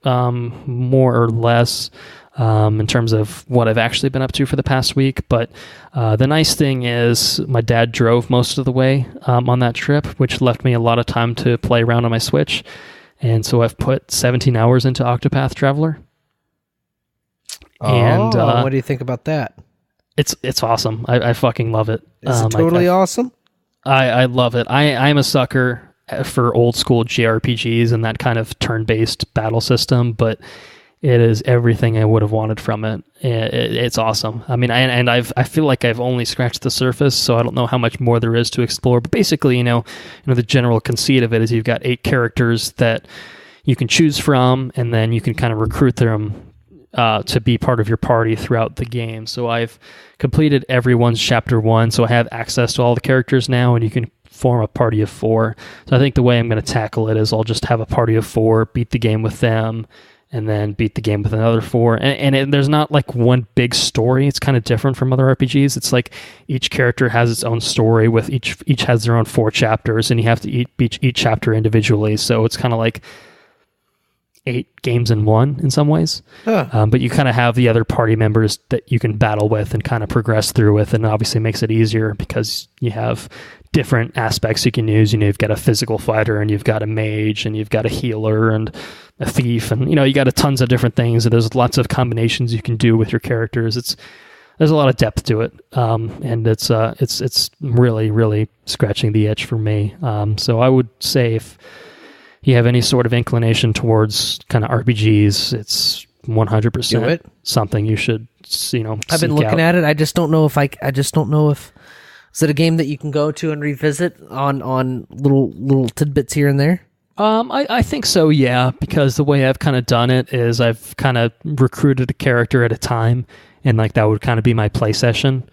more or less, in terms of what I've actually been up to for the past week. But the nice thing is my dad drove most of the way on that trip, which left me a lot of time to play around on my Switch, and so I've put 17 hours into Octopath Traveler. And what do you think about that? It's awesome. I fucking love it. Is it totally awesome? I love it. I'm a sucker for old school JRPGs and that kind of turn-based battle system, but it is everything I would have wanted from it. It's awesome. I mean, I feel like I've only scratched the surface, so I don't know how much more there is to explore. But basically, the general conceit of it is you've got 8 characters that you can choose from, and then you can kind of recruit them to be part of your party throughout the game. So I've completed everyone's chapter 1, so I have access to all the characters now, and you can form a party of 4. So I think the way I'm going to tackle it is I'll just have a party of 4, beat the game with them, and then beat the game with another 4. And there's not like one big story. It's kind of different from other RPGs. It's like each character has its own story, with each has their own 4 chapters, and you have to beat each chapter individually. So it's kind of like 8 games in one in some ways. But you kind of have the other party members that you can battle with and kind of progress through with, and obviously makes it easier because you have different aspects you can use. You've got a physical fighter, and you've got a mage, and you've got a healer, and a thief, and you got tons of different things, and there's lots of combinations you can do with your characters. There's a lot of depth to it, and it's really, really scratching the itch for me. So I would say if you have any sort of inclination towards kind of RPGs, it's 100% something you should, I've been looking at it. I just don't know if is it a game that you can go to and revisit on little tidbits here and there? I think so, yeah, because the way I've kind of done it is I've kind of recruited a character at a time, and like that would kind of be my play session.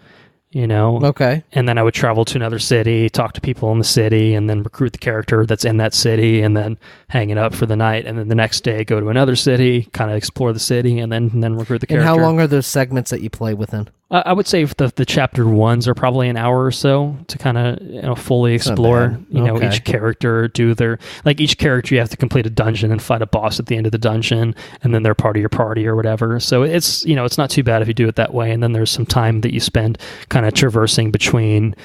Okay. And then I would travel to another city, talk to people in the city, and then recruit the character that's in that city, and then hang it up for the night. And then the next day, go to another city, kind of explore the city, and then recruit the character. And how long are those segments that you play within? I would say the chapter 1s are probably an hour or so to kind of fully explore each character, do their each character you have to complete a dungeon and fight a boss at the end of the dungeon, and then they're part of your party or whatever. So it's it's not too bad if you do it that way. And then there's some time that you spend kind of traversing between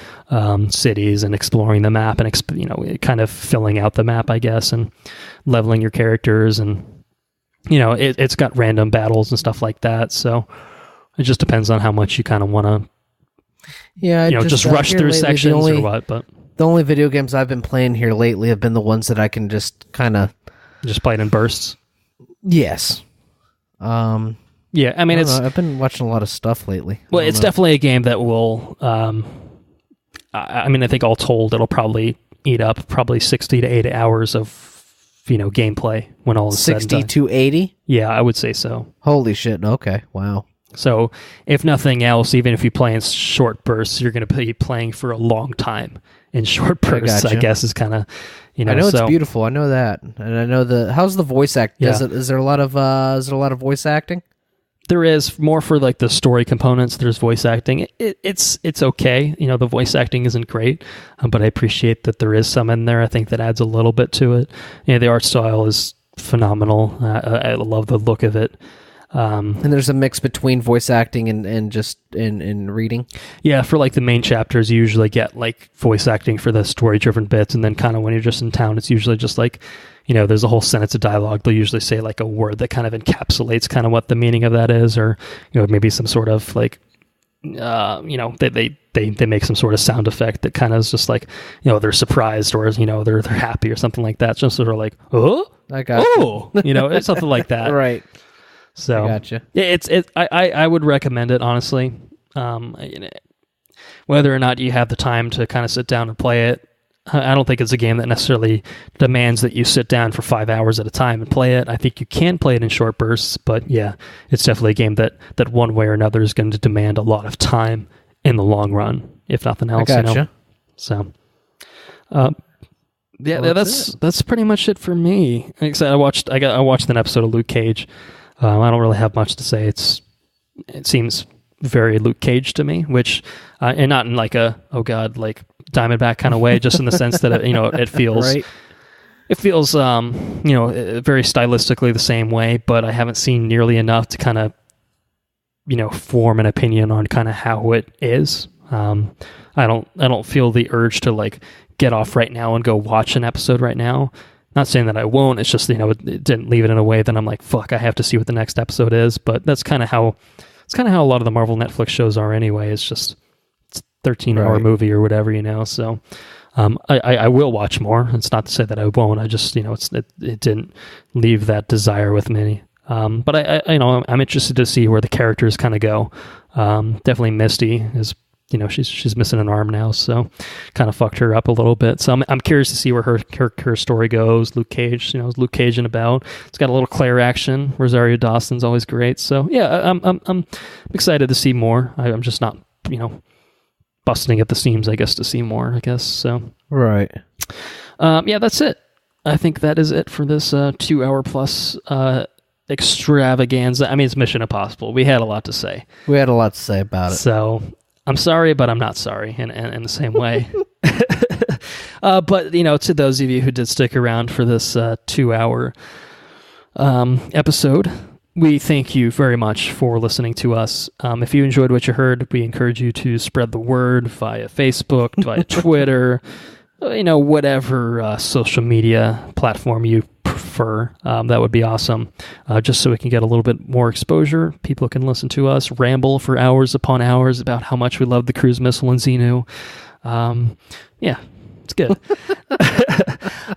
cities and exploring the map and kind of filling out the map, I guess, and leveling your characters, and it's got random battles and stuff like that. So it just depends on how much you kind of want to, just rush through sections or what. But the only video games I've been playing here lately have been the ones that I can just kind of just play it in bursts. Yes. Yeah, I mean, I've been watching a lot of stuff lately. Well, it's definitely a game that will. I think all told, it'll probably eat up probably 60 to 80 hours of gameplay when all is said and done. 60 to 80? Yeah, I would say so. Holy shit! Okay, wow. So, if nothing else, even if you play in short bursts, you're going to be playing for a long time in short bursts. I guess is kind of, I know it's beautiful. I know that, and I know how's the voice act? Yeah. Is there a lot of voice acting? There is more for like the story components. There's voice acting. It's okay. The voice acting isn't great, but I appreciate that there is some in there. I think that adds a little bit to it. The art style is phenomenal. I love the look of it. And there's a mix between voice acting and just in reading. Yeah, for like the main chapters, you usually get like voice acting for the story-driven bits, and then kind of when you're just in town, it's usually just like, there's a whole sentence of dialogue. They'll usually say like a word that kind of encapsulates kind of what the meaning of that is, or maybe some sort of like, they make some sort of sound effect that kind of is just like, they're surprised, or they're happy or something like that. Just sort of like, oh, I got it's something like that, right? So, gotcha. I would recommend it, honestly. Whether or not you have the time to kind of sit down and play it, I don't think it's a game that necessarily demands that you sit down for 5 hours at a time and play it. I think you can play it in short bursts, but yeah, it's definitely a game that one way or another is going to demand a lot of time in the long run, if nothing else. I gotcha. You know? So, yeah, well, that's pretty much it for me. Like I said, I watched an episode of Luke Cage. I don't really have much to say. It seems very Luke Cage to me, which and not in like a like Diamondback kind of way, just in the sense that it feels right. It feels very stylistically the same way, but I haven't seen nearly enough to kind of form an opinion on kind of how it is. I don't feel the urge to like get off right now and go watch an episode right now. Not saying that I won't. It's just it didn't leave it in a way that I'm like, fuck, I have to see what the next episode is. But that's kind of how a lot of the Marvel Netflix shows are anyway. It's just it's a 13-hour movie or whatever, So I will watch more. It's not to say that I won't. I just it didn't leave that desire with me. But I'm interested to see where the characters kind of go. Definitely Misty is. She's missing an arm now, so kind of fucked her up a little bit. So I'm curious to see where her story goes. Luke Cage, is Luke Cage and about. It's got a little Claire action. Rosario Dawson's always great. So yeah, I'm excited to see more. I'm just not busting at the seams, I guess, to see more. I guess so. Right. Yeah, that's it. I think that is it for this 2 hour plus extravaganza. I mean, it's Mission Impossible. We had a lot to say. We had a lot to say about it. So I'm sorry, but I'm not sorry in the same way. But, to those of you who did stick around for this 2 hour episode, we thank you very much for listening to us. If you enjoyed what you heard, we encourage you to spread the word via Facebook, via Twitter, whatever social media platform you prefer. That would be awesome. Just so we can get a little bit more exposure. People can listen to us ramble for hours upon hours about how much we love the cruise missile and Xenu. Yeah, it's good.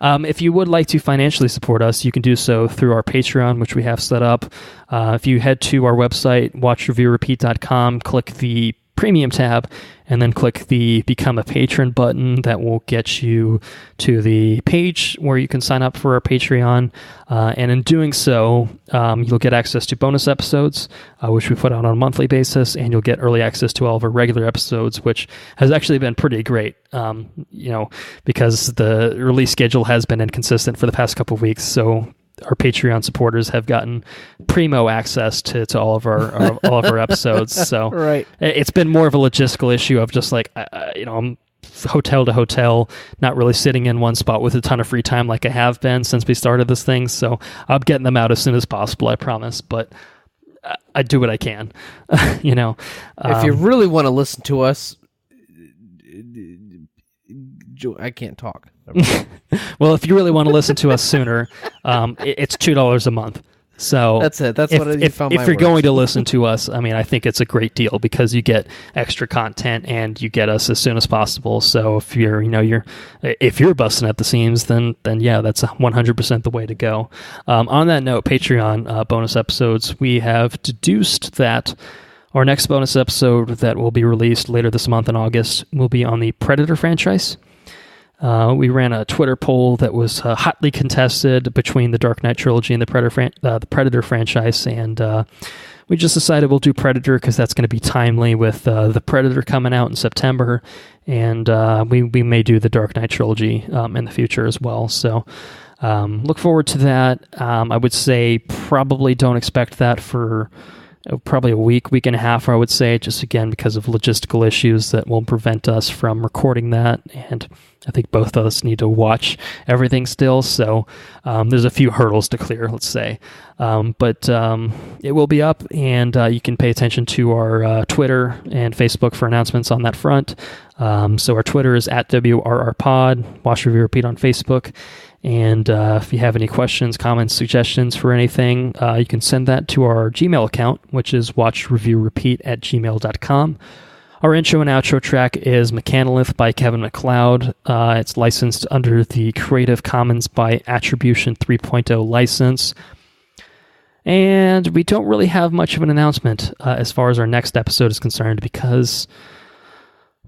If you would like to financially support us, you can do so through our Patreon, which we have set up. If you head to our website, watchreviewrepeat.com, click the Premium tab, and then click the Become a Patron button. That will get you to the page where you can sign up for our Patreon. And in doing so, you'll get access to bonus episodes, which we put out on a monthly basis, and you'll get early access to all of our regular episodes, which has actually been pretty great, because the release schedule has been inconsistent for the past couple of weeks. So our Patreon supporters have gotten primo access to all of our episodes. So right. It's been more of a logistical issue of just like, I'm hotel to hotel, not really sitting in one spot with a ton of free time like I have been since we started this thing. So I'm getting them out as soon as possible, I promise. But I do what I can, If you really want to listen to us, I can't talk. Well, if you really want to listen to us sooner, it's $2 a month. So that's it. That's if you're going to listen to us, I mean, I think it's a great deal because you get extra content and you get us as soon as possible. So if you're busting at the seams, then yeah, that's 100% the way to go. On that note, Patreon bonus episodes, we have deduced that our next bonus episode that will be released later this month in August will be on the Predator franchise. We ran a Twitter poll that was hotly contested between the Dark Knight trilogy and the Predator franchise, and we just decided we'll do Predator because that's going to be timely with the Predator coming out in September, and we may do the Dark Knight trilogy in the future as well. So look forward to that. I would say probably don't expect that for probably a week and a half, I would say, just again because of logistical issues that will prevent us from recording that, and I think both of us need to watch everything still, so there's a few hurdles to clear, let's say. But it will be up, and you can pay attention to our Twitter and Facebook for announcements on that front. So our Twitter is @WRRPod, Watch Review Repeat on Facebook. And if you have any questions, comments, suggestions for anything, you can send that to our Gmail account, which is watchreviewrepeat@gmail.com. Our intro and outro track is Mechanolith by Kevin MacLeod. It's licensed under the Creative Commons by Attribution 3.0 license. And we don't really have much of an announcement as far as our next episode is concerned because,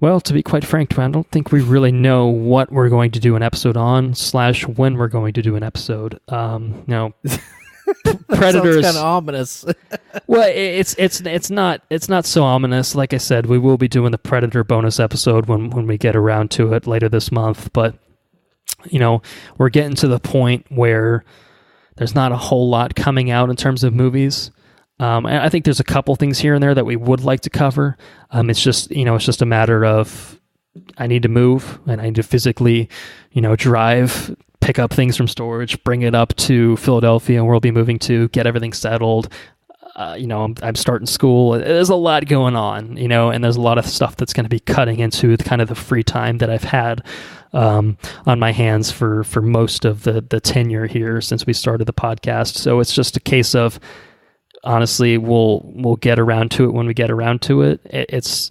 Well, to be quite frank, I don't think we really know what we're going to do an episode on / when we're going to do an episode. Predators kind of ominous. Well, it's not so ominous. Like I said, we will be doing the Predator bonus episode when we get around to it later this month. But we're getting to the point where there's not a whole lot coming out in terms of movies. And I think there's a couple things here and there that we would like to cover. It's just a matter of I need to move and I need to physically, drive, pick up things from storage, bring it up to Philadelphia, where we'll be moving to, get everything settled. I'm starting school. There's a lot going on, and there's a lot of stuff that's going to be cutting into kind of the free time that I've had on my hands for most of the tenure here since we started the podcast. So it's just a case of, honestly, we'll get around to it when we get around to it. It's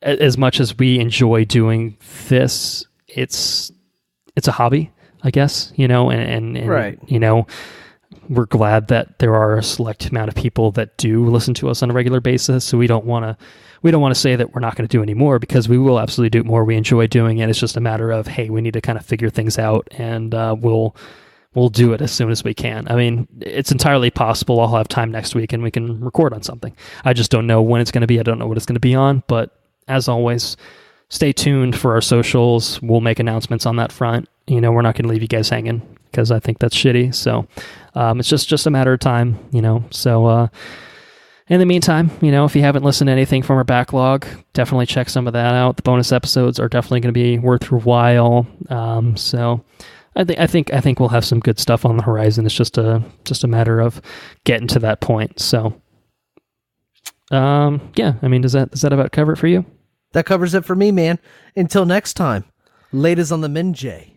as much as we enjoy doing this, it's a hobby, I guess, and right. We're glad that there are a select amount of people that do listen to us on a regular basis. So we don't want to say that we're not going to do any more, because we will absolutely do more. We enjoy doing it. It's just a matter of, hey, we need to kind of figure things out, and we'll do it as soon as we can. I mean, it's entirely possible I'll have time next week and we can record on something. I just don't know when it's going to be. I don't know what it's going to be on, but as always, stay tuned for our socials. We'll make announcements on that front. We're not going to leave you guys hanging, because I think that's shitty. So it's just a matter of time, So in the meantime, if you haven't listened to anything from our backlog, definitely check some of that out. The bonus episodes are definitely going to be worth your while. So I think we'll have some good stuff on the horizon. It's just a matter of getting to that point. So yeah, I mean, does that about cover it for you? That covers it for me, man. Until next time, ladies on the Minjay.